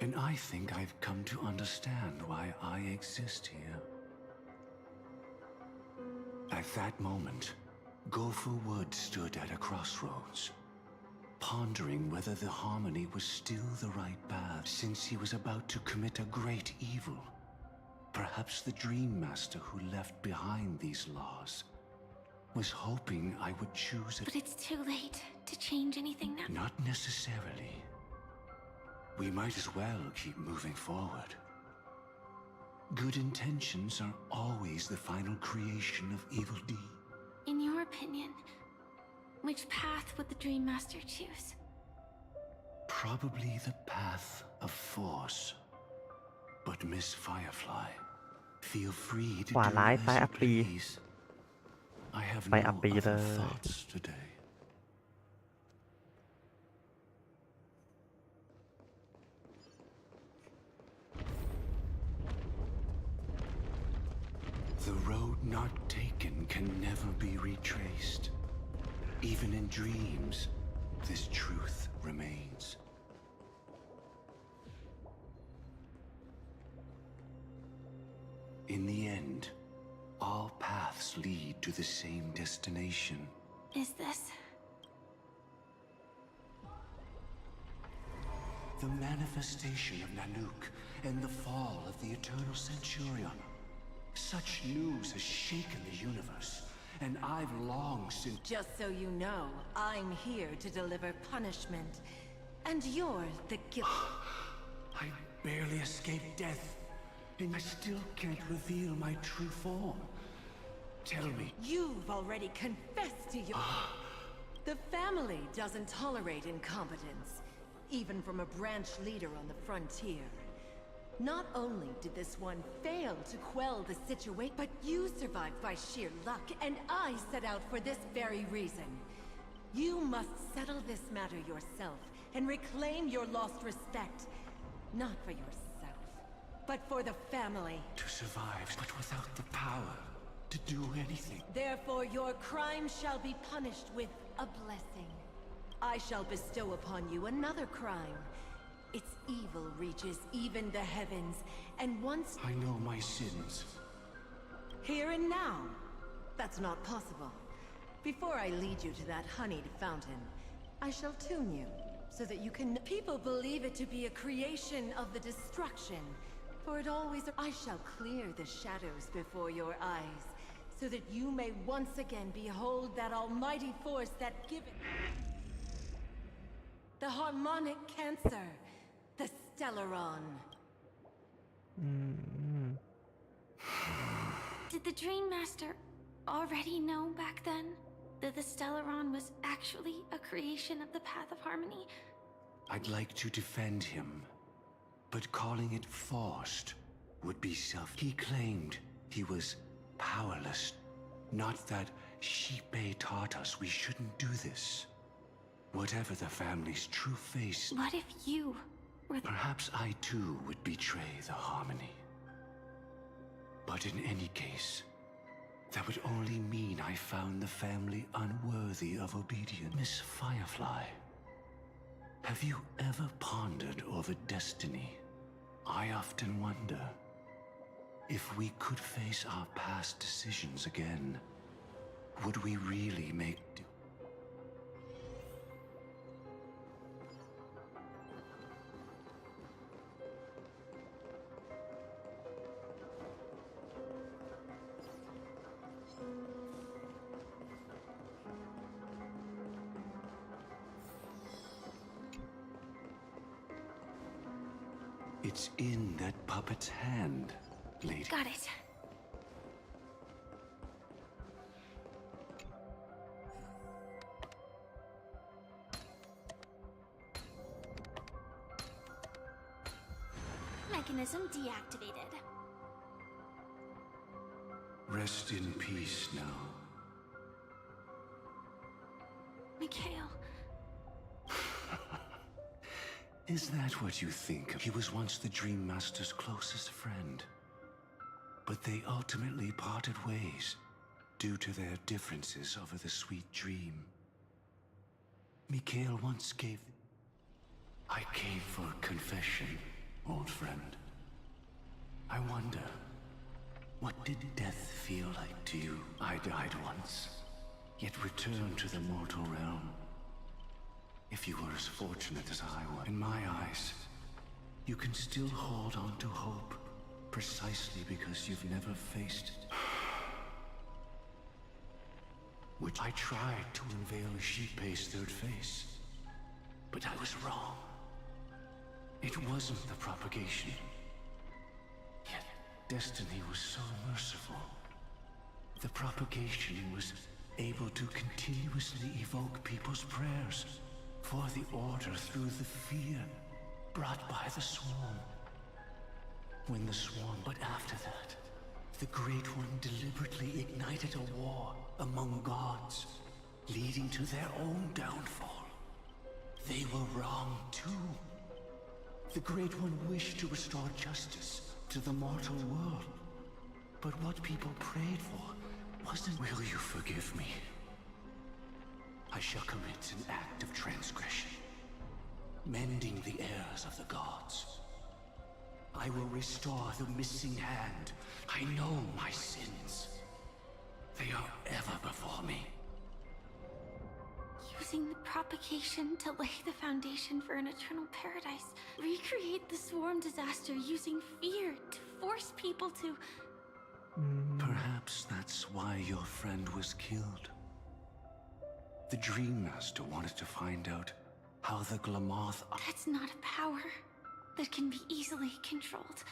And I think I've come to understand why I exist here. At that moment, Gopher Wood stood at a crossroads, pondering whether the harmony was still the right path, since he was about to commit a great evil. Perhaps the Dream Master who left behind these laws was hoping I would choose it. But it's too late to change anything now. Not necessarily. We might as well keep moving forward. Good intentions are always the final creation of evil deeds. In your opinion, which path would the Dream Master choose? Probably the path of force. But Miss Firefly, feel free to ขวา do ร้าย as ซ้าย you อับปี please. I have ไป no อับปีเล other ย thoughts today. The road not taken can never be retraced. Even in dreams, this truth remains. In the end, all paths lead to the same destination. Is this? The manifestation of Nanook and the fall of the Eternal Centurion. Such news has shaken the universe, and I've long since... Just so you know, I'm here to deliver punishment. And you're the guilt. I barely escaped death, and I still can't reveal my true form. Tell me. You've already confessed to your... The family doesn't tolerate incompetence, even from a branch leader on the frontier. Not only did this one fail to quell the situation, but you survived by sheer luck, and I set out for this very reason. You must settle this matter yourself and reclaim your lost respect. Not for yourself, but for the family. To survive, but without the power to do anything. Therefore, your crime shall be punished with a blessing. I shall bestow upon you another crime. Its evil reaches even the heavens, and once... I know my sins. Here and now, that's not possible. Before I lead you to that honeyed fountain, I shall tune you, so that you can... People believe it to be a creation of the destruction, for it always... I shall clear the shadows before your eyes, so that you may once again behold that almighty force that giveth... The harmonic cancer, The Stellaron. Did the Dream Master already know back then that the Stellaron was actually a creation of the Path of Harmony? I'd like to defend him, but calling it forced would be He claimed he was powerless, not that Shipe taught us we shouldn't do this. Whatever the family's true face... What if you were Perhaps I too would betray the harmony. But in any case, that would only mean I found the family unworthy of obedience. Miss Firefly, have you ever pondered over destiny? I often wonder if we could face our past decisions again, would we really make do? It's in that puppet's hand, lady. Got it. Mechanism deactivated. Rest in peace now. Mikhail. Is that what you think? He was once the Dream Master's closest friend. But they ultimately parted ways due to their differences over the sweet dream. Mikhail once gave... I came for confession, old friend. I wonder, what did death feel like to you? I died once, yet returned to the mortal realm. If you were as fortunate as I was, in my eyes, you can still hold on to hope, precisely because you've never faced it. Which I tried to unveil Shipe's third face, but I was wrong. It wasn't the propagation. Yet destiny was so merciful. The propagation was able to continuously evoke people's prayers for the order through the fear brought by the swarm. When the swarm, but after that, the Great One deliberately ignited a war among gods, leading to their own downfall. They were wrong too. The Great One wished to restore justice to the mortal world, but what people prayed for wasn't... Will you forgive me? I shall commit an act of transgression, mending the errors of the gods. I will restore the missing hand. I know my sins. They are ever before me. Using the propagation to lay the foundation for an eternal paradise. Recreate the swarm disaster using fear to force people to... Perhaps that's why your friend was killed. The Dream Master wanted to find out how the Glamoth... That's not a power that can be easily controlled.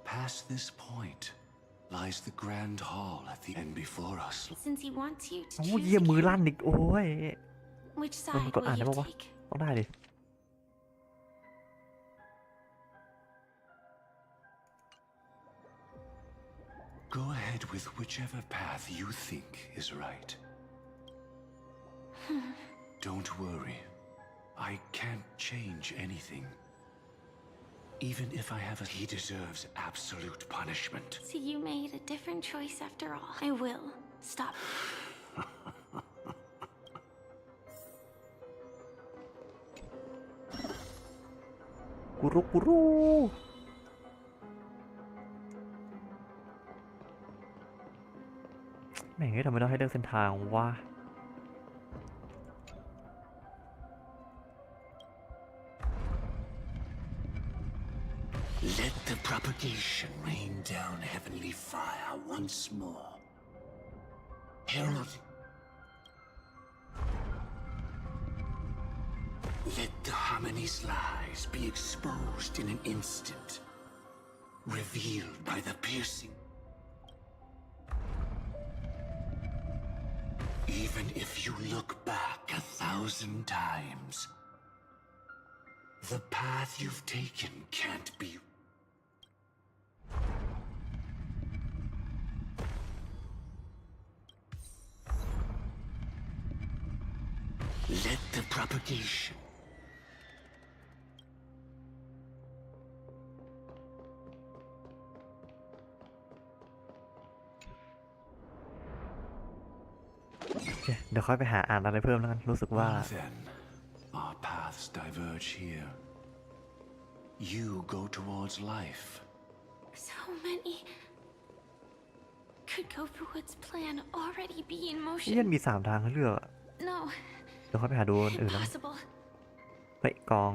Past this point lies the Grand Hall at the end before us. Since he wants you to โอ้ choose เยี่ยมือลั่นอีกโอ้ย which มัน side กดอ่าน will ได้ you ปะวะ take? ต้องได้ดิ Go ahead with whichever path you think is right. Don't worry. I can't change anything. Even if I have a... He deserves absolute punishment. So you made a different choice after all. I will stop. กุรุกุรุแม่งทำไมต้องให้เลือกเส้นทางวะ Let the propagation rain down heavenly fire once more. Herald. Let the harmony's lies be exposed in an instant, revealed by the piercing. Even if you look back 1,000 times, the path you've taken can't be. Let the propagation. โอเคเดี๋ยวค่อยไปหาอ่านอะไรเพิ่มแล้วกันรู้สึกว่า Then, our paths diverge here. You go towards life. So many. Could Gofuwood's plan already be in นี่ยั motion? งมี3 ทางให้เลือกอะ No, เดี๋ยวค่อยไปหาดูอันอื่นแล้ว impossible. เฮ้ยกอง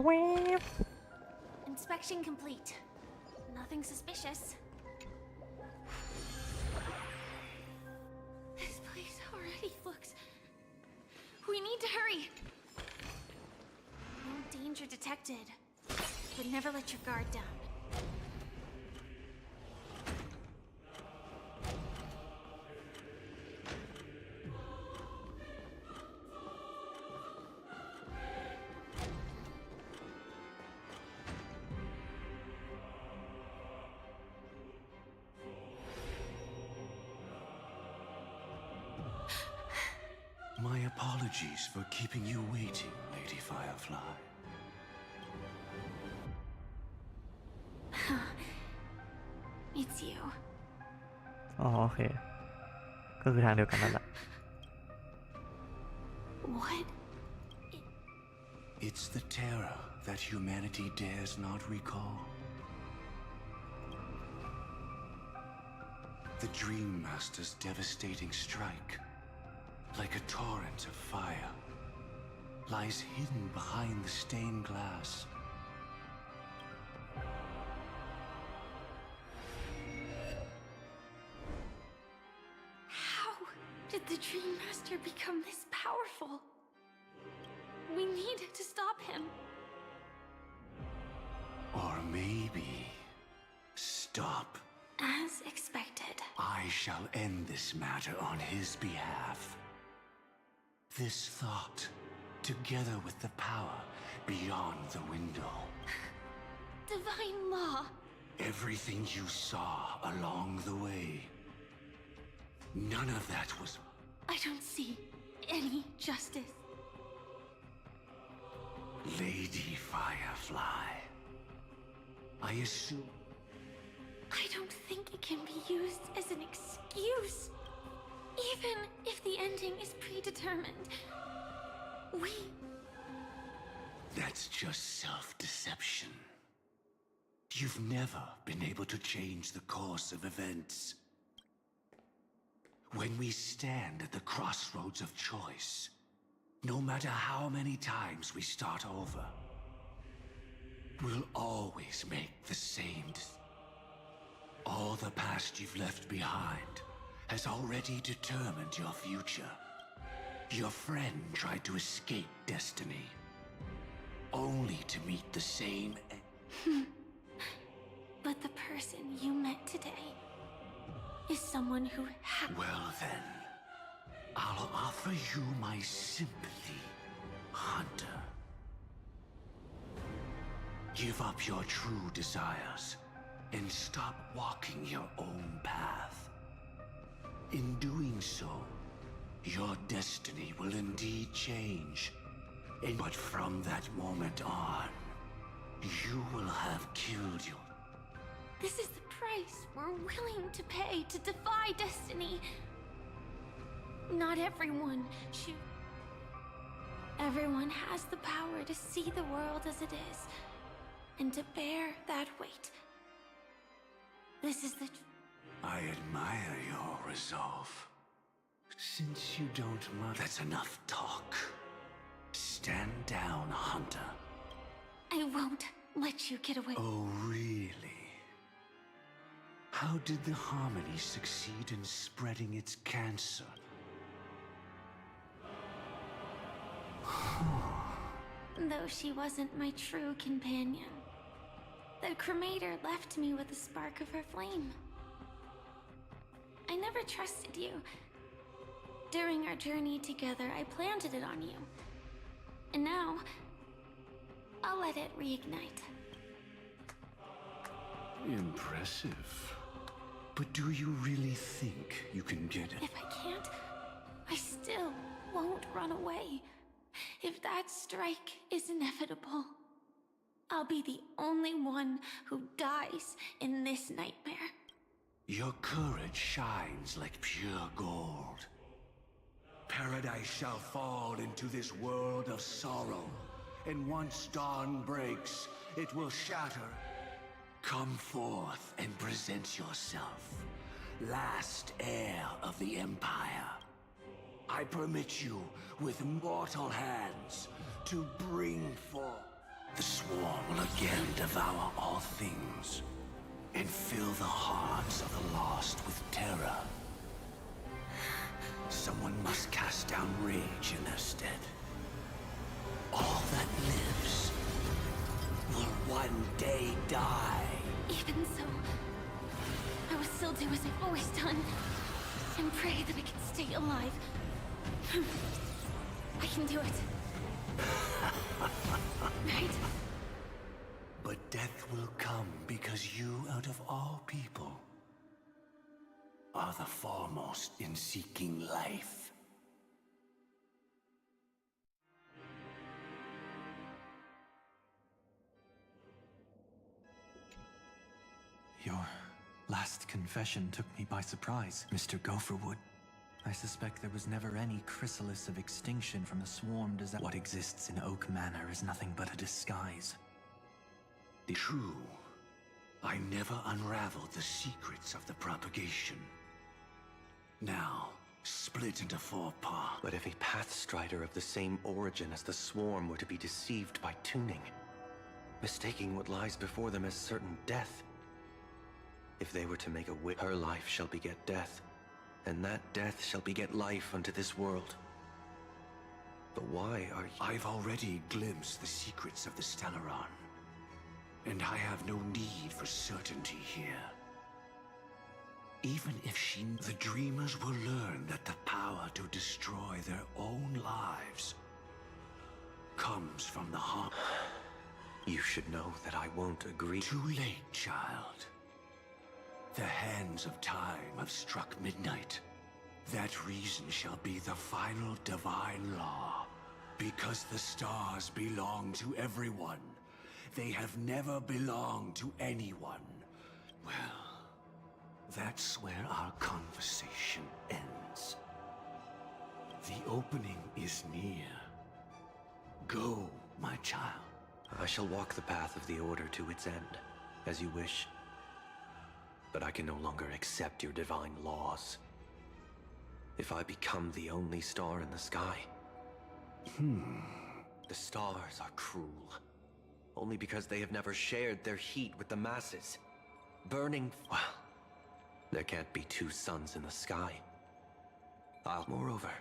เวฟ Inspection complete. Nothing suspicious. This place already looks. We need to hurry. No danger detected. But never let your guard down. My apologies for keeping you waiting, Lady Firefly. It's you. อ๋อโอเคก็คือทางเดียวกันนั่นแหละ What? It's the terror that humanity dares not recall. The Dream Master's devastating strike, like a torrent of fire, lies hidden behind the stained glass. How did the Dream Master become this powerful? We need to stop him. Or maybe stop. As expected. I shall end this matter on his behalf. This thought, together with the power beyond the window. Divine law. Everything you saw along the way. None of that was. I don't see any justice. Lady Firefly. I assume. I don't think it can be used as an excuse. Even if the ending is predetermined. We... That's just self-deception. You've never been able to change the course of events. When we stand at the crossroads of choice, no matter how many times we start over, we'll always make the same decision. All the past you've left behind has already determined your future. Your friend tried to escape destiny, only to meet the same end. But the person you met today is someone who Well then, I'll offer you my sympathy, Hunter. Give up your true desires and stop walking your own path. In doing so, your destiny will indeed change. But from that moment on, you will have killed your... This is the price we're willing to pay to defy destiny. Not everyone should... Everyone has the power to see the world as it is, and to bear that weight. This is the... I admire your resolve. Since you don't that's enough talk. Stand down, Hunter. I won't let you get away. Oh, really? How did the Harmony succeed in spreading its cancer? Though she wasn't my true companion, the cremator left me with a spark of her flame. I never trusted you. During our journey together, I planted it on you. And now, I'll let it reignite. Impressive. But do you really think you can get it? If I can't, I still won't run away. If that strike is inevitable, I'll be the only one who dies in this nightmare. Your courage shines like pure gold. Paradise shall fall into this world of sorrow, and once dawn breaks, it will shatter. Come forth and present yourself, last heir of the Empire. I permit you, with mortal hands, to bring forth. The swarm will again devour all things, and fill the hearts of the lost with terror. Someone must cast down rage in their stead. All that lives will one day die. Even so, I will still do as I've always done, and pray that I can stay alive. I can do it. Right? But death will come because you, out of all people, are the foremost in seeking life. Your last confession took me by surprise, Mr. Gopherwood. I suspect there was never any chrysalis of extinction from the swarm disaster. What exists in Oak Manor is nothing but a disguise. True. I never unraveled the secrets of the propagation. Now, split into 4 parts. But if a Pathstrider of the same origin as the swarm were to be deceived by tuning, mistaking what lies before them as certain death, if they were to make a wish, her life shall beget death, and that death shall beget life unto this world. But why are you... I've already glimpsed the secrets of the Stellaron, and I have no need for certainty here. Even if the dreamers will learn that the power to destroy their own lives comes from the heart. You should know that I won't agree. Too late, child. The hands of time have struck midnight. That reason shall be the final divine law. Because the stars belong to everyone, they have never belonged to anyone. Well, that's where our conversation ends. The opening is near. Go, my child. I shall walk the path of the Order to its end, as you wish. But I can no longer accept your divine laws. If I become the only star in the sky... The stars are cruel. Only because they have never shared their heat with the masses. Burning... Well, there can't be 2 suns in the sky. Moreover,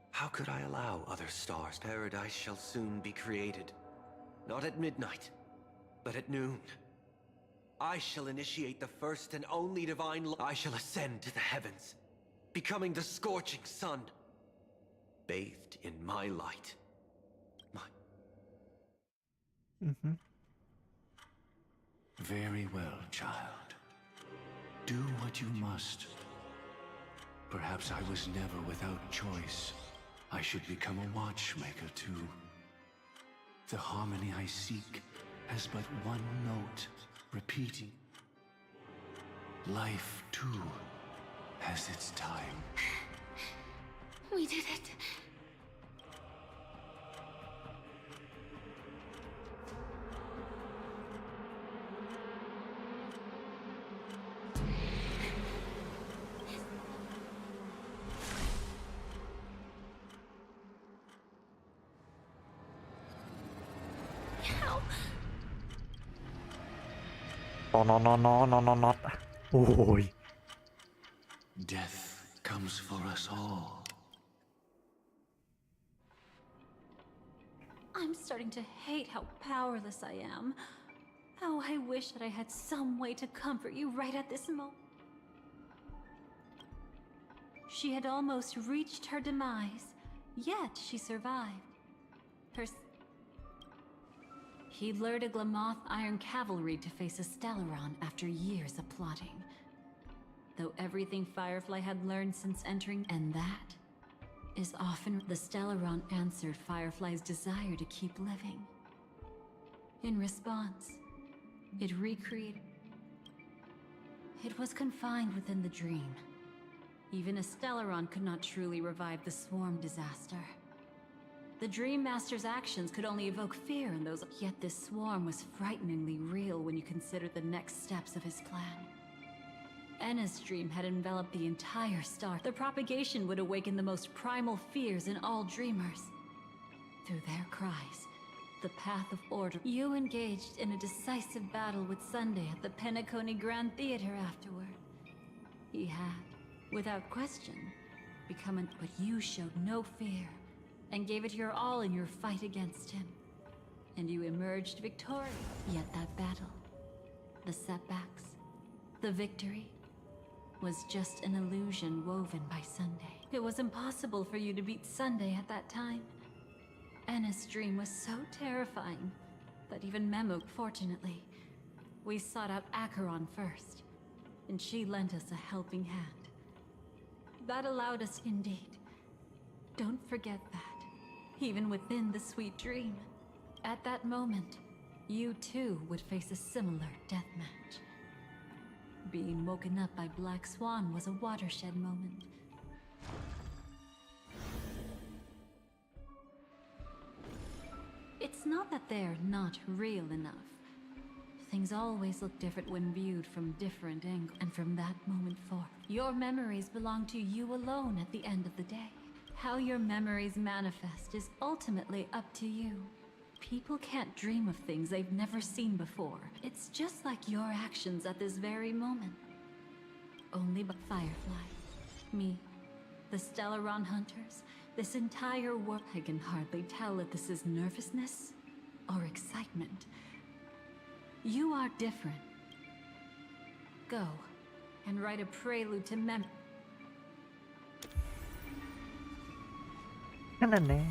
how could I allow other stars? Paradise shall soon be created. Not at midnight, but at noon. I shall initiate the first and only divine law. I shall ascend to the heavens, becoming the scorching sun, bathed in my light. Very well, child. Do what you must. Perhaps I was never without choice. I should become a watchmaker too. The harmony I seek has but one note, repeating. Life too has its time. We did it. ตอนนอโอ้ย Death comes for us all. I'm starting to hate how powerless I am. How I wish that I had some way to comfort you right at this moment. She had almost reached her demise, yet she survived. He lured a Glamoth Iron Cavalry to face a Stellaron after years of plotting. Though everything Firefly had learned since entering, and that is often the Stellaron answered Firefly's desire to keep living. In response, it recreated. It was confined within the dream. Even a Stellaron could not truly revive the swarm disaster. The Dream Master's actions could only evoke fear in those, yet this swarm was frighteningly real when you consider the next steps of his plan. Enna's dream had enveloped the entire star. The propagation would awaken the most primal fears in all dreamers. Through their cries, the path of order. You engaged in a decisive battle with Sunday at the Penacony Grand Theater afterward. He had, without question, become an... But you showed no fear, and gave it your all in your fight against him. And you emerged victorious. Yet that battle, the setbacks, the victory, was just an illusion woven by Sunday. It was impossible for you to beat Sunday at that time. Enna's dream was so terrifying that even Memo, fortunately, we sought out Acheron first, and she lent us a helping hand. That allowed us indeed. Don't forget that, even within the sweet dream. At that moment, you too would face a similar death match. Being woken up by Black Swan was a watershed moment. It's not that they're not real enough. Things always look different when viewed from different angles, and from that moment forth, your memories belong to you alone at the end of the day. How your memories manifest is ultimately up to you. People can't dream of things they've never seen before. It's just like your actions at this very moment. Only but Firefly, me, the Stellaron Hunters, this entire world. I can hardly tell if this is nervousness or excitement. You are different. Go and write a prelude to memory. นั่นแน่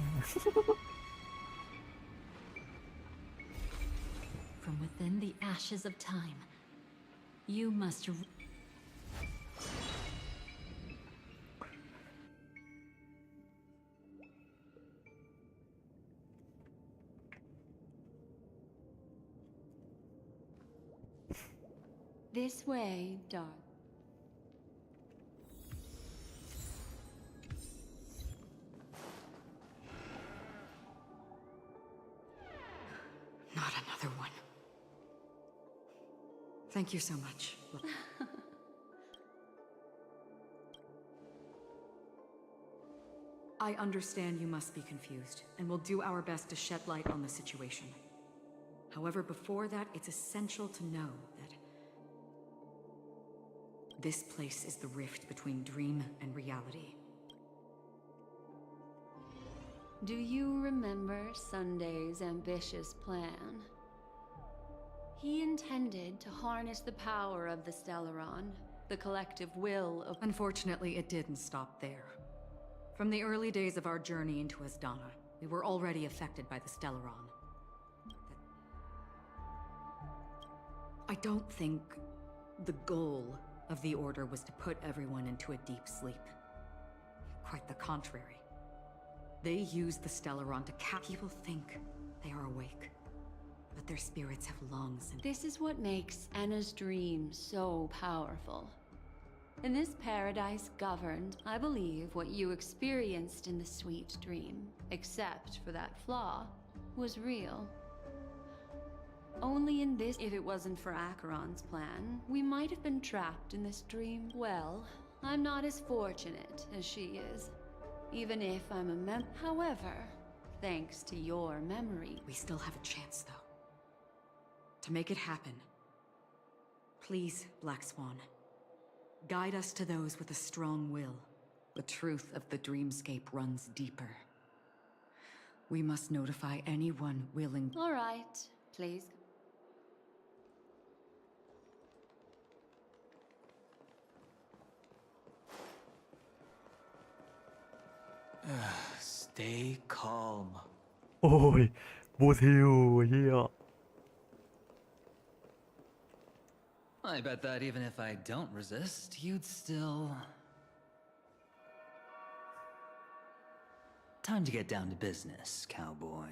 From within the ashes of time, you must. This way, darling. Not another one. Thank you so much. I understand you must be confused, and we'll do our best to shed light on the situation. However, before that, it's essential to know that this place is the rift between dream and reality. Do you remember Sunday's ambitious plan? He intended to harness the power of the Stellaron, the collective will of... Unfortunately, it didn't stop there. From the early days of our journey into Asdana, we were already affected by the Stellaron. I don't think the goal of the Order was to put everyone into a deep sleep. Quite the contrary. They used the Stellaron to people think they are awake, but their spirits have long since... This is what makes Enna's dream so powerful. In this paradise governed, I believe what you experienced in the sweet dream, except for that flaw, was real. Only in this, if it wasn't for Acheron's plan, we might have been trapped in this dream. Well, I'm not as fortunate as she is. Even if I'm a however, thanks to your memory. We still have a chance, though. To make it happen, Please, Black Swan. Guide us to those with a strong will. The truth of the dreamscape runs deeper. We must notify anyone willing. All right, please. Stay calm. โอ้ยบูทิวเฮีย I bet that even if I don't resist, you'd still... Time to get down to business, cowboy.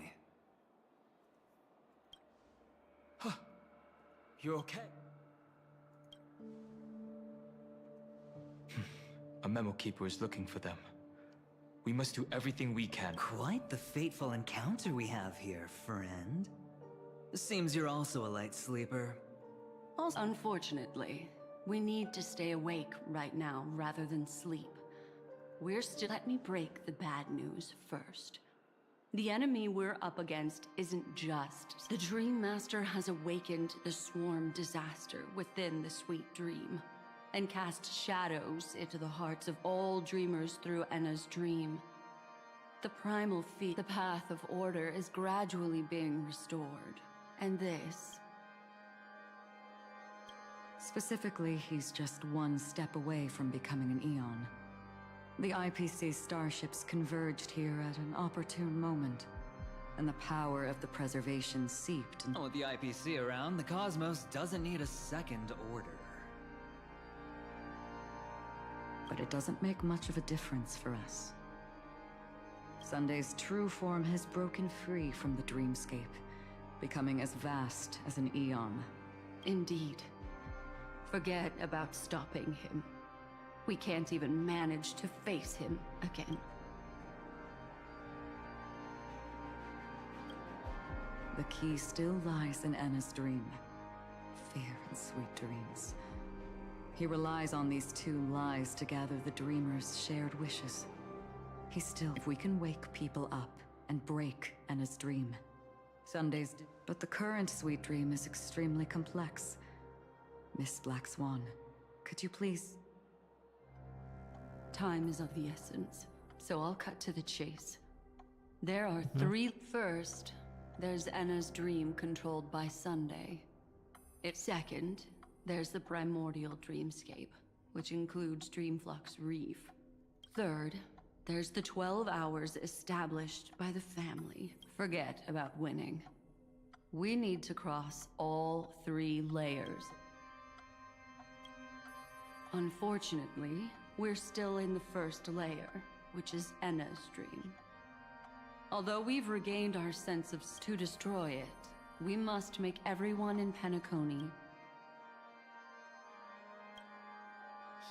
Huh. You okay? A memo keeper is looking for them. We must do everything we can. Quite the fateful encounter we have here, friend. Seems you're also a light sleeper. Unfortunately, we need to stay awake right now rather than sleep. We're still... Let me break the bad news first. The enemy we're up against isn't just... The Dream Master has awakened the swarm disaster within the sweet dream, and cast shadows into the hearts of all dreamers through Enna's dream. The primal feat, the path of order, is gradually being restored. And this... Specifically, he's just one step away from becoming an Eon. The IPC starships converged here at an opportune moment, and the power of the preservation seeped in. With the IPC around, the cosmos doesn't need a second order. But it doesn't make much of a difference for us. Sunday's true form has broken free from the dreamscape, becoming as vast as an Eon. Indeed. Forget about stopping him. We can't even manage to face him again. The key still lies in Enna's dream. Fear and sweet dreams. He relies on these two lies to gather the dreamers' shared wishes. He still... If we can wake people up and break Enna's dream. Sunday's... But the current sweet dream is extremely complex. Miss Black Swan, could you please... Time is of the essence, so I'll cut to the chase. There are three... First, there's Enna's dream controlled by Sunday. Second, there's the primordial dreamscape, which includes Dreamflux Reef. Third, there's the 12 hours established by the family. Forget about winning. We need to cross all three layers. Unfortunately, we're still in the first layer, which is Enna's dream. Although we've regained our sense of... To destroy it, we must make everyone in Penacony...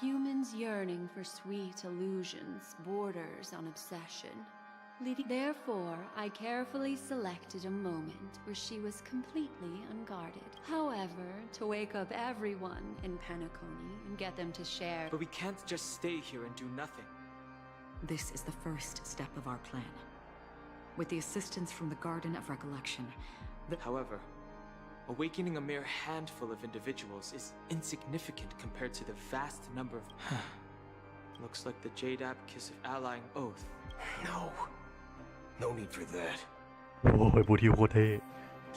Humans yearning for sweet illusions borders on obsession. Therefore, I carefully selected a moment where she was completely unguarded. However, to wake up everyone in Penacony and get them to share... But we can't just stay here and do nothing. This is the first step of our plan. With the assistance from the Garden of Recollection, However, awakening a mere handful of individuals is insignificant compared to the vast number of... Looks like the Jade Kiss of Allying Oath. No. No need for that. โอ้ยบูทิวโคตรเท่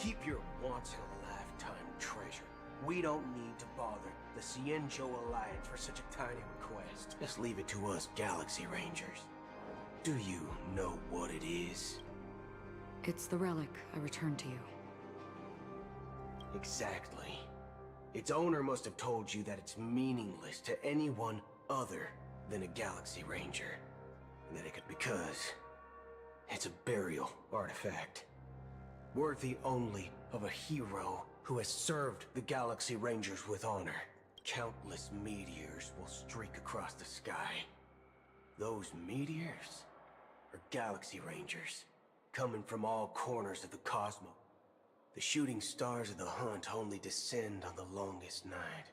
Keep your once-in-a-lifetime treasure. We don't need to bother the Cienjo Alliance for such a tiny request. Just leave it to us Galaxy Rangers. Do you know what it is? It's the relic I returned to you. Exactly. Its owner must have told you that it's meaningless to anyone other than a Galaxy Ranger. Because it's a burial artifact. Worthy only of a hero who has served the Galaxy Rangers with honor. Countless meteors will streak across the sky. Those meteors are Galaxy Rangers, coming from all corners of the cosmos. The shooting stars of the hunt only descend on the longest night.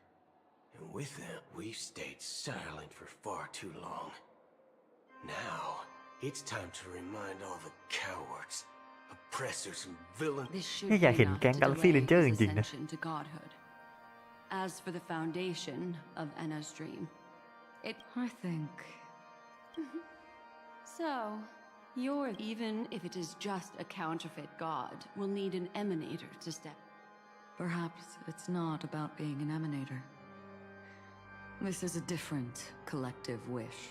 And with them, we've stayed silent for far too long. Now, it's time to remind all the cowards, oppressors, and villains. นี่อยากเห็นแก๊ง Galaxy Ranger จริงๆนะ As for the foundation of Enna's dream, I think. So, even if it is just a counterfeit god, will need an emanator to step. Perhaps it's not about being an emanator. This is a different collective wish.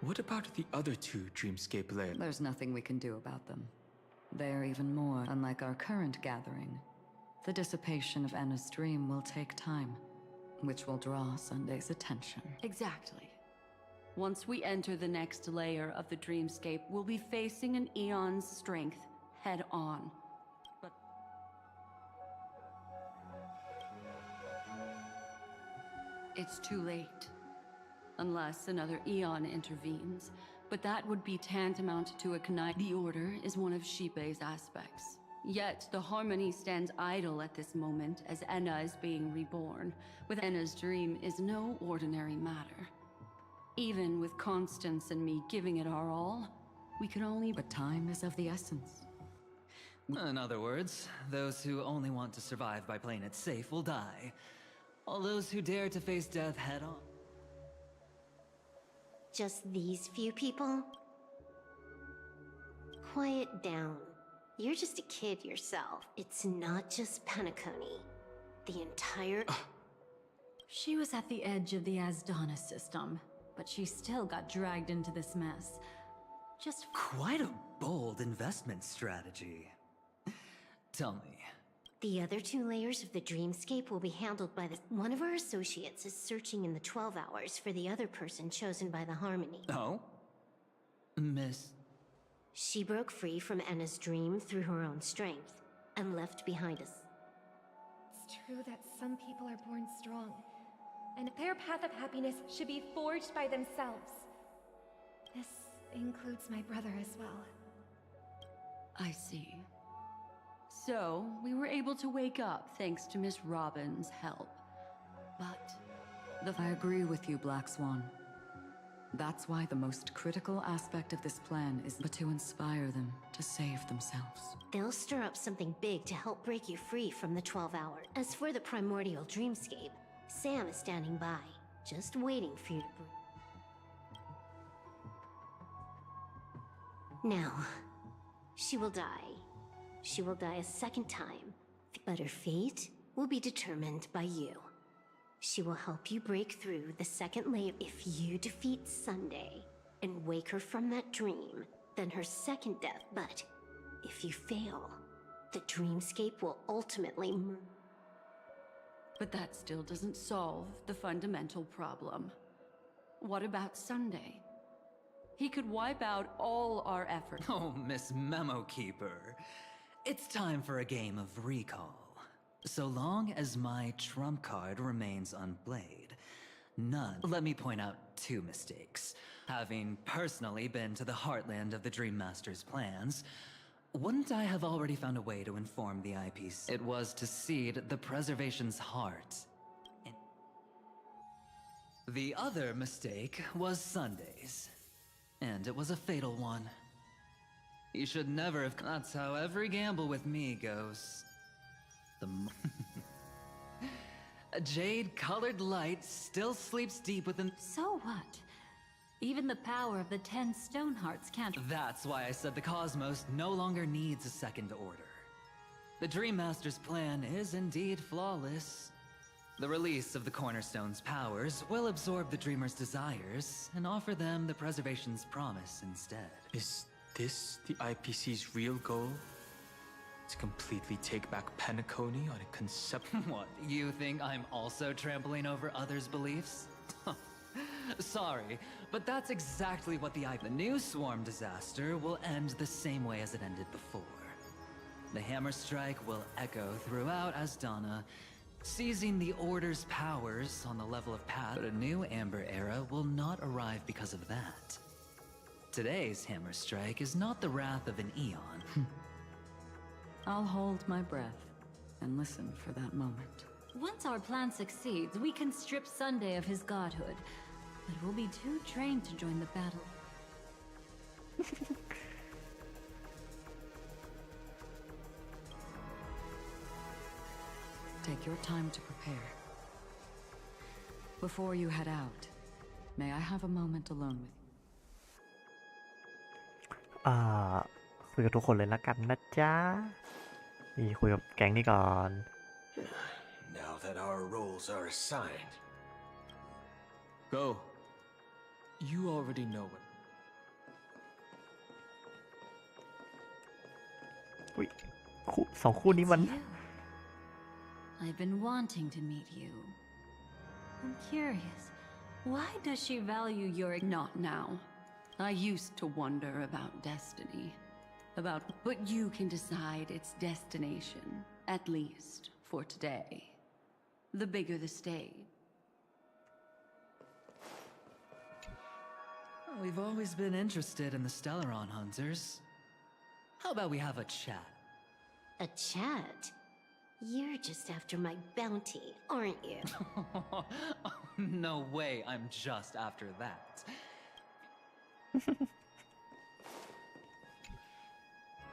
What about the other two dreamscape layers? There's nothing we can do about them. They're even more unlike our current gathering. The dissipation of Enna's dream will take time, which will draw Sunday's attention. Exactly. Once we enter the next layer of the dreamscape, we'll be facing an eon's strength head on. But it's too late. Unless another eon intervenes. But that would be tantamount to a conniving. The Order is one of Shipei's aspects. Yet the Harmony stands idle at this moment as Enna is being reborn. With Enna's dream is no ordinary matter. Even with Constance and me giving it our all, we can only... But time is of the essence. In other words, those who only want to survive by playing it safe will die. All those who dare to face death head on. Just these few people? Quiet down. You're just a kid yourself. It's not just Penacony. The entire... She was at the edge of the Asdana system, but she still got dragged into this mess. Just quite a bold investment strategy. Tell me. The other two layers of the dreamscape will be handled by the... One of our associates is searching in the 12 hours for the other person chosen by the Harmony. Oh? Miss... She broke free from Enna's dream through her own strength, and left behind us. It's true that some people are born strong, and their path of happiness should be forged by themselves. This includes my brother as well. I see. So, we were able to wake up thanks to Miss Robin's help. But... I agree with you, Black Swan. That's why the most critical aspect of this plan is but to inspire them to save themselves. They'll stir up something big to help break you free from the 12 hours. As for the primordial dreamscape, Sam is standing by, just waiting for you to breathe. Now, she will die. She will die a second time, but her fate will be determined by you. She will help you break through the second layer. If you defeat Sunday and wake her from that dream, then her second death. But if you fail, the dreamscape will ultimately But that still doesn't solve the fundamental problem. What about Sunday? He could wipe out all our efforts. Oh, Miss Memo Keeper. It's time for a game of recall. So long as my trump card remains unplayed, none. Let me point out two mistakes. Having personally been to the heartland of the Dream Master's plans, wouldn't I have already found a way to inform the IPC? It was to seed the Preservation's heart. The other mistake was Sundays, and it was a fatal one. You should never have. That's how every gamble with me goes. A jade-colored light still sleeps deep within. So what? Even the power of the 10 stone hearts can't. That's why I said the cosmos no longer needs a second order. The Dream Master's plan is indeed flawless. The release of the Cornerstone's powers will absorb the Dreamer's desires and offer them the Preservation's promise instead. Is this the IPC's real goal? To completely take back Penacony on a concept. What, you think I'm also trampling over others' beliefs? Sorry, but that's exactly what the new swarm disaster will end the same way as it ended before. The hammer strike will echo throughout Asdana, seizing the Order's powers on the level of path, but a new Amber Era will not arrive because of that. Today's hammer strike is not the wrath of an eon. I'll hold my breath and listen for that moment. Once our plan succeeds, we can strip Sunday of his godhood. But we'll be too trained to join the battle. Take your time to prepare. Before you head out, may I have a moment alone with you? คุยกับทุกคนเลยละกันนะจ๊ะนี่คุยกับแก๊งนี่ก่อน Now that our roles are assigned. Go. You already know it. อุ๊ยสองคู่นี้มัน I've been wanting to meet you. I'm curious. Why does she value your... Not now. I used to wonder about destiny. But you can decide its destination, at least for today. The bigger the stage. We've always been interested in the Stellaron hunters. How about we have a chat? A chat? You're just after my bounty, aren't you? No way, I'm just after that.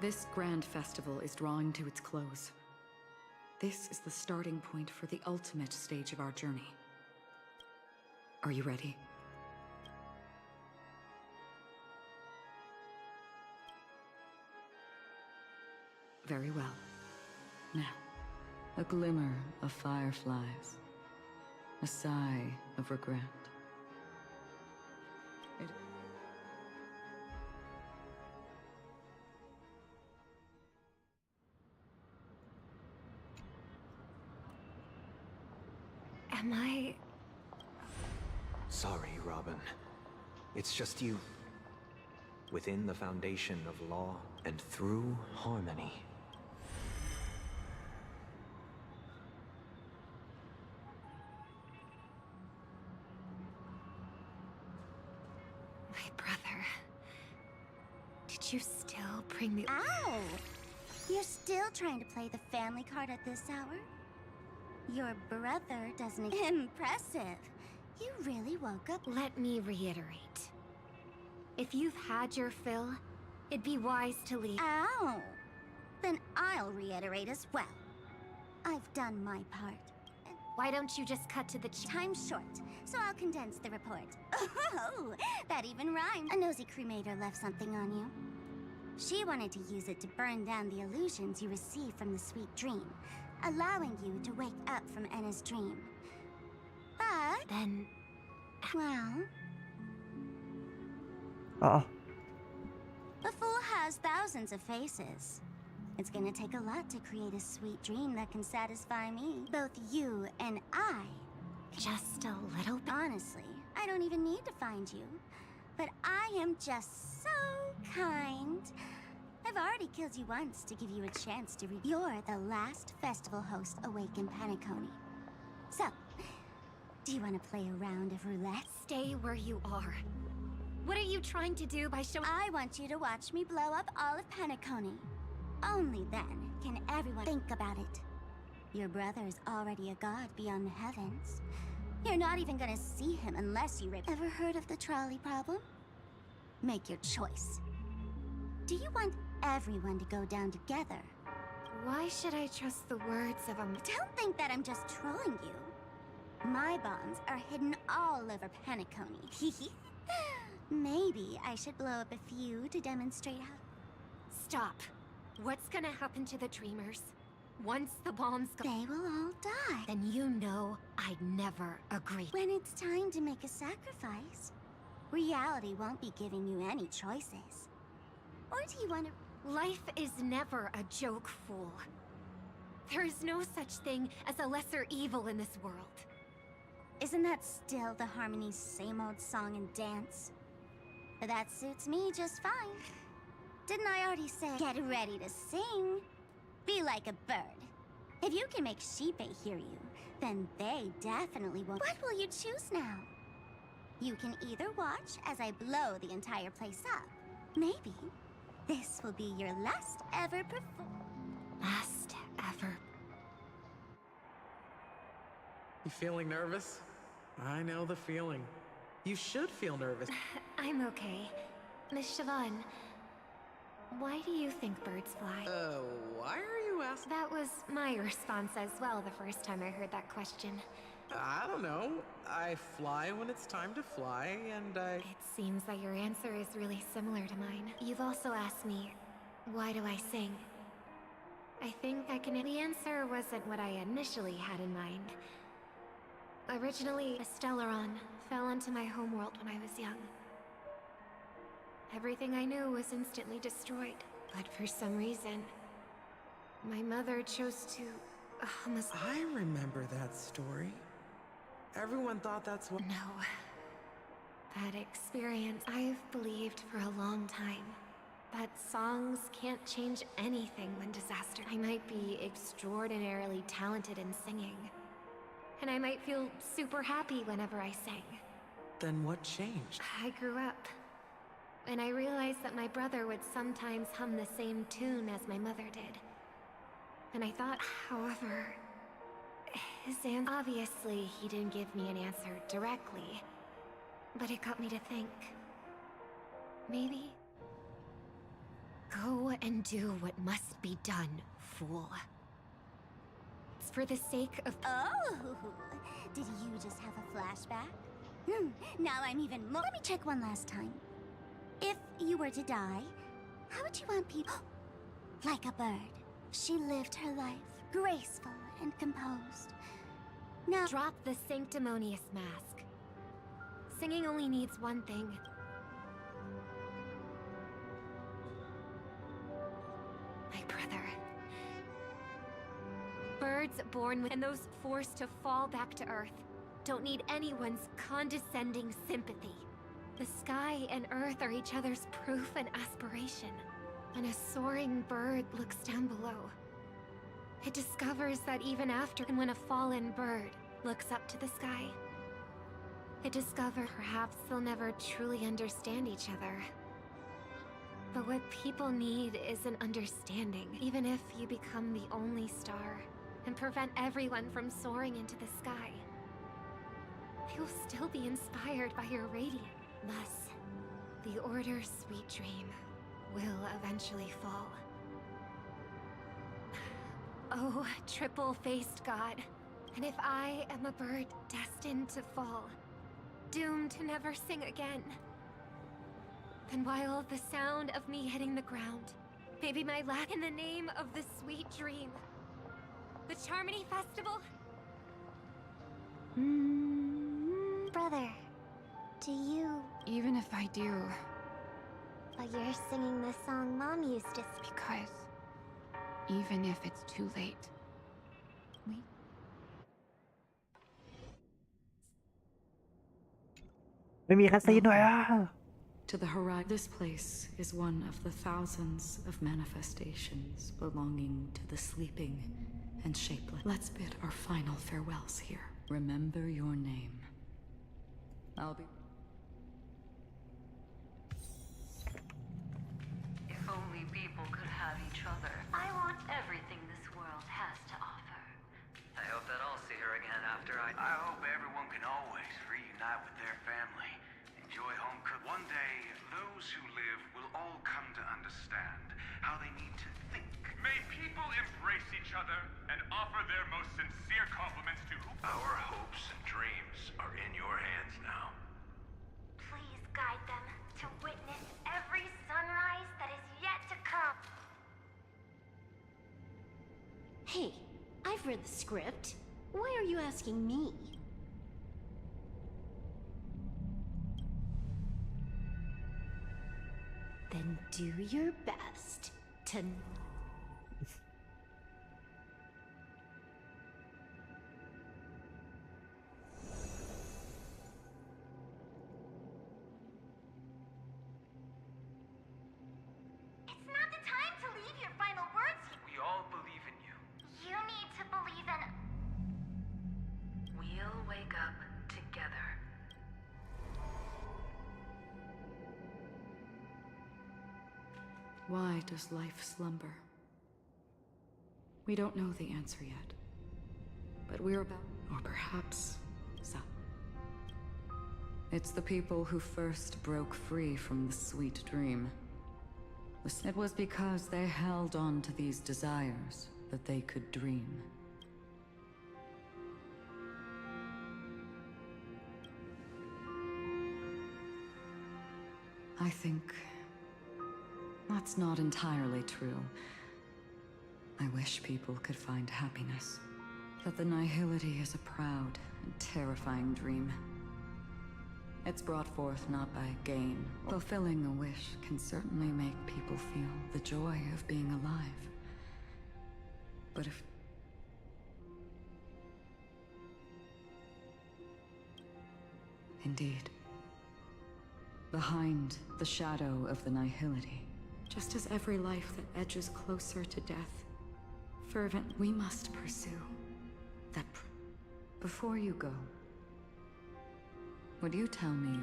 This grand festival is drawing to its close. This is the starting point for the ultimate stage of our journey. Are you ready? Very well. Now, a glimmer of fireflies, a sigh of regret. Am I... Sorry, Robin. It's just you. Within the foundation of law and through harmony. My brother... Did you still bring the... Ow! You're still trying to play the family card at this hour? Your brother doesn't... Impressive. You really woke up... Let me reiterate. If you've had your fill, it'd be wise to leave. Ow! Then I'll reiterate as well. I've done my part. Why don't you just cut to the Time's short, so I'll condense the report. Oh, that even rhymed. A nosy cremator left something on you. She wanted to use it to burn down the illusions you received from the sweet dream, allowing you to wake up from Enna's dream. But... Then... Well... A fool has thousands of faces. It's gonna take a lot to create a sweet dream that can satisfy me. Both you and I. Just a little bit. Honestly, I don't even need to find you. But I am just so kind. I've already killed you once to give you a chance to You're the last festival host awake in Penacony. So, do you want to play a round of roulette? Stay where you are. What are you trying to do by showing... I want you to watch me blow up all of Penacony. Only then can everyone think about it. Your brother is already a god beyond the heavens. You're not even gonna see him unless you rip... Ever heard of the trolley problem? Make your choice. Do you want everyone to go down together? Why should I trust the words of a... Don't think that I'm just trolling you. My bombs are hidden all over Penacony. Maybe I should blow up a few to demonstrate how... Stop. What's gonna happen to the dreamers? Once the bombs go... They will all die. Then you know I'd never agree. When it's time to make a sacrifice, reality won't be giving you any choices. Or do you want to... Life is never a joke, fool. There is no such thing as a lesser evil in this world. Isn't that still the Harmony's same old song and dance? But that suits me just fine. Didn't I already say, get ready to sing? Be like a bird. If you can make Sheepei hear you, then they definitely won't. What will you choose now? You can either watch as I blow the entire place up. Maybe this will be your last ever Last ever. You feeling nervous? I know the feeling. You should feel nervous. I'm okay. Miss Siobhan, why do you think birds fly? Why are you asking? That was my response as well the first time I heard that question. I don't know. I fly when it's time to fly, and I... It seems that your answer is really similar to mine. You've also asked me, why do I sing? I think I can... The answer wasn't what I initially had in mind. Originally, a Stellaron fell onto my homeworld when I was young. Everything I knew was instantly destroyed. But for some reason, my mother chose to... I remember that story. Everyone thought that's what... No. That experience I've believed for a long time. That songs can't change anything when disaster. I might be extraordinarily talented in singing. And I might feel super happy whenever I sang. Then what changed? I grew up. And I realized that my brother would sometimes hum the same tune as my mother did. And I thought, however, obviously he didn't give me an answer directly, but it got me to think. Maybe go and do what must be done, fool. It's for the sake of... Oh, did you just have a flashback? Now I'm even more... Let me check one last time. If you were to die, how would you want people... Like a bird. She lived her life, graceful and composed. Now... Drop the sanctimonious mask. Singing only needs one thing. My brother. Birds born with... And those forced to fall back to Earth don't need anyone's condescending sympathy. The sky and Earth are each other's proof and aspiration. When a soaring bird looks down below, it discovers that even after... And when a fallen bird looks up to the sky, it discovers perhaps they'll never truly understand each other. But what people need is an understanding. Even if you become the only star and prevent everyone from soaring into the sky, they will still be inspired by your radiance. Thus, the Order's sweet dream will eventually fall. Oh, triple-faced God. And if I am a bird destined to fall, doomed to never sing again, then while the sound of me hitting the ground may be my last in the name of the sweet dream, the Charmony Festival... Brother, do you... Even if I do... But you're singing the song Mom used to... Because... even if it's too late... we...ไม่มีคัสซีนด้วยอ่ะ To the horizon, this place is one of the thousands of manifestations belonging to the sleeping and shapeless. Let's bid our final farewells here. Remember your name. I'll be... If only people could have each other. I want everything this world has to offer. I hope that I'll see her again after I hope everyone can always reunite with their family. Enjoy home cook. One day, those who live will all come to understand how they need to think. May people embrace each other and offer their most sincere compliments to... Our hopes and dreams are in your hands now. Please guide them to witness every sunrise that is yet to come. Hey, I've read the script. Why are you asking me? Then do your best to... It's not the time to leave your final words. We all believe in you. You need to believe in... We'll wake up together. Why does life slumber? We don't know the answer yet. But we're about... Or perhaps... some. It's the people who first broke free from the sweet dream. It was because they held on to these desires that they could dream. I think that's not entirely true. I wish people could find happiness. That the nihility is a proud and terrifying dream. It's brought forth not by gain. Fulfilling a wish can certainly make people feel the joy of being alive. But if... Indeed. Behind the shadow of the nihility, just as every life that edges closer to death, fervent, we must pursue that. Before you go, would you tell me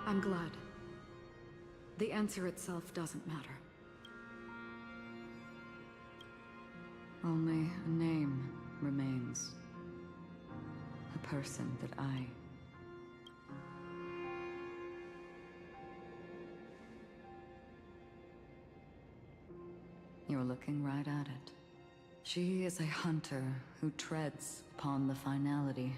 I'm glad. The answer itself doesn't matter. Only a name remains. A person that I... You're looking right at it. She is a hunter who treads upon the finality,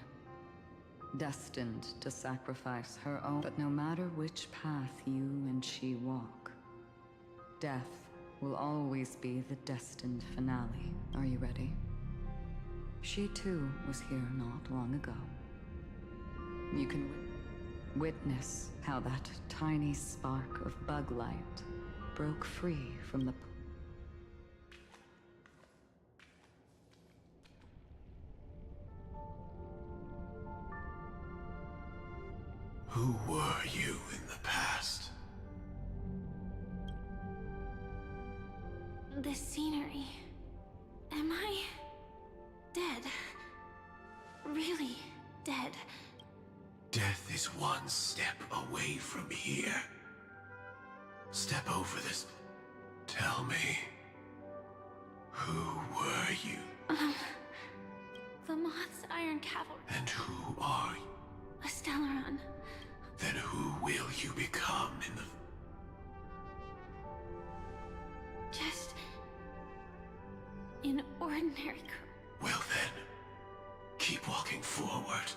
destined to sacrifice her own. But no matter which path you and she walk, death will always be the destined finale. Are you ready? She too was here not long ago. You can witness how that tiny spark of bug light broke free from the... Who were you in the past? This scenery. Am I dead? Really dead? Death is one step away from here. Step over this. Tell me, who were you? The Moth's Iron Cavalry. And who are you? A Stellaron. Then who will you become in the... Just... an ordinary girl. Well then, keep walking forward.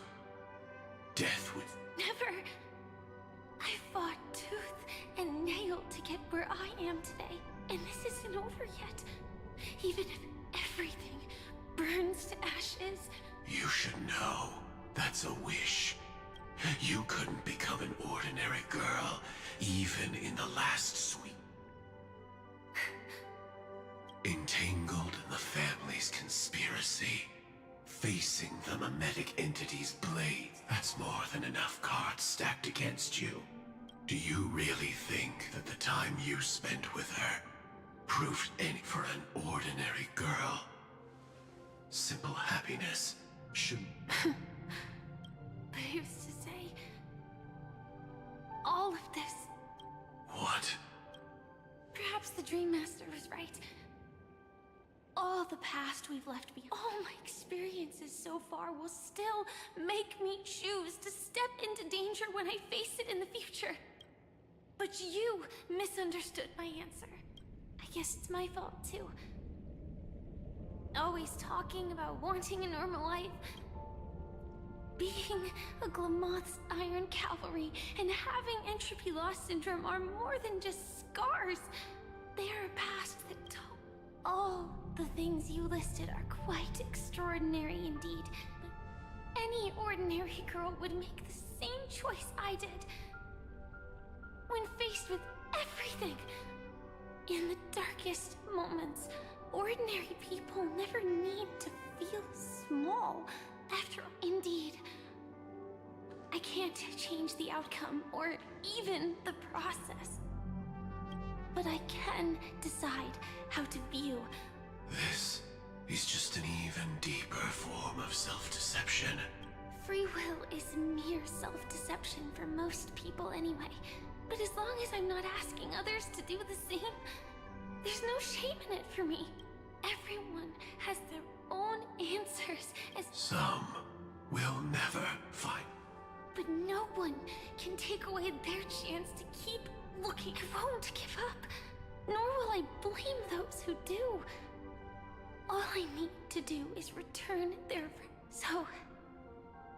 Death would... Never! I fought tooth and nail to get where I am today, and this isn't over yet. Even if everything burns to ashes... You should know, that's a wish. You couldn't become an ordinary girl, even in the last sweep. Entangled in the family's conspiracy, facing the mimetic entity's blade, that's more than enough cards stacked against you. Do you really think that the time you spent with her proved any for an ordinary girl? Simple happiness should... But who's to say... all of this... What? Perhaps the Dream Master was right. All the past we've left behind, all my experiences so far will still make me choose to step into danger when I face it in the future. But you misunderstood my answer. I guess it's my fault too. Always talking about wanting a normal life. Being a Glamoth's Iron Cavalry and having entropy loss syndrome are more than just scars. They are a past that all the things you listed are quite extraordinary indeed. But any ordinary girl would make the same choice I did. When faced with everything, in the darkest moments, ordinary people never need to feel small. After all, indeed, I can't change the outcome or even the process. But I can decide how to view. This is just an even deeper form of self-deception. Free will is mere self-deception for most people anyway. But as long as I'm not asking others to do the same, there's no shame in it for me. Everyone has their own answers as... Some will never find. But no one can take away their chance to keep looking. I won't give up, nor will I blame those who do. All I need to do is return their... So,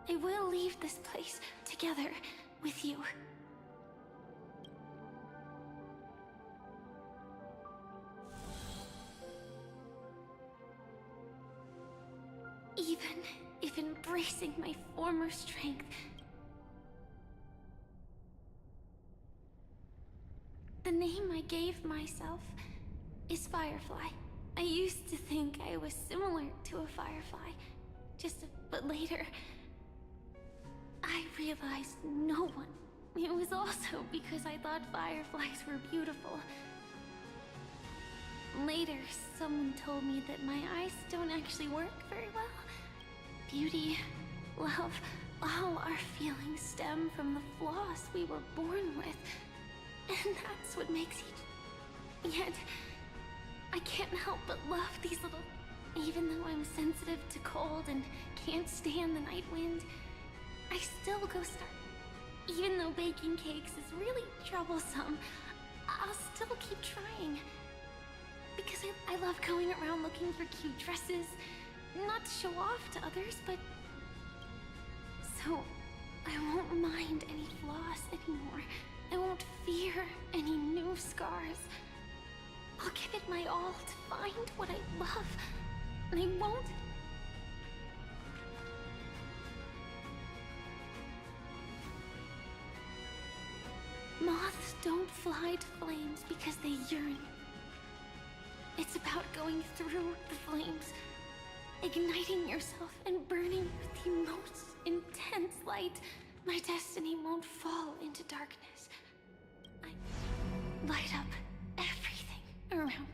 I will leave this place together with you. Even if embracing my former strength, the name I gave myself is Firefly. I used to think I was similar to a firefly, but later, I realized no one. It was also because I thought fireflies were beautiful. Later, someone told me that my eyes don't actually work very well. Beauty, love, all our feelings stem from the flaws we were born with. And that's what makes each... Yet, I can't help but love these little... Even though I'm sensitive to cold and can't stand the night wind, I still go start. Even though baking cakes is really troublesome, I'll still keep trying. Because I love going around looking for cute dresses. Not to show off to others, but... So, I won't mind any flaws anymore. I won't fear any new scars. I'll give it my all to find what I love. And I won't... Moths don't fly to flames because they yearn. It's about going through the flames, igniting yourself and burning with the most intense light. My destiny won't fall into darkness. I light up everything around.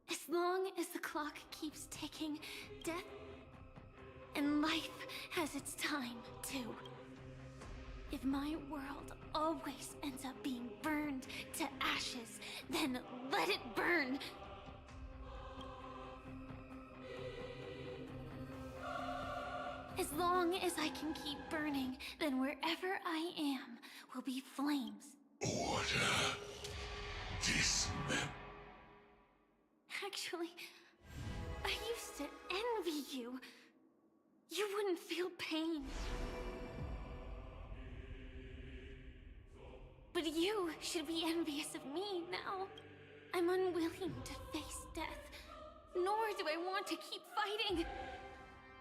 As long as the clock keeps ticking, death and life has its time, too. If my world always ends up being burned to ashes, then let it burn! As long as I can keep burning, then wherever I am will be flames. Order. Dismember. Actually, I used to envy you. You wouldn't feel pain. But you should be envious of me now. I'm unwilling to face death, nor do I want to keep fighting.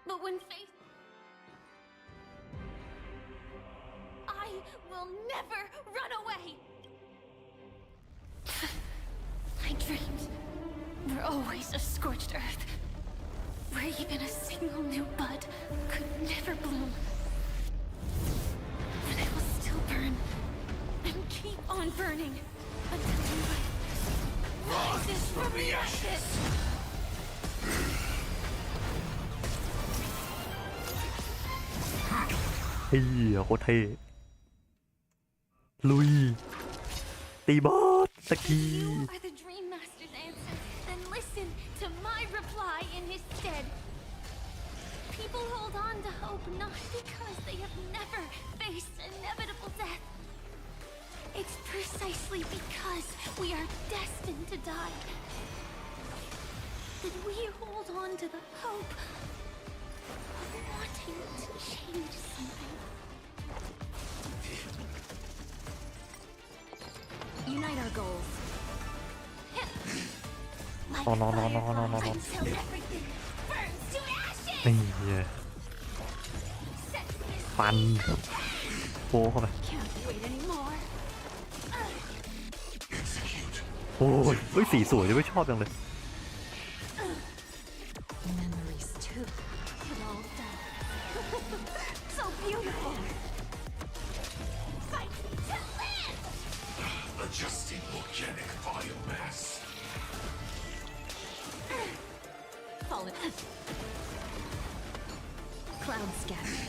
But when faced, I will never run away. My dreams were always a scorched earth, where even a single new bud could never bloom. But I will still burn, and keep on burning, until life rises from the ashes! เฮ้ยโคตรเท่ลุยตีบอสสักที Are the Dream Master's answer? Then listen to my reply in his stead. People hold on to hope not because they have never faced inevitable death. It's precisely because we are destined to die that we hold on to the hope of wanting to change something. Unite our goals. Like No. fireflies until everything burns to ashes. นี่ฟันโป้เข้าไป Can't wait anymore. โอ้ยเฮ้ยสีสวยจะไม่ชอบจังเลย Memories too. It all done. So beautiful. Fight to live. Adjusting organic biomass. Fallen. Cloud scatter.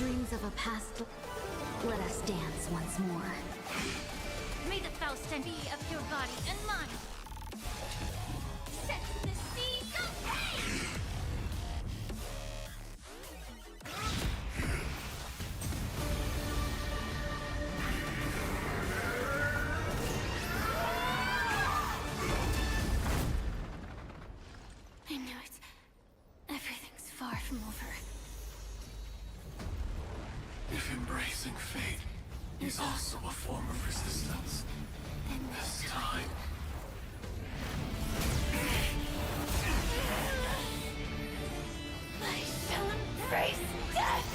Dreams of a past. Let us dance once more. May the Faust be of your body and mind. Set the seas of pain! from over. If embracing fate is also a form of resistance, Then this time. I shall embrace death!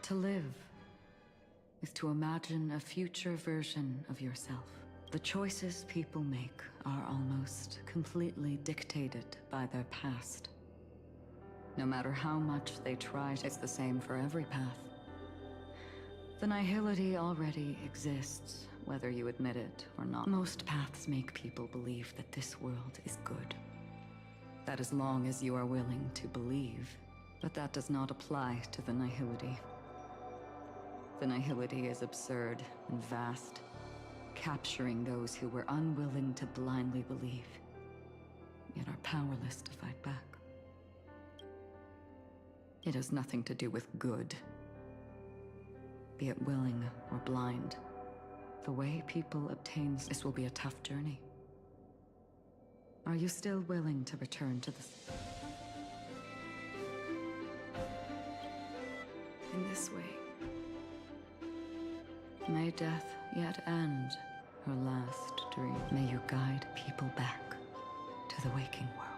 To live is to imagine a future version of yourself. The choices people make are almost completely dictated by their past. No matter how much they try, it's the same for every path. The nihility already exists, whether you admit it or not. Most paths make people believe that this world is good. That as long as you are willing to believe, but that does not apply to the nihility. The nihility is absurd and vast, capturing those who were unwilling to blindly believe, yet are powerless to fight back. It has nothing to do with good. Be it willing or blind, the way people obtain this will be a tough journey. Are you still willing to return to this? In this way, may death yet end her last dream. May you guide people back to the waking world.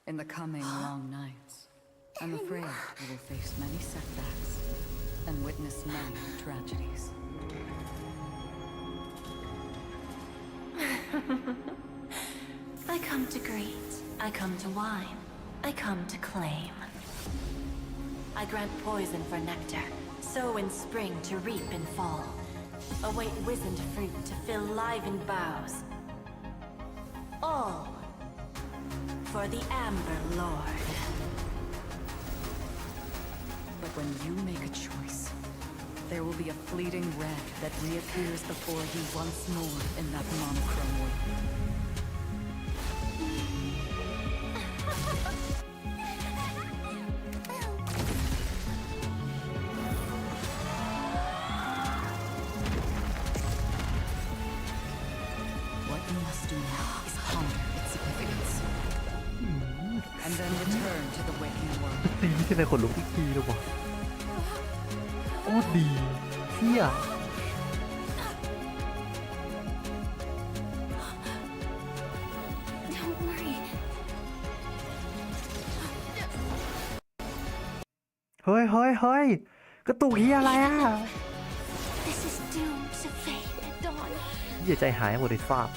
In the coming long nights, I'm afraid you will face many setbacks and witness many tragedies. I come to greet, I come to wine, I come to claim. I grant poison for nectar, sow in spring to reap in fall. Await wizened fruit to fill livened boughs. All for the Amber Lord. But when you make a choice, there will be a fleeting red that reappears before you once more in that monochrome world. What you must do now is ponder its significance. And then return to the waking world. ตีที่ไหนขนลุกทุกทีเลยวะโอ้ดีเที่ย Don't worry. เฮ้ยเฮ้ยเฮ้ยกระตุกเฮียอะไรอ่ะ This is doomed to fade at dawn. เฮียใจหายหมดเลยทราบ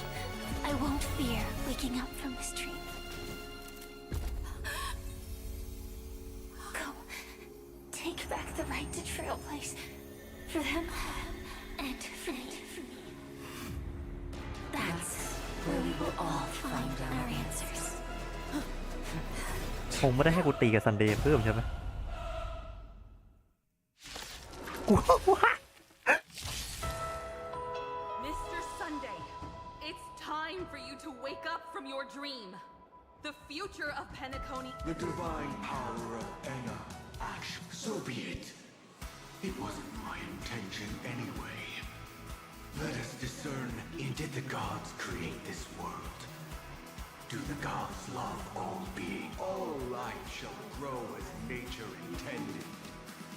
I won't fear waking up from this dream. Go. Take back the right to Trailblaze. For them and for me. That's where we will all find our answers. คงไม่ได้ให้กูตีกับซันเดย์เพิ่มใช่ไหมกูว่า Mr. Sunday, it's time for you to wake up from your dream. The future of Penacony. The divine power of Enna. So be it. It wasn't my intention anyway. Let us discern, did the gods create this world? Do the gods love all beings? All life shall grow as nature intended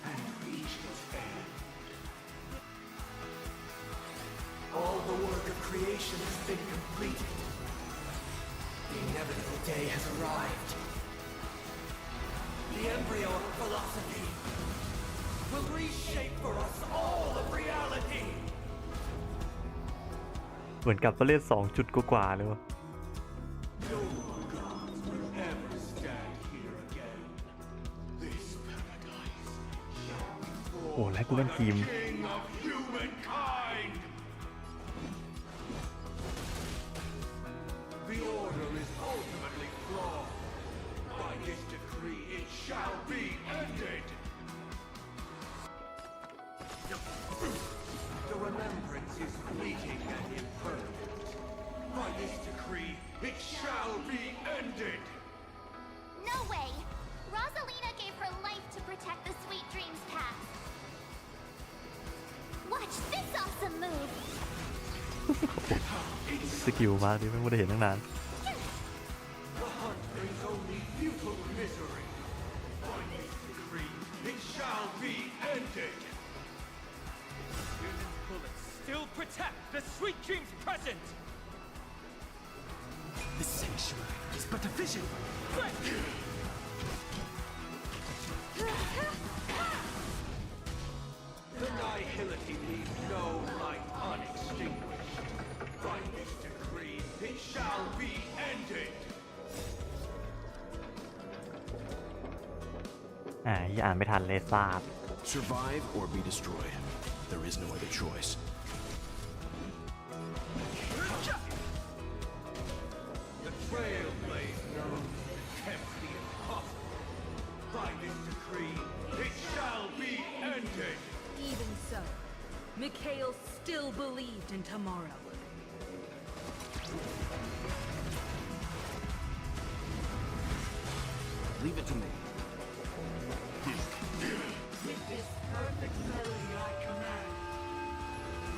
and reach its end. All the work of creation has been completed. The inevitable day has arrived. The embryo of philosophy will reshape for us all of reality. เหมือนกับก็เล่น2 จุดกว่าเลยวะ No gods will ever stand here again. This paradise shall be โอ้แล้วกูเล่นทีม king of humankind. The order is ultimately flawed. By this decree, it shall be ended. The remembrance is fleeting and imperfect. By this decree, it shall be ended. No way! Rosalina gave her life to protect the Sweet Dreams path. Watch this awesome move! สกิลมาที่ไม่ได้เห็นตั้งนาน The hunt brings only futile misery. By this decree, it shall be ended. Human bullets still protect the sweet dreams present. The sanctuary is but a vision. The nihility leaves no light unextinguished. By this decree, it shall be ended. อ่านไม่ทันเลยทราบ Survive or be destroyed. There is no other choice. The trailblazer attempts the impossible. By this decree, it shall be ended. Even so, Mikhail still believed in tomorrow. Leave it to me. With this perfect melody I command,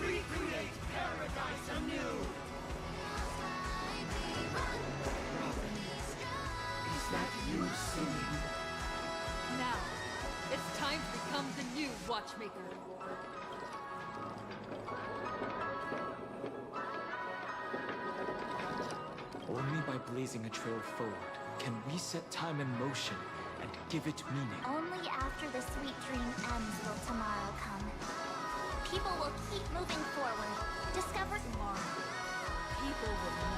recreate paradise anew. Is that you singing? Now, it's time to become the new watchmaker. Only by blazing a trail forward can we set time in motion and give it meaning. Only after the sweet dream ends will tomorrow come. People will keep moving forward, discover tomorrow. People will know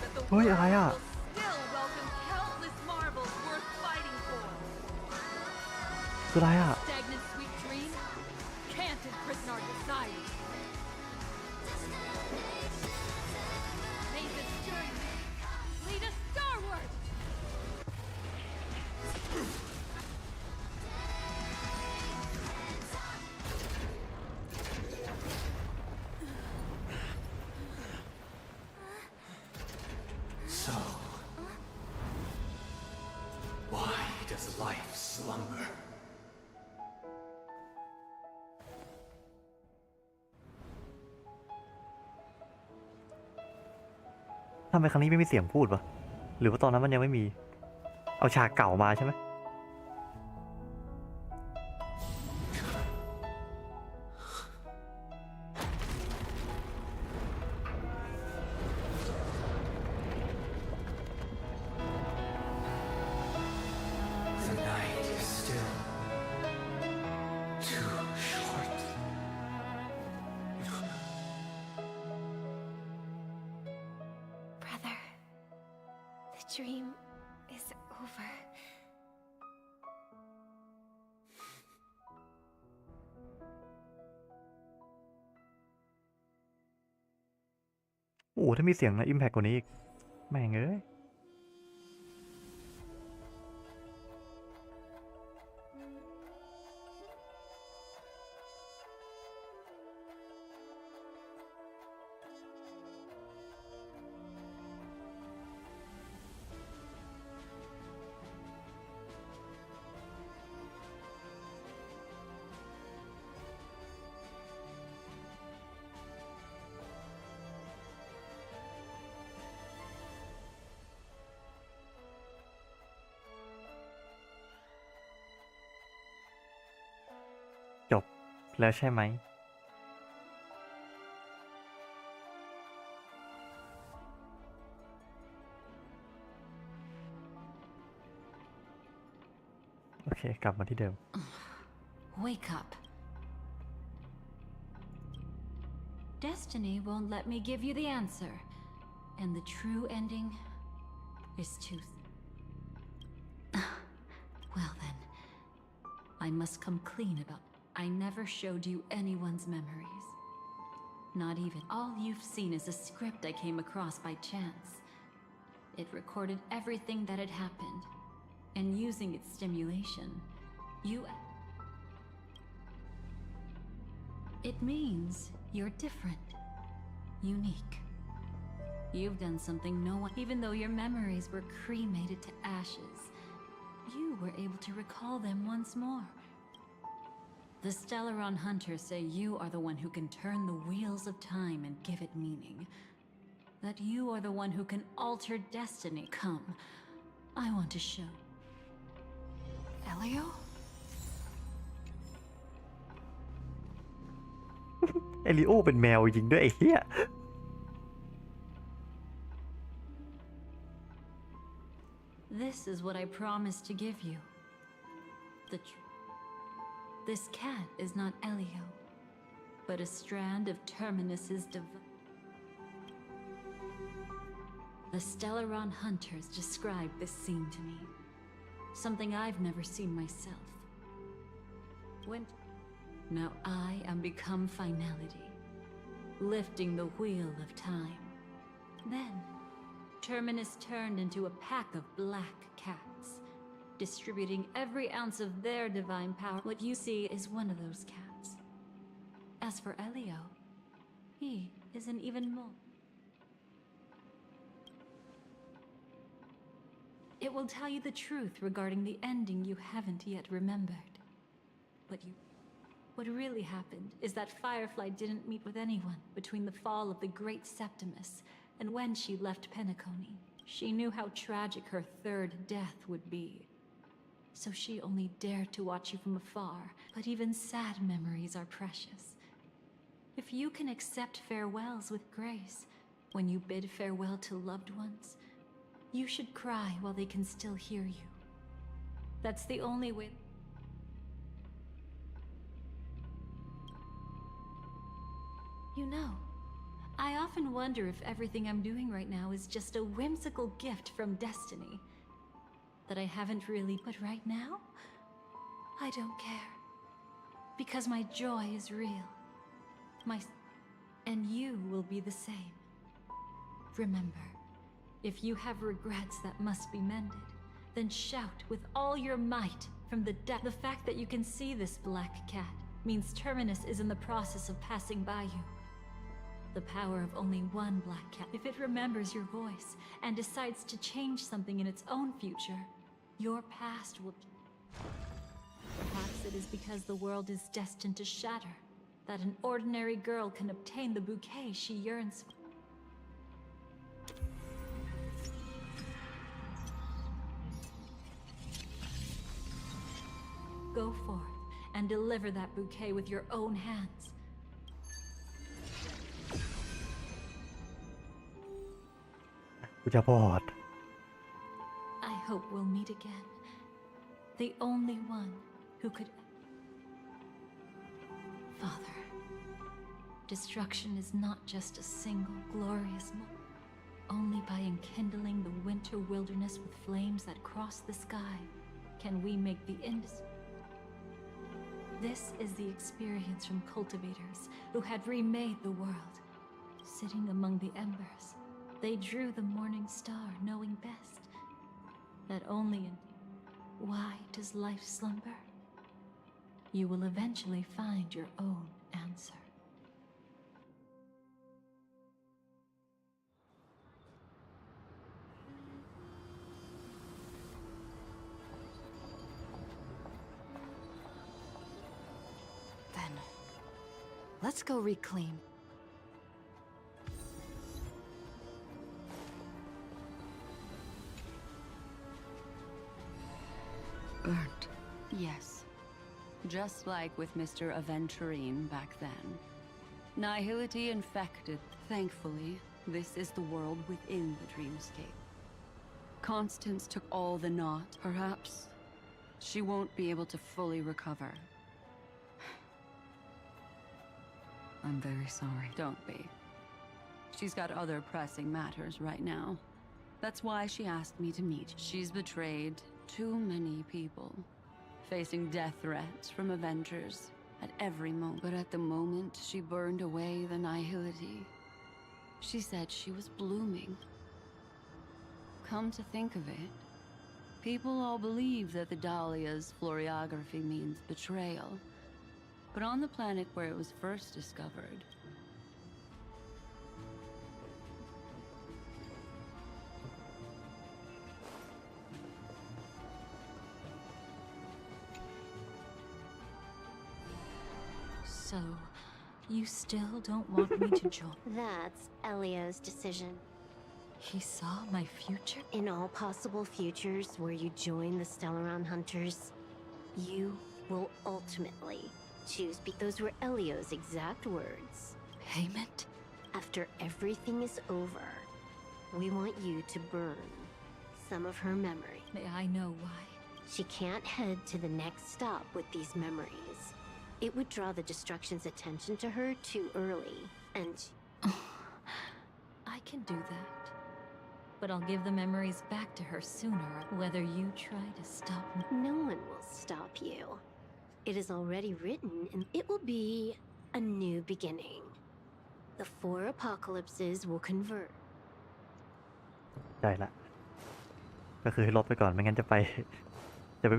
that the เฮ้ยอะไรอ่ะ world will still welcome countless marvels worth fighting for. คืออะไรอ่ะ Stagnant sweet dream can't imprison our desires. May this journey lead us starward. So, why does life slumber? ทำไมครั้งนี้ไม่มีเสียงพูดวะหรือว่าตอนนั้นมันยังไม่มี เอาฉากเก่ามาใช่ไหม The night is still too short. Brother, the dream is over. โอ้โหถ้ามีเสียงนะอิมแพคกว่านี้อีกแม่งเอ้ย จบแล้วใช่ไหม โอเค กลับมาที่เดิม Wake up. Destiny won't let me give you the answer. And the true ending is truth. Well then, I must come clean about I never showed you anyone's memories. Not even. All you've seen is a script I came across by chance. It recorded everything that had happened. And using its stimulation, you... It means you're different. Unique. You've done something no one... Even though your memories were cremated to ashes, you were able to recall them once more. The Stellaron hunters say you are the one who can turn the wheels of time and give it meaning. That you are the one who can alter destiny. Come, I want to show. Elio? เอลิโอเป็นแมวจริงด้วยไอ้เหี้ย This is what I promised to give you. This cat is not Elio, but a strand of Terminus's The Stellaron hunters described this scene to me. Something I've never seen myself. Now I am become finality, lifting the wheel of time. Then, Terminus turned into a pack of black cats, distributing every ounce of their divine power. What you see is one of those cats. As for Elio, he is an even more. It will tell you the truth regarding the ending you haven't yet remembered. What really happened is that Firefly didn't meet with anyone between the fall of the Great Septimus and when she left Penacony. She knew how tragic her third death would be. So she only dared to watch you from afar, but even sad memories are precious. If you can accept farewells with grace, when you bid farewell to loved ones, you should cry while they can still hear you. That's the only way. You know, I often wonder if everything I'm doing right now is just a whimsical gift from destiny. That I haven't really, but right now, I don't care. Because my joy is real. And you will be the same. Remember, if you have regrets that must be mended, then shout with all your might from the depth. The fact that you can see this black cat means Terminus is in the process of passing by you. The power of only one black cat. If it remembers your voice and decides to change something in its own future, your past will... Perhaps it is because the world is destined to shatter, that an ordinary girl can obtain the bouquet she yearns for. Go forth and deliver that bouquet with your own hands. I hope we'll meet again. The only one who could... Father, destruction is not just a single glorious moment. Only by enkindling the winter wilderness with flames that cross the sky can we make the industry. This is the experience from cultivators who had remade the world. Sitting among the embers, they drew the morning star, knowing best that only in why does life slumber? You will eventually find your own answer. Then, let's go reclaim. Burnt. Yes. Just like with Mr. Aventurine back then. Nihility infected. Thankfully, this is the world within the dreamscape. Constance took all the knot. Perhaps she won't be able to fully recover. I'm very sorry. Don't be. She's got other pressing matters right now. That's why she asked me to meet. She's betrayed too many people, facing death threats from Avengers at every moment. But at the moment she burned away the Nihility, she said she was blooming. Come to think of it, people all believe that the Dahlia's floriography means betrayal. But on the planet where it was first discovered, You still don't want me to join? That's Elio's decision. He saw my future? In all possible futures where you join the Stellaron Hunters, you will ultimately choose. Those were Elio's exact words. Payment? After everything is over, we want you to burn some of her memory. May I know why? She can't head to the next stop with these memories. It would draw the Destruction's attention to her too early, and I can do that. But I'll give the memories back to her sooner, whether you try to stop me. No one will stop you. It is already written, and it will be a new beginning. The 4 apocalypses will convert. ได้ละก็คือให้ลบไปก่อนไม่งั้นจะไป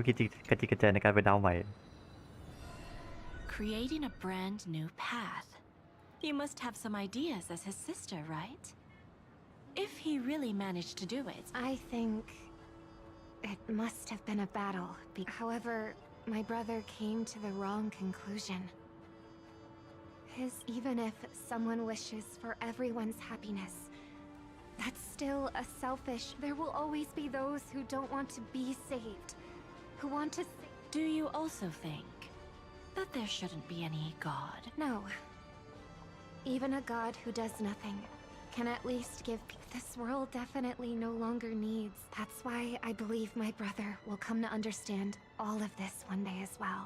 คิดกระจิกกระใจในการไปดาวใหม่ Creating a brand new path. You must have some ideas as his sister, right? If he really managed to do it. I think it must have been a battle. However, my brother came to the wrong conclusion. Even if someone wishes for everyone's happiness, that's still a selfish. There will always be those who don't want to be saved, who want to save. Do you also think that there shouldn't be any god? No. Even a god who does nothing can at least give. This world definitely no longer needs. That's why I believe my brother will come to understand all of this one day as well.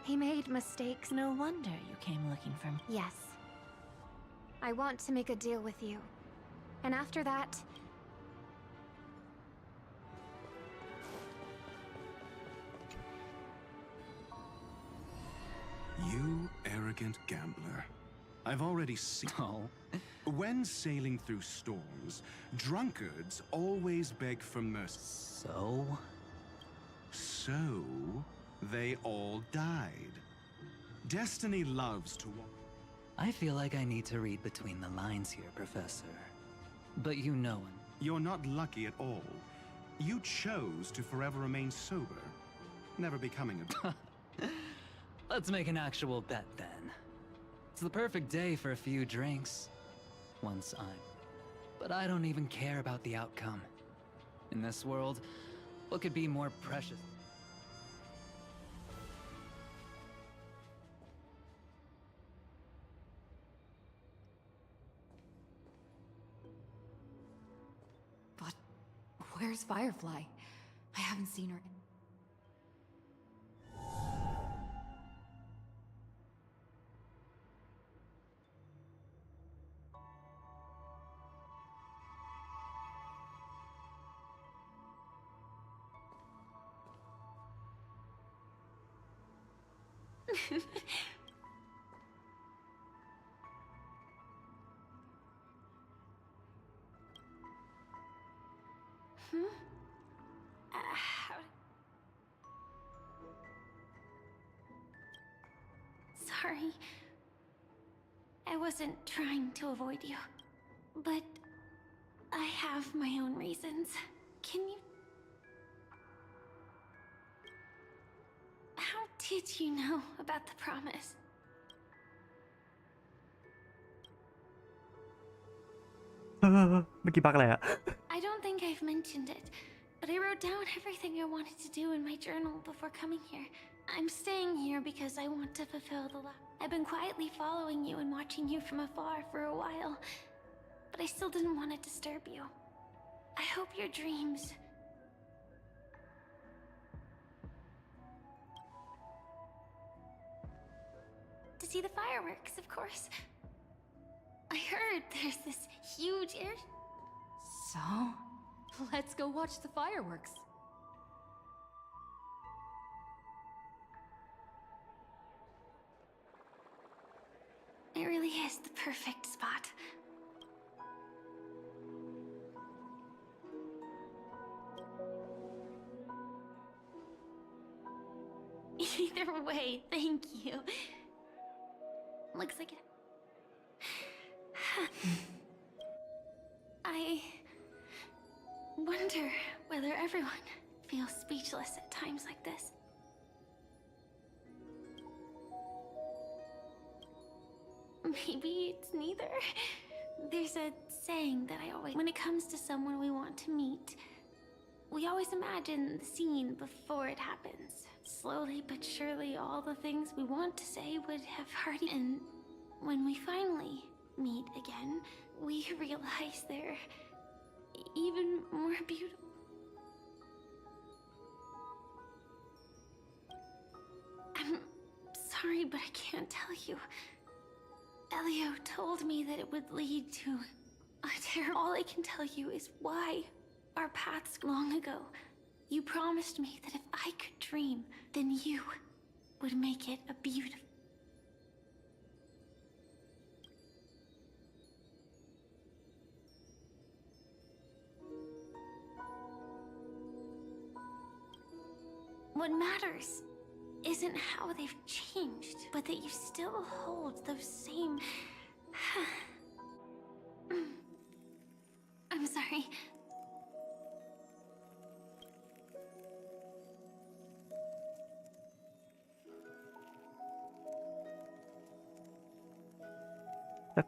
He made mistakes. No wonder you came looking for me. Yes. I want to make a deal with you. And after that, You arrogant gambler. I've already seen. Oh. When sailing through storms, drunkards always beg for mercy. So they all died. Destiny loves to walk. I feel like I need to read between the lines here, Professor. But you know him. You're not lucky at all. You chose to forever remain sober, never becoming a. Let's make an actual bet then. It's the perfect day for a few drinks. Once I'm. But I don't even care about the outcome. In this world, what could be more precious? But where's Firefly? I haven't seen her. Sorry. I wasn't trying to avoid you. But I have my own reasons. Can you... How did you know about the promise? I don't think I've mentioned it, but I wrote down everything I wanted to do in my journal before coming here. I'm staying here because I want to fulfill the I've been quietly following you and watching you from afar for a while, but I still didn't want to disturb you. I hope your dreams... To see the fireworks, of course. I heard there's this huge air... So, let's go watch the fireworks. It really is the perfect spot. Either way, thank you. Looks like it. I wonder whether everyone feels speechless at times like this. Maybe it's neither. There's a saying that I always... When it comes to someone we want to meet, we always imagine the scene before it happens. Slowly but surely, all the things we want to say would have already... And when we finally meet again, we realize they're even more beautiful. I'm sorry, but I can't tell you. Elio told me that it would lead to a terror. All I can tell you is why our paths long ago. You promised me that if I could dream, then you would make it a beautiful... What matters isn't how they've changed, but that you still hold those same... I'm sorry.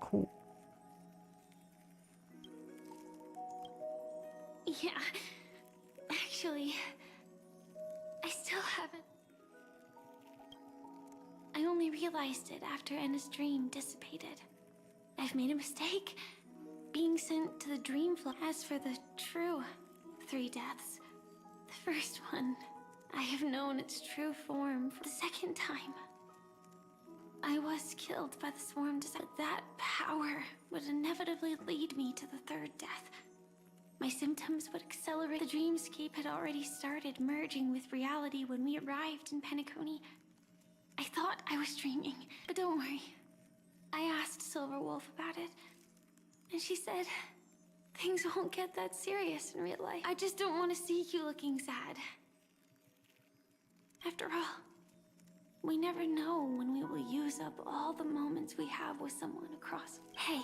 Cool. Yeah, actually, I still haven't. I only realized it after Anna's dream dissipated. I've made a mistake, being sent to the dream floor. As for the true 3 deaths, the first one, I have known its true form for the second time. I was killed by the swarm desire. That power would inevitably lead me to the 3rd death. My symptoms would accelerate. The dreamscape had already started merging with reality when we arrived in Penacony. I thought I was dreaming, but don't worry. I asked Silverwolf about it, and she said things won't get that serious in real life. I just don't want to see you looking sad. After all, we never know when we will use up all the moments we have with someone across. Hey,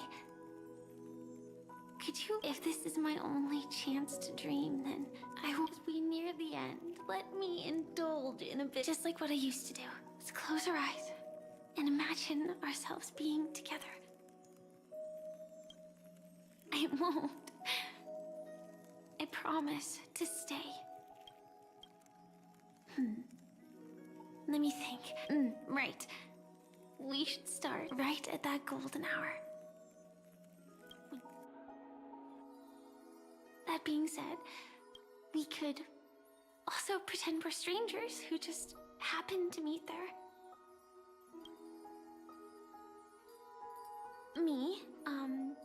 could you, if this is my only chance to dream, then I will be near the end. Let me indulge in a bit, just like what I used to do. Let's close our eyes and imagine ourselves being together. I won't. I promise to stay. Let me think. Right. We should start right at that golden hour. That being said, we could also pretend we're strangers who just happened to meet there. Me, I'm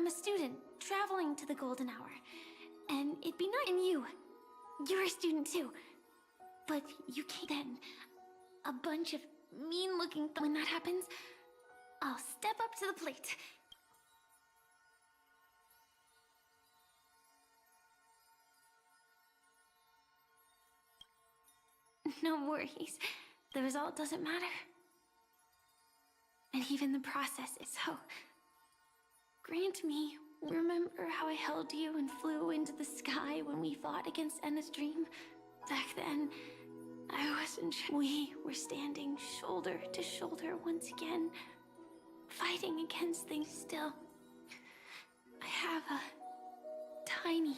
a student traveling to the golden hour. And it'd be nice. And you're a student too. But you can't then. A bunch of mean-looking... When that happens, I'll step up to the plate. No worries. The result doesn't matter. And even the process is so... Grant me, remember how I held you and flew into the sky when we fought against Enna's dream? Back then, I wasn't sure. We were standing shoulder to shoulder once again, fighting against things. Still, I have a tiny...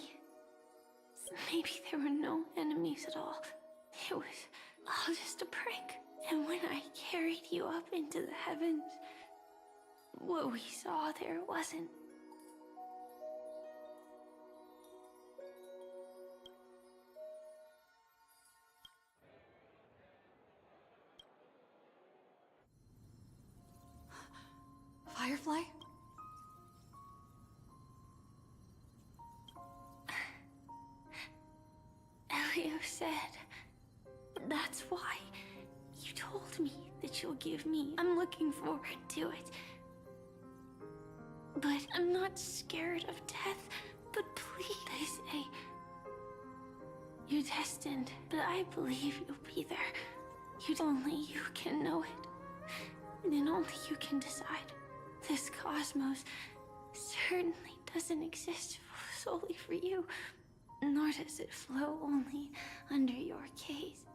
Maybe there were no enemies at all. It was all just a prank. And when I carried you up into the heavens, what we saw there wasn't... Firefly? Elio said that's why you told me that you'll give me. I'm looking forward to it. But I'm not scared of death. But please, they say you're destined, but I believe you'll be there. Only you can know it. And only you can decide. This cosmos certainly doesn't exist solely for you, nor does it flow only under your gaze.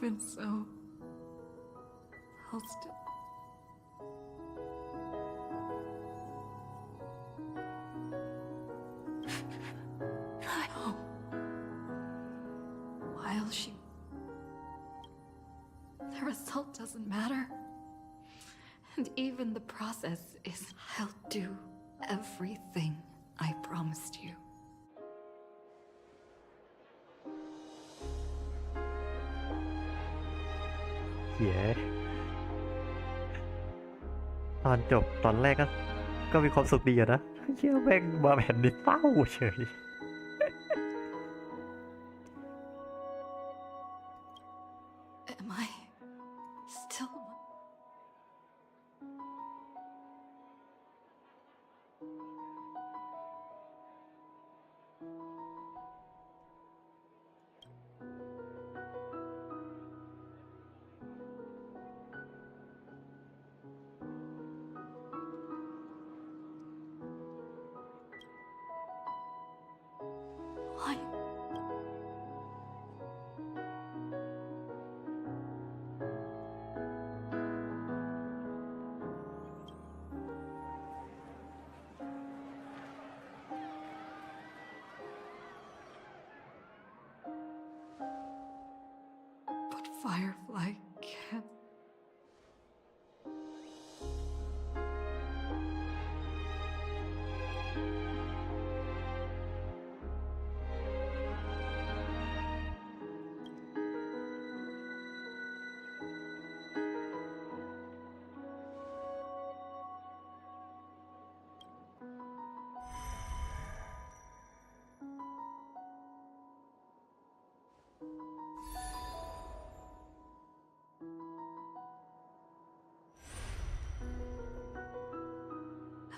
Even so, I'll still. While she. The result doesn't matter. And even the process is. I'll do everything I promised you. เหี้ยตอนจบตอนแรกก็มีความสุขดีอะนะเชื่อแม่งมาแบบนี้เศร้าเฉย Am I still? Why? But Firefly can't.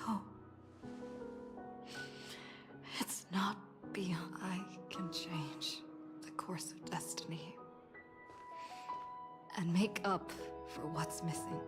No. It's not beyond. I can change the course of destiny and make up for what's missing.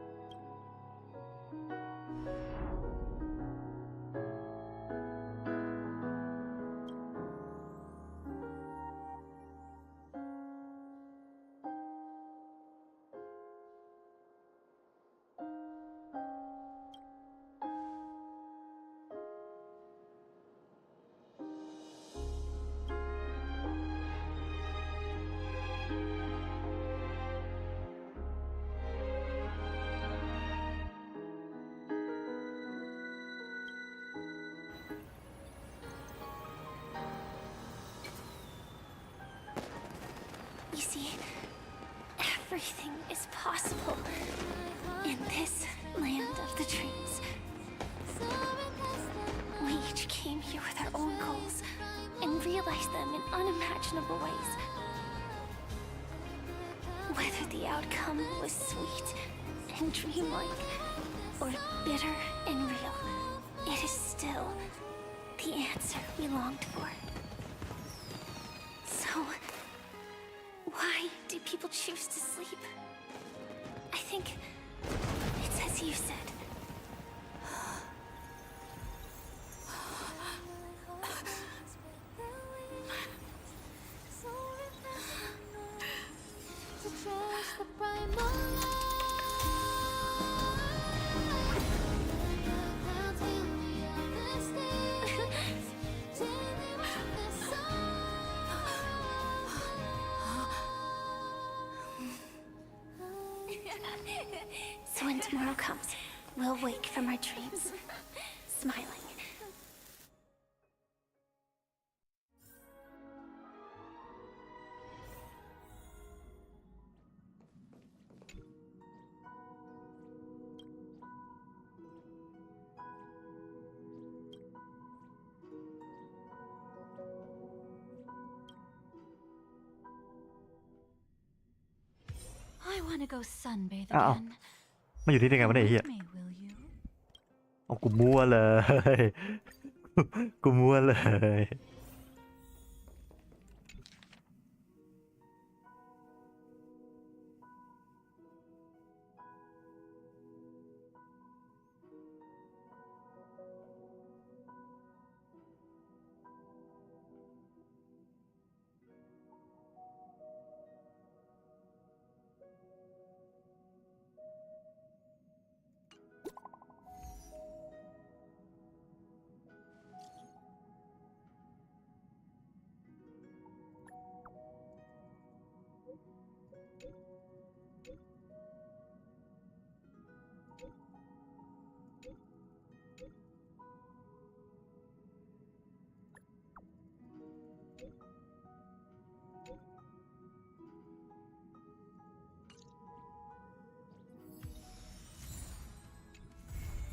You see, everything is possible in this land of the dreams. We each came here with our own goals and realized them in unimaginable ways. Whether the outcome was sweet and dreamlike or bitter and real, it is still the answer we longed for. So, why do people choose to sleep? I think it's as you said. So when tomorrow comes, we'll wake from our dreams, smiling. I want to go sunbathe อ้าว again. มาอยู่ที่นี่ไงวะเนี่ยไอ้เหี้ย With me, will you? เอากูมั่วเลย กูมั่วเลย I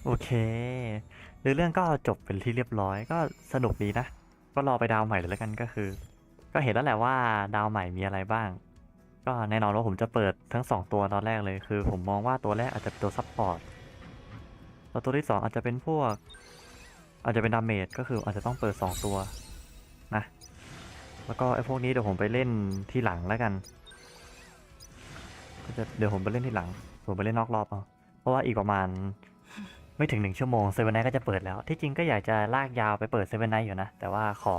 โอเคเรื่องก็จบเป็นที่เรียบร้อยก็สนุกดีนะก็รอไปดาวใหม่เลยแล้วกันก็คือ ก็เห็นแล้วแหละว่าดาวใหม่มีอะไรบ้าง ก็แน่นอนว่าผมจะเปิดทั้ง2ตัวตอนแรกเลยคือผมมองว่าตัวแรกอาจจะเป็นตัวซัพพอร์ตแล้วตัวที่2อาจจะเป็นพวกอาจจะเป็นดาเมจก็คืออาจจะต้องเปิด2ตัวนะแล้วก็ไอ้พวกนี้เดี๋ยวผมไปเล่นที่หลังแล้วกันก็จะเดี๋ยวผมไปเล่นที่หลังผมไปเล่นนอกรอบเอาเพราะว่าอีกประมาณไม่ถึง1 ชั่วโมงเซเว่นไนท์ก็จะเปิดแล้วที่จริงก็อยากจะลากยาวไปเปิดเซเว่นไนท์อยู่นะแต่ว่าขอ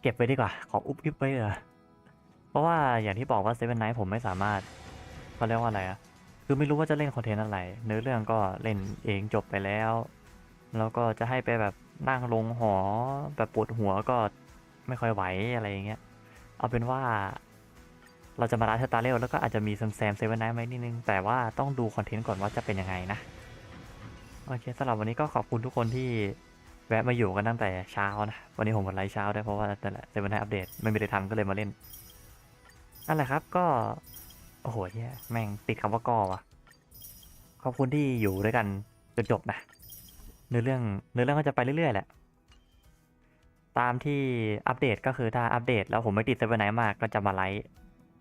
เก็บไว้ดีกว่าขออุบอิบไว้เลยเพราะว่าอย่างที่บอกว่าเซเว่นไนท์ผมไม่สามารถเขาเรียกว่าอะไรอะคือไม่รู้ว่าจะเล่นคอนเทนต์อะไรเนื้อเรื่องก็เล่นเองจบไปแล้วแล้วก็จะให้ไปแบบนั่งลงหอแบบปวดหัวก็ไม่ค่อยไหวอะไรอย่างเงี้ยเอาเป็นว่าเราจะมาร้านสตาร์เรลแล้วก็อาจจะมีแซมเซเว่นไนท์ไหมนิดนึงแต่ว่าต้องดูคอนเทนต์ก่อนว่าจะเป็นยังไงนะโอเคสำหรับวันนี้ก็ขอบคุณทุกคนที่แวะมาอยู่กันตั้งแต่เช้านะวันนี้ผมวันไลฟ์เช้าด้วยเพราะว่าแต่ละเซเว่นไนท์อัปเดตไม่มีอะไรทำก็เลยมาเล่นนั่นแหละครับก็โอ้โหเนี่ยแม่งติดคำว่าก็ว่ะขอบคุณที่อยู่ด้วยกันจนจบนะเนื้อเรื่องก็จะไปเรื่อยๆแหละตามที่อัปเดตก็คือถ้าอัปเดตแล้วผมไม่ติดเซเว่นไนท์มากก็จะมาไลฟ์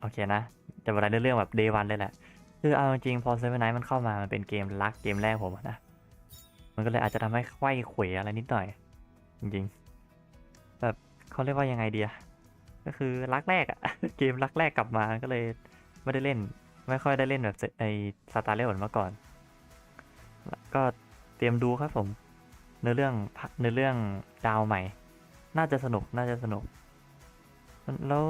โอเคนะจะมาไลฟ์เรื่องแบบ day 1เลยแหละคือเอาจริงพอเซเว่นไนท์มันเข้ามามันเป็นเกมรักเกมแรกผมนะมันก็เลยอาจจะทำให้ไขว้เขวอะไรนิดหน่อยจริงๆแบบเขาเรียกว่ายังไงดีอะก็คือรักแรกอะ เกมรักแรกกลับมาก็เลยไม่ได้เล่นไม่ค่อยได้เล่นแบบไอสตาร์เรลเหมือนเมื่อก่อนก็เตรียมดูครับผมเนื้อเรื่องดาวใหม่น่าจะสนุกแล้ว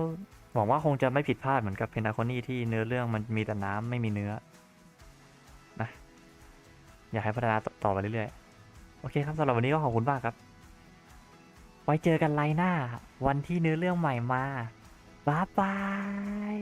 หวังว่าคงจะไม่ผิดพลาดเหมือนกับเพนทาโคนี่ที่เนื้อเรื่องมันมีแต่น้ำไม่มีเนื้อนะอยากให้พัฒนาต่อไปเรื่อยๆโอเคครับสำหรับวันนี้ก็ขอบคุณมากครับไว้เจอกันไลน์หน้าวันที่เนื้อเรื่องใหม่มาบ๊ายบาย